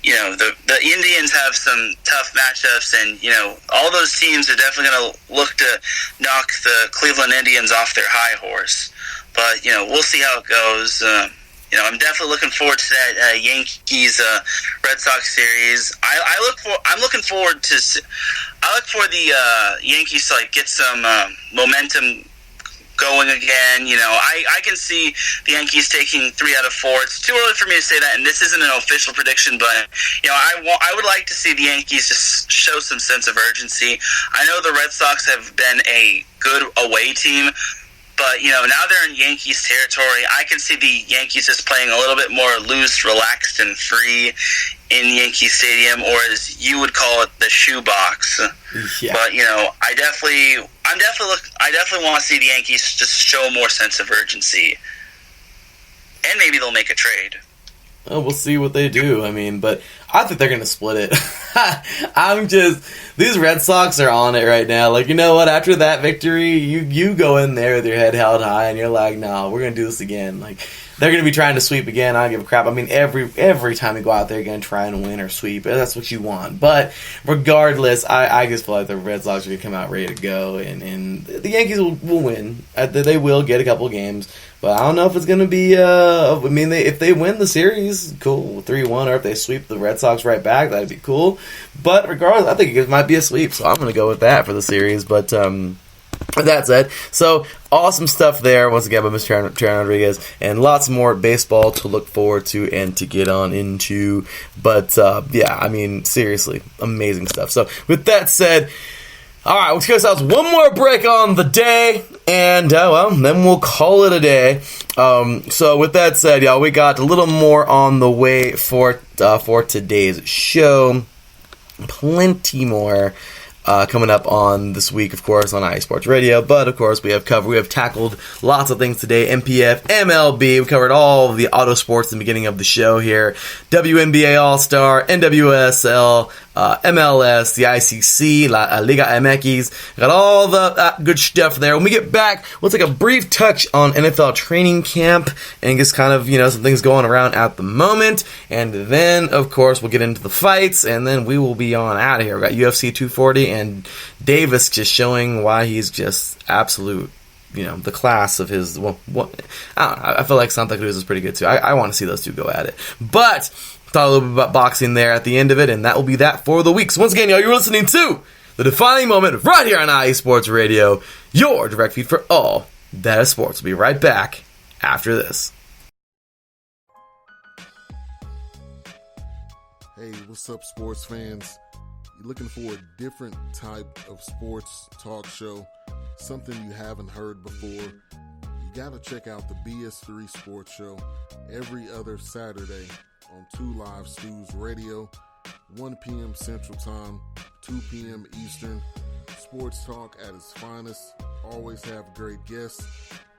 the Indians have some tough matchups, and, all those teams are definitely going to look to knock the Cleveland Indians off their high horse. But, we'll see how it goes. I'm definitely looking forward to that Yankees Red Sox series. I look for the Yankees to get some momentum going again. You know, I can see the Yankees taking 3 out of 4. It's too early for me to say that, and this isn't an official prediction, but, you know, I would like to see the Yankees just show some sense of urgency. I know the Red Sox have been a good away team, but, you know, now they're in Yankees territory. I can see the Yankees just playing a little bit more loose, relaxed, and free in Yankee Stadium, or as you would call it, the shoebox. Yeah. But, you know, I definitely want to see the Yankees just show more sense of urgency. And maybe they'll make a trade. Oh, we'll see what they do. I mean, but I think they're going to split it. These Red Sox are on it right now. Like, you know what? After that victory, you go in there with your head held high, and you're like, no, we're going to do this again. Like, they're going to be trying to sweep again. I don't give a crap. I mean, every time you go out there, you're going to try and win or sweep. That's what you want. But regardless, I just feel like the Red Sox are going to come out ready to go, and the Yankees will win. They will get a couple games. But I don't know if it's going to be, if they win the series, cool, 3-1, or if they sweep the Red Sox right back, that'd be cool. But regardless, I think it might be a sweep, so I'm going to go with that for the series. But with that said, so awesome stuff there, once again, by Mr. Trevor Rodriguez, and lots more baseball to look forward to and to get on into. But, yeah, I mean, seriously, amazing stuff. So with that said, all right, let's give ourselves one more break on the day, and, then we'll call it a day. So with that said, y'all, we got a little more on the way for today's show. Plenty more coming up on this week, of course, on IE Sports Radio. But, of course, we have tackled lots of things today. NPF, MLB, we covered all of the auto sports in the beginning of the show here. WNBA All-Star, NWSL, MLS, the ICC, La Liga MX. Got all the good stuff there. When we get back, we'll take a brief touch on NFL training camp and just kind of, some things going around at the moment. And then, of course, we'll get into the fights, and then we will be on out of here. We got UFC 240 and Davis just showing why he's just absolute, the class of his, I don't know, I feel like Santa Cruz is pretty good too. I want to see those two go at it. But talk a little bit about boxing there at the end of it, and that will be that for the week. So once again, y'all, you're listening to The Defining Moment right here on IE Sports Radio, your direct feed for all that is sports. We'll be right back after this. Hey, what's up, sports fans? You're looking for a different type of sports talk show, something you haven't heard before? You gotta check out the BS3 Sports Show every other Saturday on 2 Live Stews Radio, 1 p.m. Central Time, 2 p.m. Eastern. Sports talk at its finest. Always have great guests,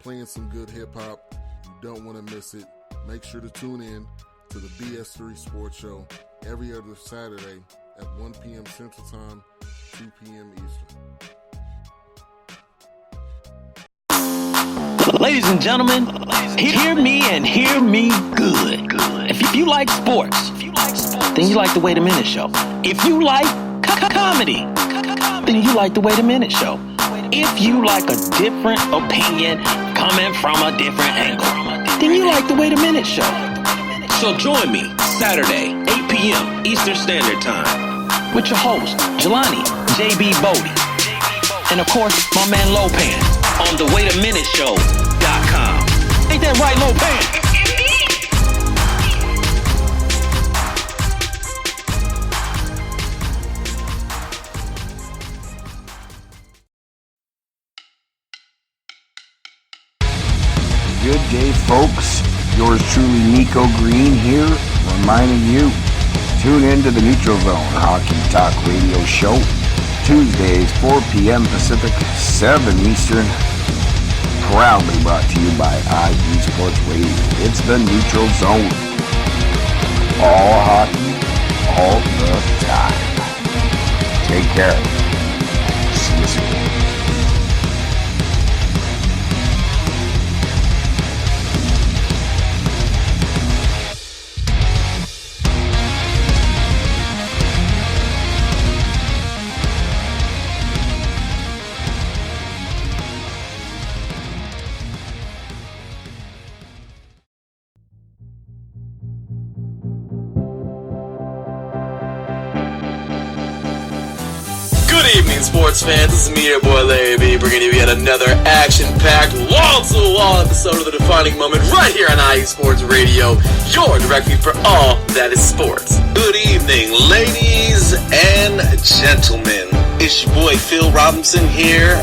playing some good hip-hop. You don't want to miss it. Make sure to tune in to the BS3 Sports Show every other Saturday at 1 p.m. Central Time, 2 p.m. Eastern. Ladies and gentlemen, hear me and hear me good. If you like sports, then you like the Wait a Minute Show. If you like comedy, then you like the Wait a Minute Show. If you like a different opinion coming from a different angle, then you like the Wait a Minute Show. So join me Saturday, 8 p.m. Eastern Standard Time with your host, Jelani J.B. Bodie. And of course, my man Lopan on the WaitAMinuteShow.com. Ain't that right, Lopan? Good day, folks. Yours truly, Nico Green here, reminding you, tune in to the Neutral Zone Hockey Talk Radio Show, Tuesdays, 4 p.m. Pacific, 7 Eastern, proudly brought to you by IE Sports Radio. It's the Neutral Zone. All hockey, all the time. Take care. See you soon. Good evening, sports fans. This is me, your boy Larry B, bringing you yet another action-packed, wall-to-wall episode of The Defining Moment right here on IE Sports Radio, your direct feed for all that is sports. Good evening, ladies and gentlemen. It's your boy Phil Robinson here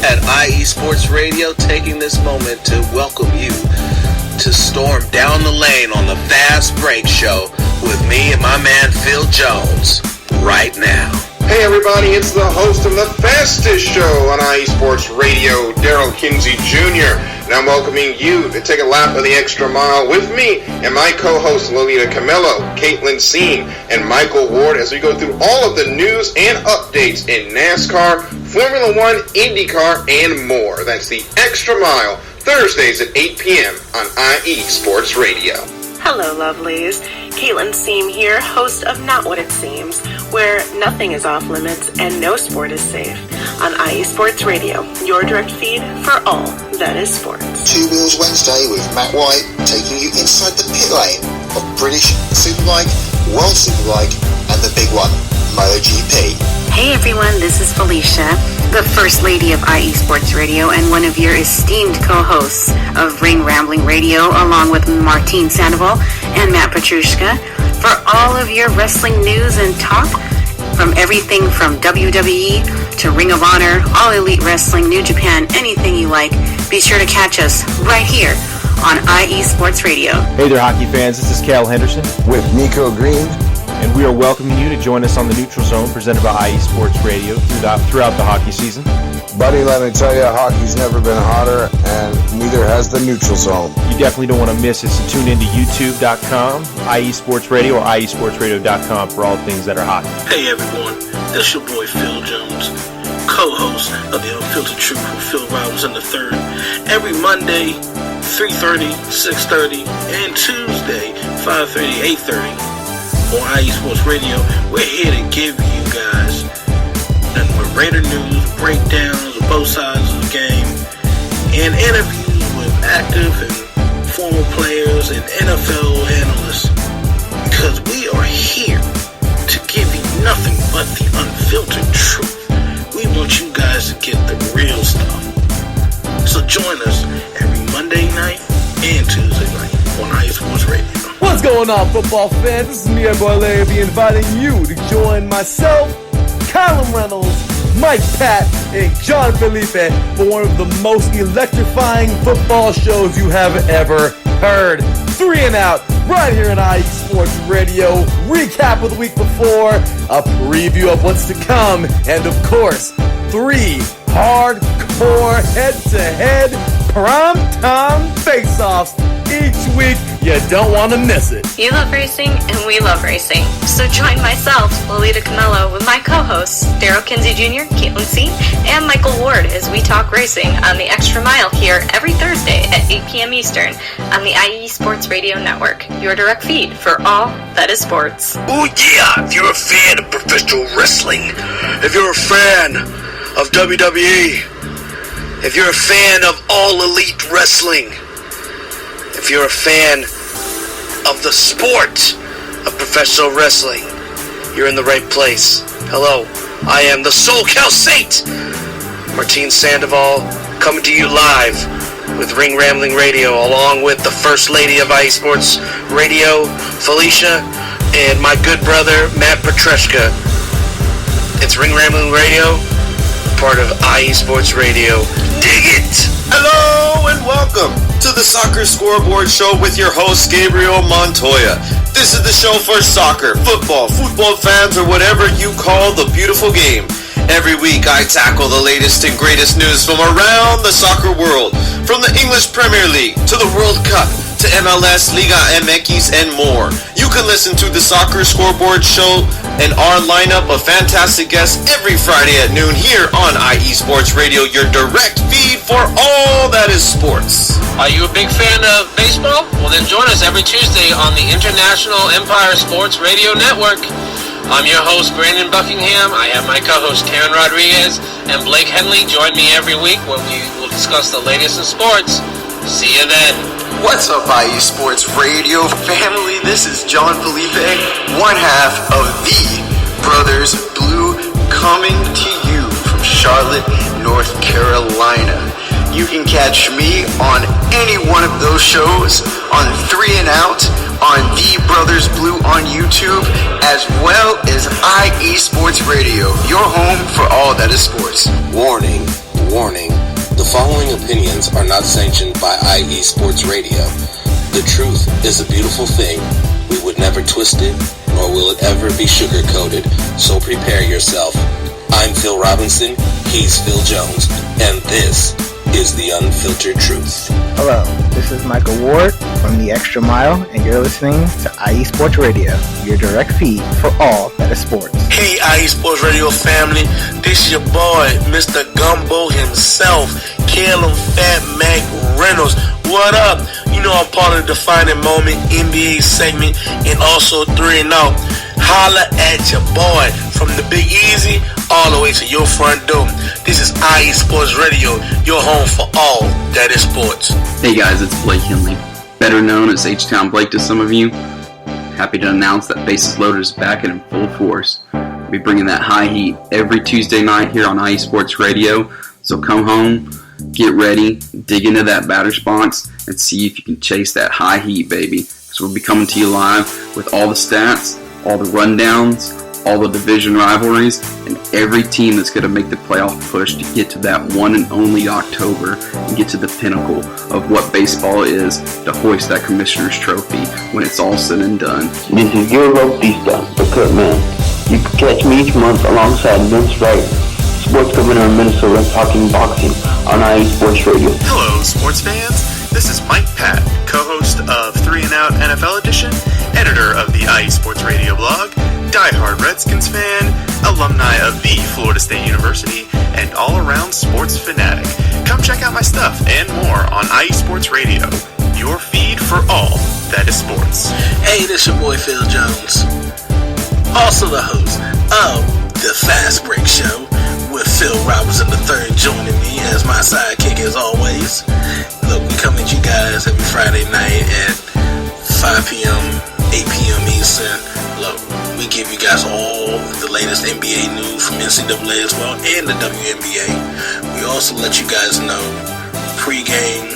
at IE Sports Radio, taking this moment to welcome you to storm down the lane on the Fast Break Show with me and my man Phil Jones right now. Hey everybody, it's the host of the fastest show on IE Sports Radio, Daryl Kinsey Jr., and I'm welcoming you to take a lap of the extra mile with me and my co-hosts Lolita Camillo, Caitlin Seen, and Michael Ward as we go through all of the news and updates in NASCAR, Formula One, IndyCar, and more. That's the Extra Mile, Thursdays at 8 p.m. on IE Sports Radio. Hello, lovelies. Caitlin Seam here, host of Not What It Seems, where nothing is off limits and no sport is safe. On IE Sports Radio, your direct feed for all that is sports. Two Wheels Wednesday with Matt White, taking you inside the pit lane of British Superbike, World Superbike, and the big one, MotoGP. Hey everyone, this is Felicia, the First Lady of IE Sports Radio and one of your esteemed co-hosts of Ring Rambling Radio, along with Martine Sandoval and Matt Petrushka, for all of your wrestling news and talk, from everything from WWE to Ring of Honor, All Elite Wrestling, New Japan, anything you like. Be sure to catch us right here on IE Sports Radio. Hey there, hockey fans. This is Cal Henderson with Nico Green, and we are welcoming you to join us on the Neutral Zone, presented by IE Sports Radio throughout the hockey season. Buddy, let me tell you, hockey's never been hotter, and neither has the Neutral Zone. You definitely don't want to miss it, so tune into youtube.com, IE Sports Radio, or IESportsRadio.com for all things that are hockey. Hey everyone, this your boy Phil Jones, co-host of the Unfiltered Truth with Phil Robinson III. Every Monday, 3:30, 6:30, and Tuesday, 5:30, 8:30. On IE Sports Radio, we're here to give you guys nothing but Raider news, breakdowns of both sides of the game, and interviews with active and former players and NFL analysts. Because we are here to give you nothing but the unfiltered truth. We want you guys to get the real stuff. So join us every Monday night and Tuesday night on IE Sports Radio. What's going on, football fans? This is me, your boy Larry B, inviting you to join myself, Colin Reynolds, Mike Pat, and John Felipe for one of the most electrifying football shows you have ever heard. 3 and Out, right here on IE Sports Radio. Recap of the week before, a preview of what's to come, and of course, 3 hardcore head-to-head prime-time face-offs each week. You don't want to miss it. You love racing, and we love racing. So join myself, Lolita Camillo, with my co-hosts, Daryl Kinsey Jr., Caitlin C., and Michael Ward, as we talk racing on the Extra Mile here every Thursday at 8 p.m. Eastern on the IE Sports Radio Network, your direct feed for all that is sports. Oh yeah, if you're a fan of professional wrestling, if you're a fan of WWE, if you're a fan of All Elite Wrestling, if you're a fan of the sport of professional wrestling, you're in the right place. Hello, I am the SoCal Saint, Martine Sandoval, coming to you live with Ring Rambling Radio, along with the First Lady of IE Sports Radio, Felicia, and my good brother, Matt Petrushka. It's Ring Rambling Radio, part of IE Sports Radio. Dig it! Hello and welcome to the Soccer Scoreboard Show with your host, Gabriel Montoya. This is the show for soccer, football fans, or whatever you call the beautiful game. Every week I tackle the latest and greatest news from around the soccer world, from the English Premier League to the World Cup to MLS, Liga MX, and more. You can listen to the Soccer Scoreboard Show and our lineup of fantastic guests every Friday at noon here on IE Sports Radio, your direct feed for all that is sports. Are you a big fan of baseball? Well, then join us every Tuesday on the International Empire Sports Radio Network. I'm your host, Brandon Buckingham. I have my co-host, Karen Rodriguez, and Blake Henley. Join me every week when we will discuss the latest in sports. See you then. What's up, IE Sports Radio family? This is John Felipe, one half of the Brothers Blue coming to you from Charlotte, North Carolina. You can catch me on any one of those shows, on 3 and Out, on The Brothers Blue on YouTube, as well as IE Sports Radio, your home for all that is sports. Warning, warning. The following opinions are not sanctioned by IE Sports Radio. The truth is a beautiful thing. We would never twist it, nor will it ever be sugar-coated. So prepare yourself. I'm Phil Robinson, he's Phil Jones, and this is The Unfiltered Truth. Hello, this is Michael Ward from The Extra Mile, and you're listening to IE Sports Radio, your direct feed for all that is sports. Hey, IE Sports Radio family, this is your boy, Mr. Gumbo himself, Caleb Fat Mac Reynolds. What up? You know I'm part of the Defining Moment NBA segment and also 3 and Out. Holla at your boy from the Big Easy all the way to your front door. This is IE Sports Radio, your home for all that is sports. Hey guys, it's Blake Henley, better known as H-Town Blake to some of you. Happy to announce that Bases Loaded is back and in full force. We'll be bringing that high heat every Tuesday night here on IE Sports Radio. So come home, get ready, dig into that batter's box, and see if you can chase that high heat, baby. So we'll be coming to you live with all the stats, all the rundowns, all the division rivalries, and every team that's going to make the playoff push to get to that one and only October and get to the pinnacle of what baseball is, to hoist that Commissioner's Trophy when it's all said and done. This is your Bautista, the Kurt Man. You can catch me each month alongside Vince Wright, Sports Governor of Minnesota, talking boxing on IE Sports Radio. Hello, sports fans. This is Mike Pat, co-host of 3 and Out NFL Edition, editor of the IE Sports Radio blog, diehard Redskins fan, alumni of the Florida State University, and all-around sports fanatic. Come check out my stuff and more on IE Sports Radio, your feed for all that is sports. Hey, this your boy Phil Jones, also the host of The Fast Break Show, with Phil Robinson III joining me as my sidekick as always. Look, we come at you guys every Friday night at 5 p.m., 8 p.m. Eastern. Look, we give you guys all the latest NBA news from NCAA as well and the WNBA. We also let you guys know pregame,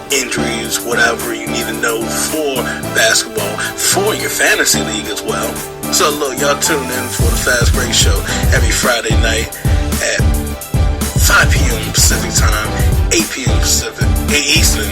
injuries, whatever you need to know for basketball, for your fantasy league as well. So look, y'all tune in for the Fast Break Show every Friday night at 5 p.m. Pacific time, 8 p.m. Eastern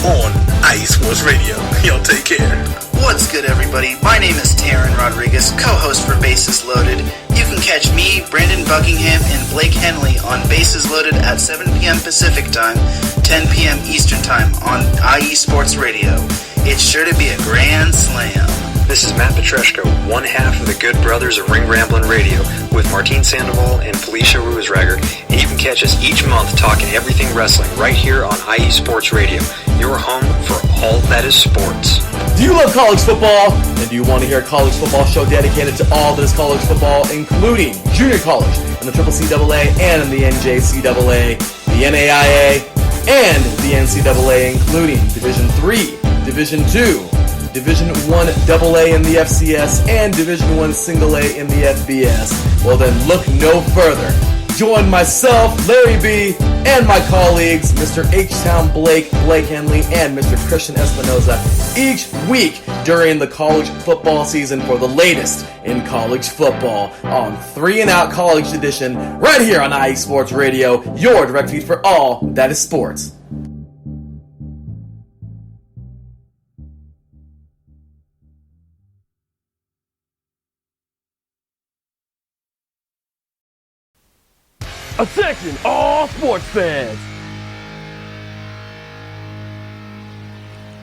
on IE Sports Radio. Y'all take care. What's good, everybody? My name is Taryn Rodriguez, co-host for Bases Loaded. You can catch me, Brandon Buckingham, and Blake Henley on Bases Loaded at 7 p.m. Pacific time, 10 p.m. Eastern time on IE Sports Radio. It's sure to be a grand slam. This is Matt Petrushko, one half of the Good Brothers of Ring Ramblin' Radio, with Martine Sandoval and Felicia Ruizrager, and you can catch us each month talking everything wrestling right here on IE Sports Radio, your home for all that is sports. Do you love college football? And do you want to hear a college football show dedicated to all that is college football, including junior college and the CCAA and the NJCAA, the NAIA, and the NCAA, including Division III, Division II, Division I AA in the FCS, and Division I A in the FBS? Well then, look no further. Join myself, Larry B., and my colleagues, Mr. H-Town Blake, Blake Henley, and Mr. Christian Espinoza each week during the college football season for the latest in college football on 3 and Out College Edition right here on IE Sports Radio, your direct feed for all that is sports. Attention, all sports fans!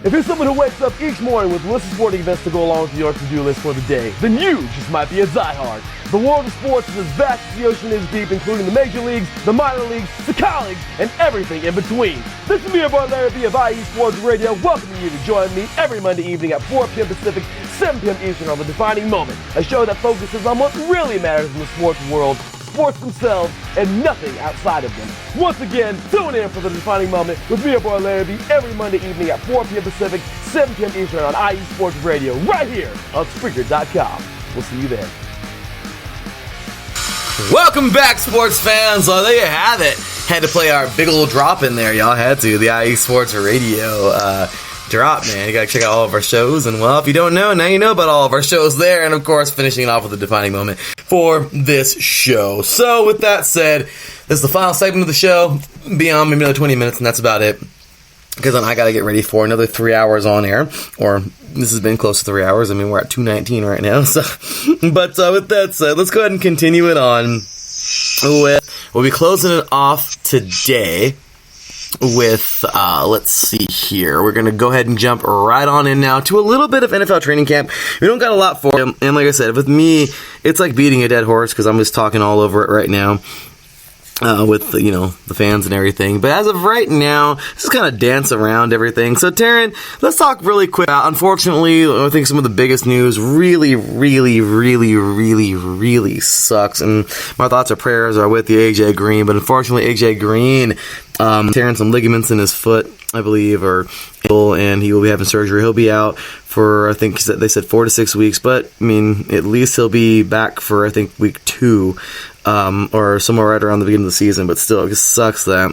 If you're someone who wakes up each morning with a list of sporting events to go along with your to-do list for the day, then you just might be a diehard. The world of sports is as vast as the ocean is deep, including the major leagues, the minor leagues, the college, and everything in between. This is me, your boy Larry B. of IE Sports Radio, welcoming you to join me every Monday evening at 4 p.m. Pacific, 7 p.m. Eastern on The Defining Moment, a show that focuses on what really matters in the sports world, sports themselves, and nothing outside of them. Once again, tune in for The Defining Moment with me, your boy Larry B, every Monday evening at 4 p.m. Pacific, 7 p.m. Eastern on IE Sports Radio, right here on Spreaker.com. We'll see you there. Welcome back, sports fans. Well, there you have it. Had to play our big old drop in there. Y'all had to. The IE Sports Radio drop, man. You got to check out all of our shows. And, well, if you don't know, now you know about all of our shows there. And, of course, finishing it off with a defining moment for this show. So, with that said, this is the final segment of the show. Beyond maybe another 20 minutes, and that's about it. Because then I got to get ready for another 3 hours on air. Or this has been close to 3 hours. I mean, we're at 2:19 right now. So, but with that said, let's go ahead and continue it on with, we'll be closing it off today with, let's see here. We're going to go ahead and jump right on in now to a little bit of NFL training camp. We don't got a lot for him. And like I said, with me, it's like beating a dead horse because I'm just talking all over it right now. With, the fans and everything. But as of right now, just kind of dance around everything. So, Taryn, let's talk really quick. Unfortunately, I think some of the biggest news really, really, really, really, really sucks. And my thoughts or prayers are with the AJ Green. But unfortunately, AJ Green, tearing some ligaments in his foot, I believe, and he will be having surgery. He'll be out for, I think they said 4 to 6 weeks. But, I mean, at least he'll be back for, I think, week 2. Or somewhere right around the beginning of the season, but still, it just sucks that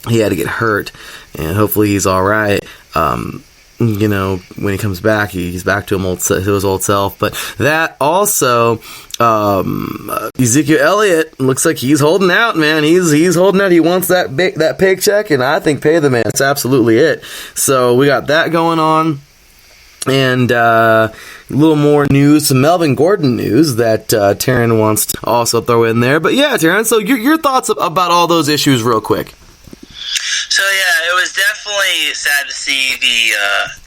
he had to get hurt, and hopefully he's all right. When he comes back, he's back to his old self. But that also, Ezekiel Elliott looks like he's holding out, man. He's holding out. He wants that paycheck, and I think pay the man. That's absolutely it. So we got that going on. And a little more news, some Melvin Gordon news that Taryn wants to also throw in there. But yeah, Taryn, so your thoughts about all those issues real quick. So yeah, it was definitely sad to see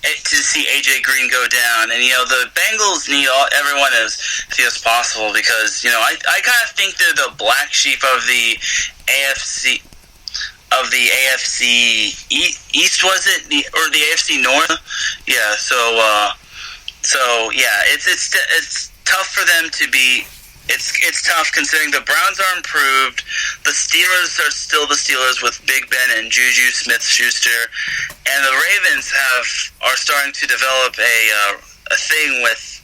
AJ Green go down, and the Bengals need everyone as few as possible because I kind of think they're the black sheep of the AFC. Of the AFC East, was it, or the AFC North? Yeah. So yeah, it's tough for them to be. It's tough considering the Browns are improved. The Steelers are still the Steelers with Big Ben and Juju Smith-Schuster, and the Ravens are starting to develop a thing with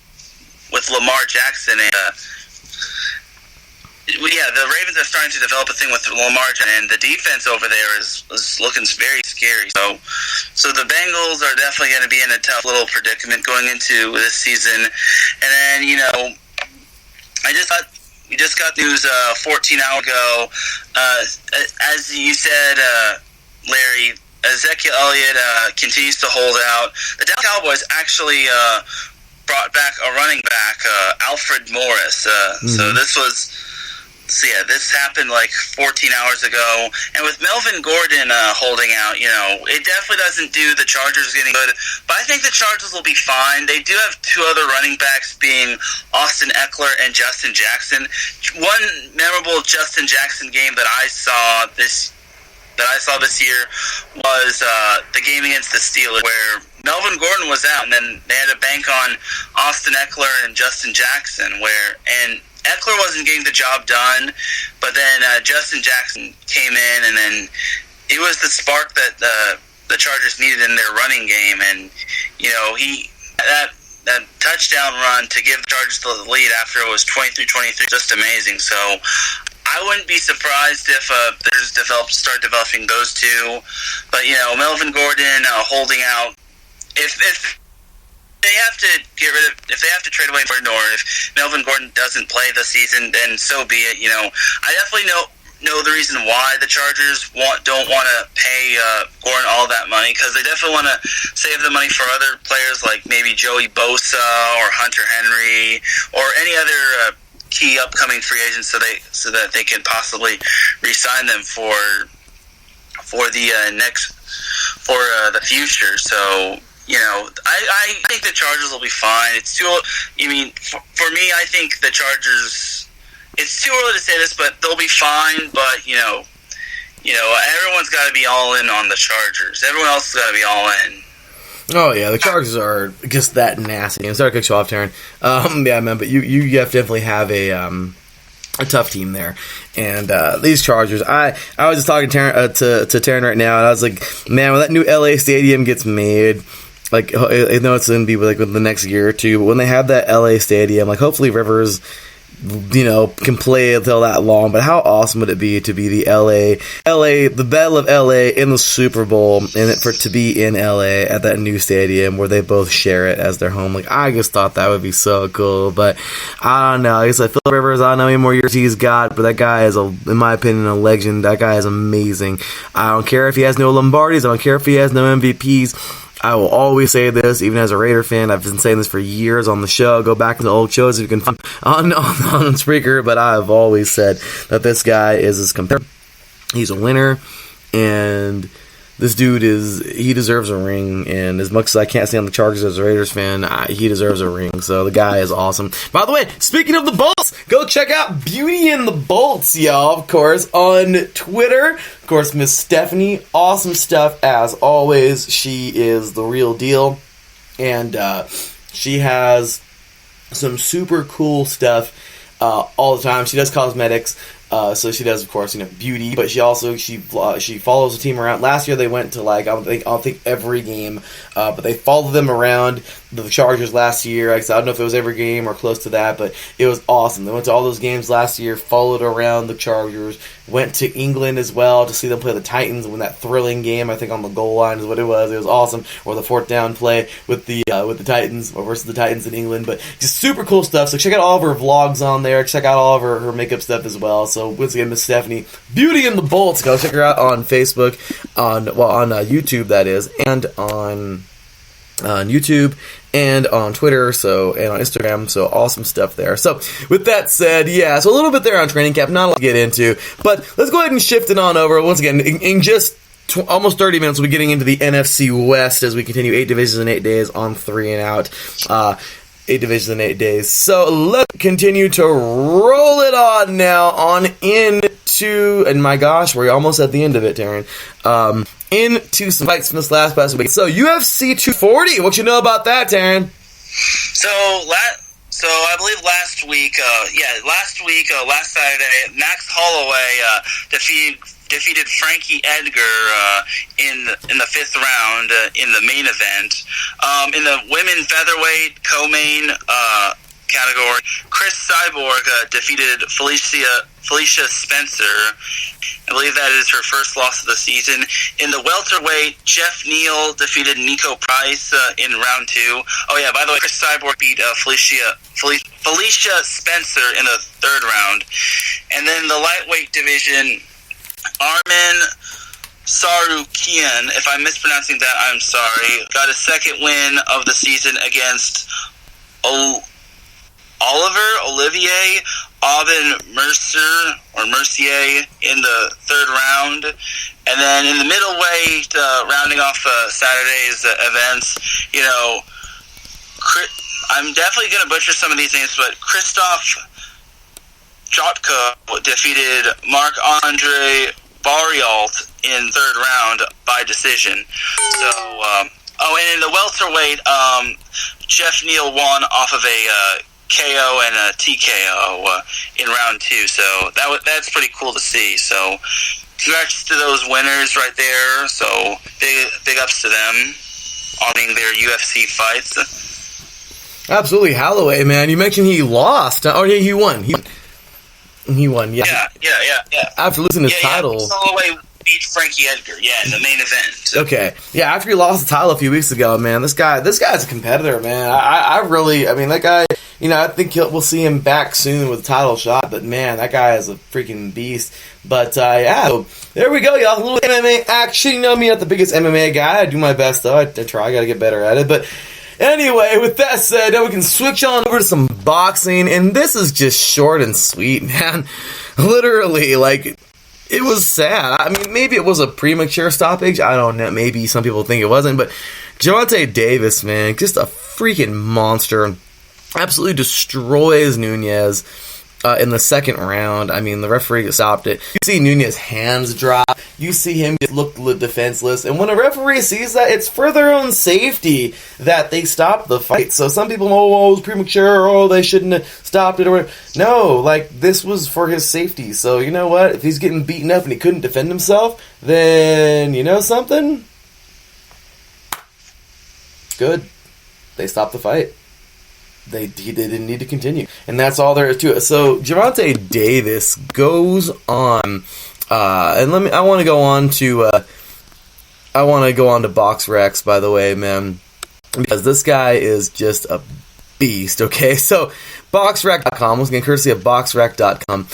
Lamar Jackson. The Ravens are starting to develop a thing with Lamar, and the defense over there is looking very scary. So the Bengals are definitely going to be in a tough little predicament going into this season. And then, we just got news 14 hours ago. As you said, Larry, Ezekiel Elliott continues to hold out. The Dallas Cowboys actually brought back a running back, Alfred Morris. So this happened like 14 hours ago. And with Melvin Gordon holding out, it definitely doesn't do the Chargers getting good. But I think the Chargers will be fine. They do have 2 other running backs being Austin Eckler and Justin Jackson. One memorable Justin Jackson game that I saw this year was the game against the Steelers, where Melvin Gordon was out, and then they had to bank on Austin Eckler and Justin Jackson, and Eckler wasn't getting the job done, but then Justin Jackson came in, and then it was the spark that the Chargers needed in their running game, and that touchdown run to give the Chargers the lead after it was 23-23, just amazing. So I wouldn't be surprised if there's start developing those 2, but Melvin Gordon holding out. If they have to if they have to trade away Gordon, or if Melvin Gordon doesn't play the season, then so be it. I definitely know the reason why the Chargers don't want to pay Gordon all that money, because they definitely want to save the money for other players like maybe Joey Bosa or Hunter Henry or any other key upcoming free agents, so that they can possibly re-sign them for the future. So. I think the Chargers will be fine. It's too. For me, I think the Chargers. It's too early to say this, but they'll be fine. But everyone's got to be all in on the Chargers. Everyone else has got to be all in. Oh yeah, the Chargers are just that nasty. I'm sorry to cut you off, Taryn. Yeah, man, but you have definitely have a tough team there. And these Chargers, I was just talking to Taryn right now, and I was like, man, when that new LA stadium gets made. Like, I know it's going to be like within the next year or 2, but when they have that LA stadium, like, hopefully Rivers can play until that long, but how awesome would it be to be the the Battle of LA in the Super Bowl, and to be in LA at that new stadium where they both share it as their home. Like, I just thought that would be so cool, but I don't know. I guess Phillip Rivers, I don't know how many more years he's got, but that guy is, in my opinion, a legend. That guy is amazing. I don't care if he has no Lombardis. I don't care if he has no MVPs. I will always say this, even as a Raider fan. I've been saying this for years on the show. Go back to the old shows if you can find on Spreaker, but I've always said that this guy is his competitor. He's a winner, and this dude he deserves a ring, and as much as I can't stand the Chargers as a Raiders fan, he deserves a ring, so the guy is awesome. By the way, speaking of the Bolts, go check out Beauty and the Bolts, y'all, of course, on Twitter. Of course, Miss Stephanie, awesome stuff as always. She is the real deal, and she has some super cool stuff all the time. She does cosmetics. So she does, of course, beauty, but she also she follows the team around. Last year they went to I don't think every game, but they followed them around the Chargers last year. I don't know if it was every game or close to that, but it was awesome. They went to all those games last year, followed around the Chargers, went to England as well to see them play the Titans, win that thrilling game. I think on the goal line is what it was. It was awesome. Or the fourth down play with the Titans or versus the Titans in England. But just super cool stuff. So check out all of her vlogs on there. Check out all of her makeup stuff as well. So once again, Miss Stephanie, Beauty and the Bolts. Go check her out on Facebook, on YouTube, that is, and on YouTube and on Twitter, and on Instagram, so awesome stuff there. So with that said, so a little bit there on training camp, not a lot to get into, but let's go ahead and shift it on over. Once again, in just almost 30 minutes, we'll be getting into the NFC West as we continue 8 divisions in 8 days on 3 and Out. 8 divisions in 8 days. So let's continue to roll it on now on into, and my gosh, we're almost at the end of it, Taryn. Into some fights from this past week. So UFC 240, what you know about that, Taryn? So I believe last Saturday, Max Holloway defeated Frankie Edgar in the 5th round in the main event. In the women featherweight co-main category, Chris Cyborg defeated Felicia Spencer. I believe that is her first loss of the season. In the welterweight, Jeff Neal defeated Nico Price in round 2. Oh yeah, by the way, Chris Cyborg beat Felicia Spencer in the 3rd round. And then the lightweight division, Armin Sarukian, if I'm mispronouncing that, I'm sorry, got a second win of the season against Olivier Aubin Mercier in the 3rd round. And then in the middleweight, rounding off Saturday's events, I'm definitely going to butcher some of these names, but Christoph Jotka defeated Marc-Andre Barrialt in 3rd round by decision. So, and in the welterweight, Jeff Neal won off of a KO and a TKO in round 2. So that's pretty cool to see. So congrats to those winners right there. So big ups to them owning their UFC fights. Absolutely, Holloway, man. You mentioned he lost. Oh yeah, he won. He won. Yeah. Yeah. After losing his title. Holloway beat Frankie Edgar. Yeah, in the main event. Okay. Yeah, after he lost the title a few weeks ago, man, this guy's a competitor, man. I mean, that guy. I think we'll see him back soon with a title shot, but man, that guy is a freaking beast. But so there we go, y'all. A little MMA action. You know me, not the biggest MMA guy. I do my best though. I try. I gotta get better at it. But anyway, with that said, now we can switch on over to some boxing, and this is just short and sweet, man. Literally, it was sad. I mean, maybe it was a premature stoppage. I don't know. Maybe some people think it wasn't, but Gervonta Davis, man, just a freaking monster. Absolutely destroys Nunes in the 2nd round. I mean, the referee stopped it. You see Nunes' hands drop. You see him just look defenseless. And when a referee sees that, it's for their own safety that they stop the fight. So some people, it was premature, they shouldn't have stopped it, or whatever. No, this was for his safety. So you know what? If he's getting beaten up and he couldn't defend himself, then you know something? Good. They stopped the fight. they didn't need to continue, and that's all there is to it. So Gervonta Davis goes on, and I want to go on to BoxRec, by the way, man, because this guy is just a beast. Okay, so BoxRec.com, once again, courtesy of BoxRec.com.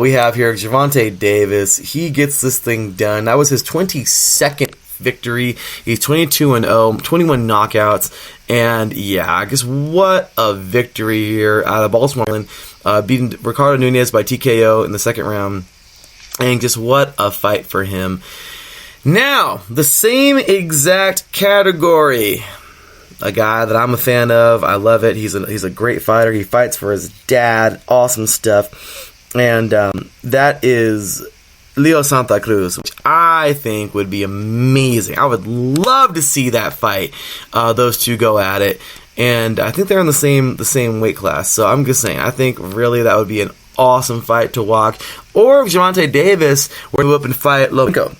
We have here Gervonta Davis. He gets this thing done. That was his 22nd victory. He's 22-0, 21 knockouts, and yeah, I guess what a victory here out of Baltimore, beating Ricardo Nunez by TKO in the second round, and just what a fight for him. Now, the same exact category, a guy that I'm a fan of. I love it. He's a great fighter. He fights for his dad. Awesome stuff. And that is Leo Santa Cruz, which I think would be amazing. I would love to see that fight. Those two go at it. And I think they're in the same weight class. So I'm just saying, I think really that would be an awesome fight to watch. Or if Gervonta Davis were to go up and fight Lomachenko.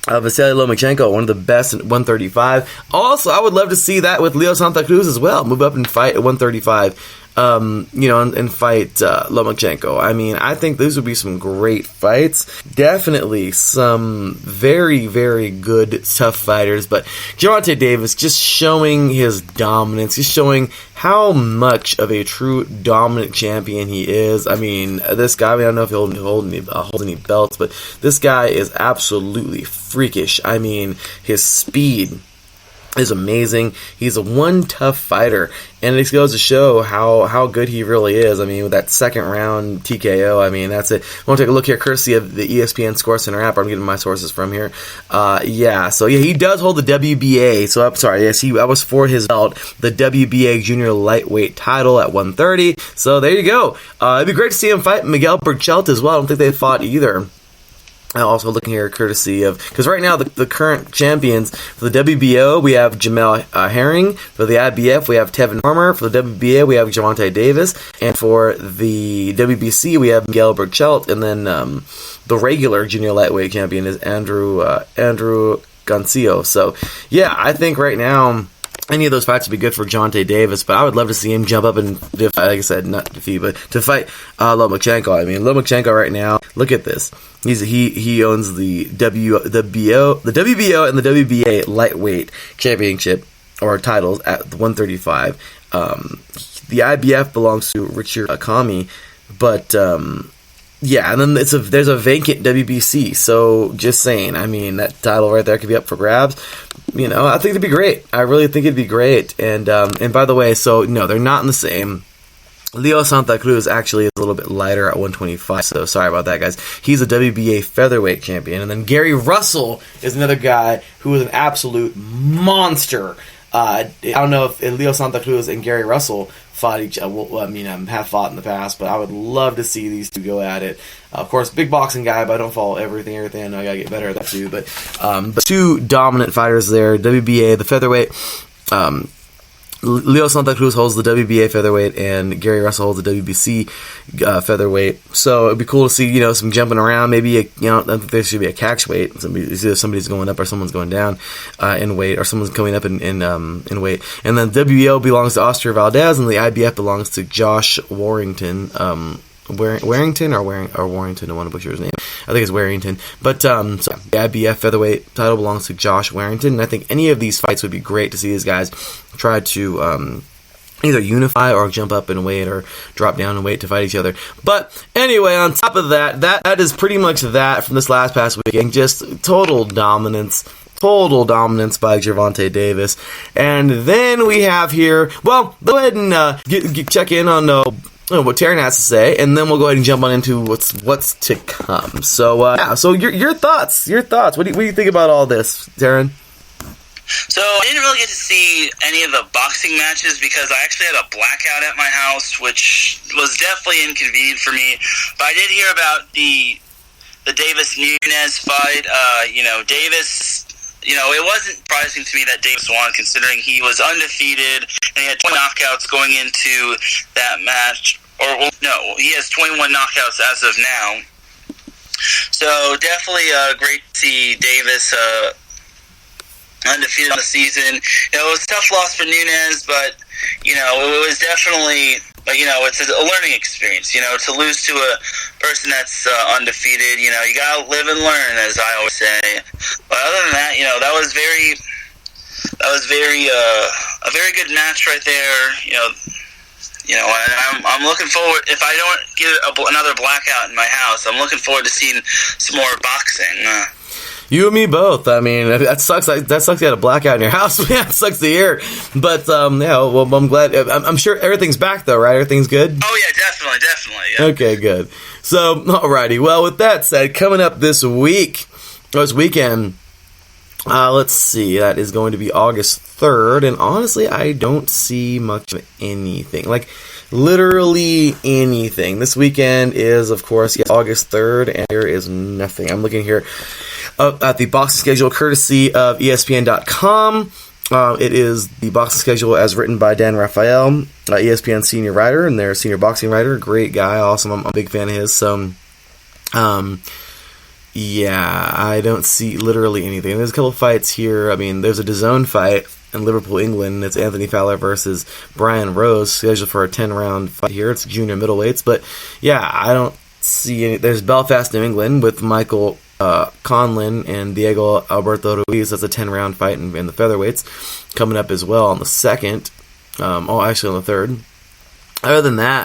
Vasily Lomachenko, one of the best at 135. Also, I would love to see that with Leo Santa Cruz as well. Move up and fight at 135. And fight Lomachenko. I mean, I think these would be some great fights. Definitely some very, very good, tough fighters. But Gervonta Davis just showing his dominance, just showing how much of a true dominant champion he is. I mean, this guy, I don't know if he'll hold any belts, but this guy is absolutely freakish. I mean, his speed is amazing. He's a one tough fighter, and it goes to show how good he really is. I mean, with that second round TKO, I mean, that's it. We'll take a look here, courtesy of the ESPN Score Center app. I'm getting my sources from here. He does hold the WBA. So I'm sorry, yes, that was for his belt, the WBA junior lightweight title at 130. So there you go. It'd be great to see him fight Miguel Berchelt as well. I don't think they fought either. Also looking here, courtesy of, because right now the current champions for the WBO, we have Jamel Herring. For the IBF, we have Tevin Farmer. For the WBA, we have Gervonta Davis. And for the WBC, we have Miguel Berchelt. And then the regular junior lightweight champion is Andrew Gancillo. So, yeah, I think right now any of those fights would be good for Gervonta Davis, but I would love to see him jump up and, like I said, not defeat, but to fight Lomachenko. I mean, Lomachenko right now, look at this. He owns the WBO and the WBA lightweight championship or titles at 135. The IBF belongs to Richard Akami, but yeah, and then there's a vacant WBC. So just saying, I mean, that title right there could be up for grabs. You know, I think it'd be great. I really think it'd be great. And by the way, so no, they're not in the same. Leo Santa Cruz actually is a little bit lighter at 125, so sorry about that, guys. He's a WBA featherweight champion. And then Gary Russell is another guy who is an absolute monster. I don't know if Leo Santa Cruz and Gary Russell fought each other. Well, I mean, have fought in the past, but I would love to see these two go at it. Of course, big boxing guy, but I don't follow everything. I know I gotta get better at that too. But two dominant fighters there. WBA, the featherweight. Leo Santa Cruz holds the WBA featherweight, and Gary Russell holds the WBC featherweight. So it'd be cool to see, some jumping around. Maybe I think there should be a catch weight. Either somebody's going up or someone's going down in weight, or someone's coming up in weight. And then WBO belongs to Oscar Valdez, and the IBF belongs to Josh Warrington. Warrington or Warrington, I want to butcher his name. I think it's Warrington. But the IBF featherweight title belongs to Josh Warrington, and I think any of these fights would be great to see these guys try to either unify or jump up in weight or drop down in weight to fight each other. But anyway, on top of that is pretty much that from this last past weekend. Just total dominance by Gervonta Davis. And then we have here, well, go ahead and check in on what Taryn has to say, and then we'll go ahead and jump on into what's to come. So, so your thoughts. What do you think about all this, Taryn? So I didn't really get to see any of the boxing matches because I actually had a blackout at my house, which was definitely inconvenient for me. But I did hear about the Davis-Nunez fight. Davis, it wasn't surprising to me that Davis won, considering he was undefeated and he had 20 knockouts going into that match. He has 21 knockouts as of now. So definitely great to see Davis undefeated on the season. It was a tough loss for Nunes, but it was definitely, it's a learning experience. To lose to a person that's undefeated, you gotta live and learn, as I always say. But other than that, that was a very good match right there. And I'm looking forward. If I don't get another blackout in my house, I'm looking forward to seeing some more boxing. You and me both. I mean, that sucks. That sucks. You had a blackout in your house. Yeah, it sucks to hear. But well, I'm glad. I'm sure everything's back though, right? Everything's good. Oh yeah, definitely. Yeah. Okay, good. So, alrighty. Well, with that said, coming up this weekend. Let's see. That is going to be August 3rd, and honestly, I don't see much of anything. Like, literally anything. This weekend is, of course, August 3rd, and there is nothing. I'm looking here at the boxing schedule courtesy of ESPN.com. It is the boxing schedule as written by Dan Raphael, ESPN senior writer, and their senior boxing writer. Great guy, awesome. I'm a big fan of his. So, yeah, I don't see literally anything. There's a couple fights here. I mean, there's a DAZN fight in Liverpool, England. It's Anthony Fowler versus Brian Rose, scheduled for a 10-round fight here. It's junior middleweights. But, yeah, I don't see any. There's Belfast, New England with Michael Conlon and Diego Alberto Ruiz. That's a 10-round fight in the featherweights coming up as well on the 2nd. Actually on the 3rd. Other than that,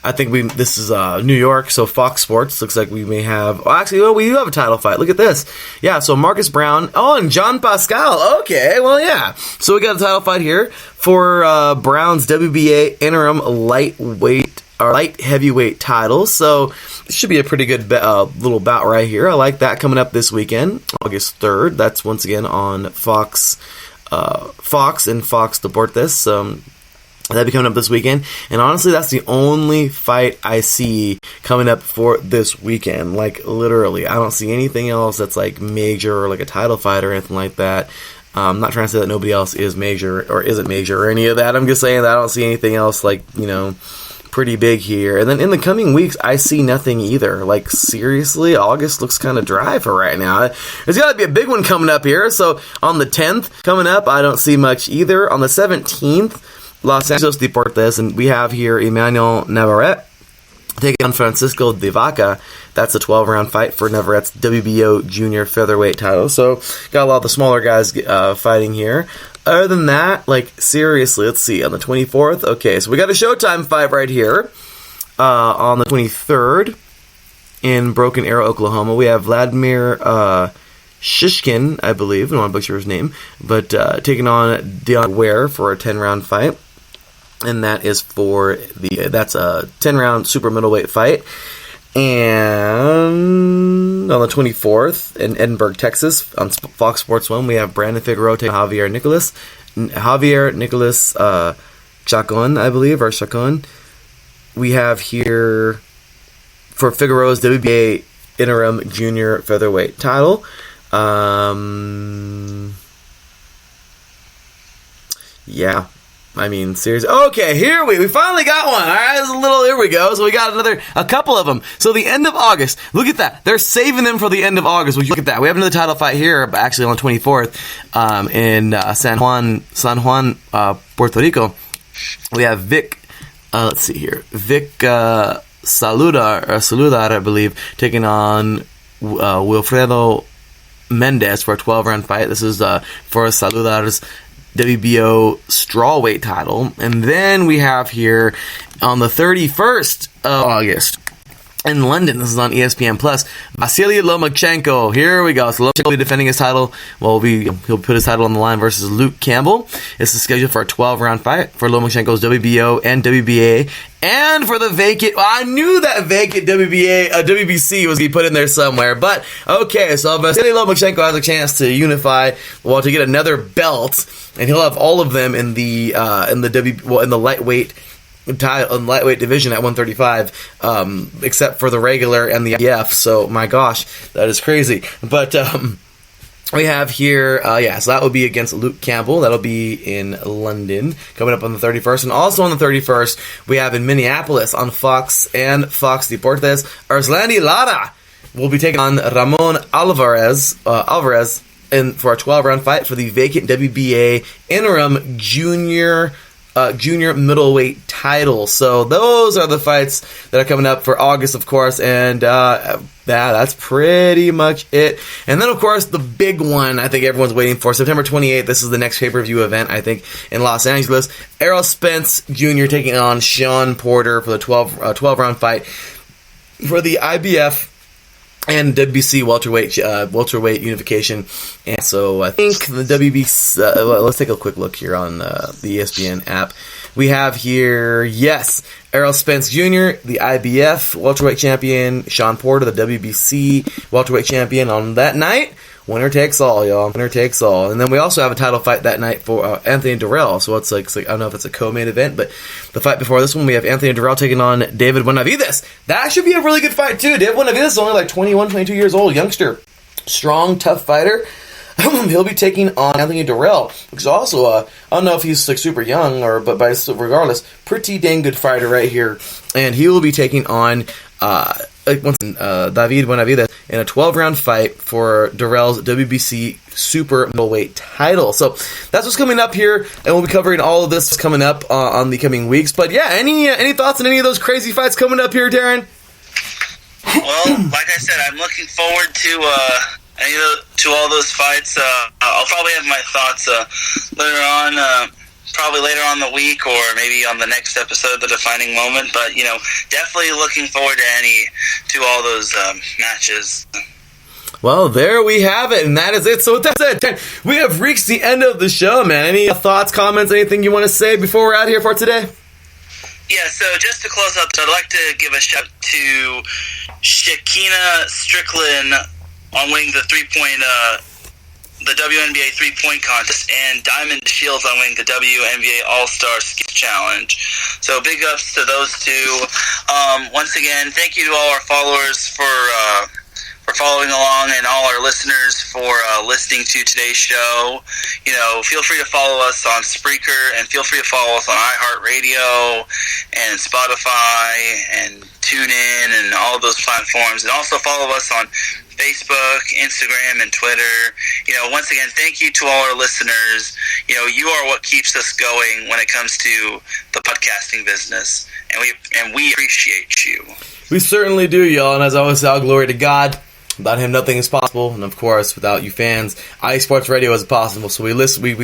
I think this is New York, so Fox Sports looks like we may have. We do have a title fight. Look at this. Yeah, so Marcus Brown. And John Pascal. Okay, well, yeah. So we got a title fight here for Brown's WBA interim light heavyweight title. So it should be a pretty good little bout right here. I like that coming up this weekend, August 3rd. That's once again on Fox and Fox Deportes. That'll be coming up this weekend, and honestly, that's the only fight I see coming up for this weekend. Like, literally, I don't see anything else that's, like, major or, like, a title fight or anything like that. I'm not trying to say that nobody else is major or isn't major or any of that. I'm just saying that I don't see anything else, like, pretty big here. And then in the coming weeks, I see nothing either. Like, seriously, August looks kind of dry for right now. There's got to be a big one coming up here. So, on the 10th, coming up, I don't see much either. On the 17th, Los Angeles Deportes, and we have here Emmanuel Navarrete taking on Francisco de Vaca. That's a 12-round fight for Navarrete's WBO junior featherweight title. So, got a lot of the smaller guys fighting here. Other than that, like, seriously, let's see, on the 24th, okay, so we got a Showtime fight right here. On the 23rd, in Broken Arrow, Oklahoma, we have Vladimir Shishkin, I believe, I don't want to butcher his name, but taking on Dion Ware for a 10-round fight. And that is that's a 10-round super middleweight fight. And on the 24th in Edinburgh, Texas, on Fox Sports 1, we have Brandon Figueroa taking Javier Nicholas Chacon, I believe, or Chacon. We have here for Figueroa's WBA interim junior featherweight title. Yeah. I mean, seriously. Okay, here we finally got one. All right, here we go. So we got a couple of them. So the end of August. Look at that. They're saving them for the end of August. Would you look at that? We have another title fight here, actually on the 24th, in San Juan, Puerto Rico. We have Vic Saludar, I believe, taking on Wilfredo Mendez for a 12-round fight. This is for Saludar's WBO strawweight title. And then we have here on the 31st of August in London, this is on ESPN Plus, Vasily Lomachenko. Here we go. So Lomachenko will be defending his title. Well, he'll put his title on the line versus Luke Campbell. This is scheduled for a 12-round fight for Lomachenko's WBO and WBA, and for the vacant. I knew that vacant WBC was going to be put in there somewhere. But okay, so Vasily Lomachenko has a chance to unify, to get another belt, and he'll have all of them in the lightweight division at 135, except for the regular and the IF. So my gosh, that is crazy. But we have here, so that will be against Luke Campbell. That'll be in London, coming up on the 31st. And also on the 31st, we have in Minneapolis on Fox and Fox Deportes, Erslandy Lara will be taking on Ramon Alvarez for our 12-round fight for the vacant WBA interim junior middleweight title. So those are the fights that are coming up for August, of course, and that's pretty much it. And then, of course, the big one I think everyone's waiting for, September 28th. This is the next pay-per-view event, I think, in Los Angeles. Errol Spence Jr. taking on Sean Porter for the 12-round fight for the IBF and WBC welterweight unification. And so I think the WBC, let's take a quick look here on the ESPN app. We have here, yes, Errol Spence Jr., the IBF welterweight champion, Sean Porter, the WBC welterweight champion on that night. Winner takes all, y'all. Winner takes all. And then we also have a title fight that night for Anthony Durrell. So it's like, I don't know if it's a co-main event, but the fight before this one, we have Anthony Durrell taking on David Benavidez. That should be a really good fight, too. David Benavidez is only like 21, 22 years old, youngster. Strong, tough fighter. He'll be taking on Anthony Durrell, which is also, I don't know if he's like super young, but regardless, pretty dang good fighter right here. And he will be taking on David Benavidez in a 12-round fight for Durrell's WBC super middleweight title. So that's what's coming up here, and we'll be covering all of this coming up on the coming weeks. But yeah, any thoughts on any of those crazy fights coming up here, Darren? Well, like I said, I'm looking forward to all those fights. I'll probably have my thoughts later on. Probably later on the week, or maybe on the next episode, The Defining Moment. But, definitely looking forward to all those matches. Well, there we have it, and that is it. So with that said, we have reached the end of the show, man. Any thoughts, comments, anything you want to say before we're out here for today? Yeah, so just to close up, I'd like to give a shout to Shakina Strickland on winning the the WNBA three-point contest, and Diamond Shields on winning the WNBA All-Star Skills Challenge. So big ups to those two. Once again, thank you to all our followers for following along, and all our listeners for listening to today's show. Feel free to follow us on Spreaker, and feel free to follow us on iHeartRadio and Spotify and TuneIn and all those platforms, and also follow us on Facebook, Instagram, and Twitter. Once again, thank you to all our listeners. You are what keeps us going when it comes to the podcasting business, and we appreciate you. We certainly do, y'all. And as I always say, all glory to God. Without him, nothing is possible. And of course, without you fans, IE Sports Radio is possible. So we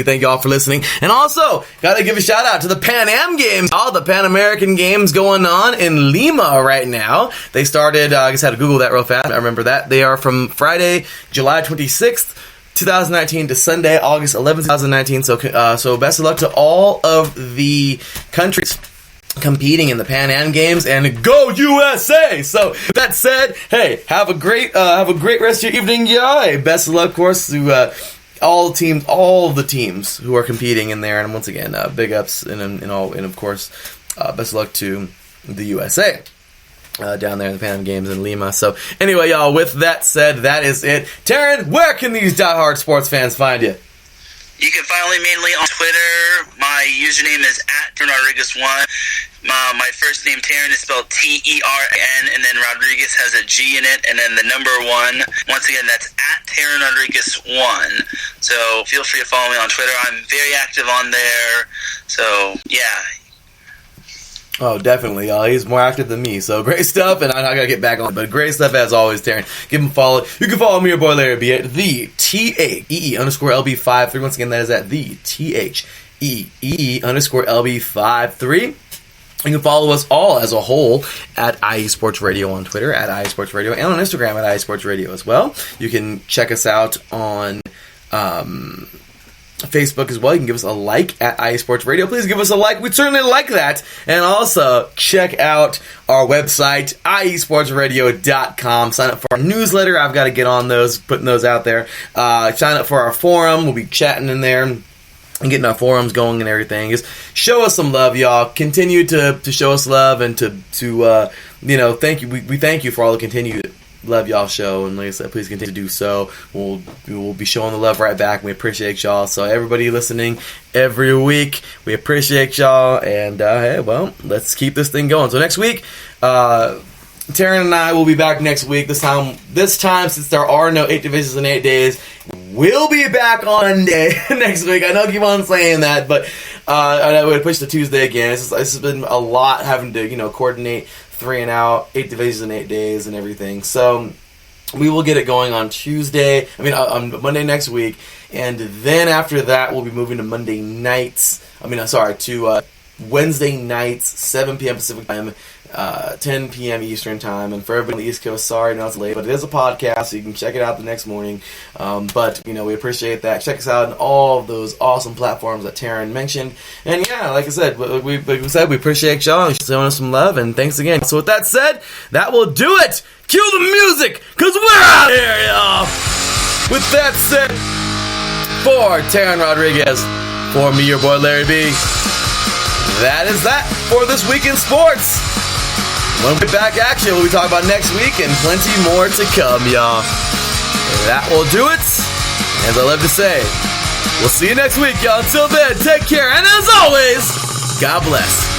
thank y'all for listening. And also, gotta give a shout out to the Pan Am Games. All the Pan American Games going on in Lima right now. They started, I just had to Google that real fast. I remember that. They are from Friday, July 26th. 2019 to Sunday, August 11th, 2019. So best of luck to all of the countries competing in the Pan Am Games, and go USA! So with that said, hey, have a great rest of your evening, y'all. Hey, best of luck, of course, to all the teams who are competing in there. And once again, big ups and of course, best of luck to the USA. Down there in the Pan Am Games in Lima. So anyway, y'all, with that said, that is it. Taryn, where can these diehard sports fans find you? You can find me mainly on Twitter. My username is @TarynRodriguez1. My first name, Taryn, is spelled T-E-R-N, and then Rodriguez has a G in it, and then the number 1. Once again, that's @TarynRodriguez1. So feel free to follow me on Twitter. I'm very active on there. So, yeah. Oh, definitely. He's more active than me. So great stuff, and I gotta get back on. But great stuff as always, Taryn. Give him a follow. You can follow me, your boy Larry B at the TAEE_LB53. Once again, that is at the THEEE_LB53. You can follow us all as a whole at IE Sports Radio on Twitter, at IE Sports Radio, and on Instagram at IE Sports Radio as well. You can check us out on Facebook as well. You can give us a like at IE Sports Radio. Please give us a like. We'd certainly like that. And also, check out our website, iesportsradio.com. Sign up for our newsletter. I've got to get on those, putting those out there. Sign up for our forum. We'll be chatting in there and getting our forums going and everything. Just show us some love, y'all. Continue to show us love and to thank you. We thank you for all the continued love y'all show, and like I said, please continue to do so. We will be showing the love right back, and we appreciate y'all. So everybody listening every week, we appreciate y'all, and hey, well, let's keep this thing going. So next week, Taryn and I will be back next week. This time, since there are no 8 divisions in 8 days, We'll be back on Monday next week. I know I keep on saying that, but I would push to Tuesday again. It's just been a lot having to, coordinate 3 and Out, 8 divisions in 8 days and everything. So we will get it going on on Monday next week. And then after that, we'll be moving to Monday nights. To Wednesday nights, 7 p.m. Pacific time, 10 p.m. Eastern time. And for everybody on the East Coast, sorry, I know it's late, but it is a podcast, so you can check it out the next morning. But we appreciate that. Check us out on all of those awesome platforms that Taryn mentioned. And yeah, like I said, we appreciate y'all showing us some love, and thanks again. So with that said, that will do it. Cue the music, because we're out here, y'all. With that said, for Taryn Rodriguez, for me, your boy Larry B, that is that for this week in sports. When we get back action, we'll be talking about next week and plenty more to come, y'all. That will do it. As I love to say, we'll see you next week, y'all. Until then, take care, and as always, God bless.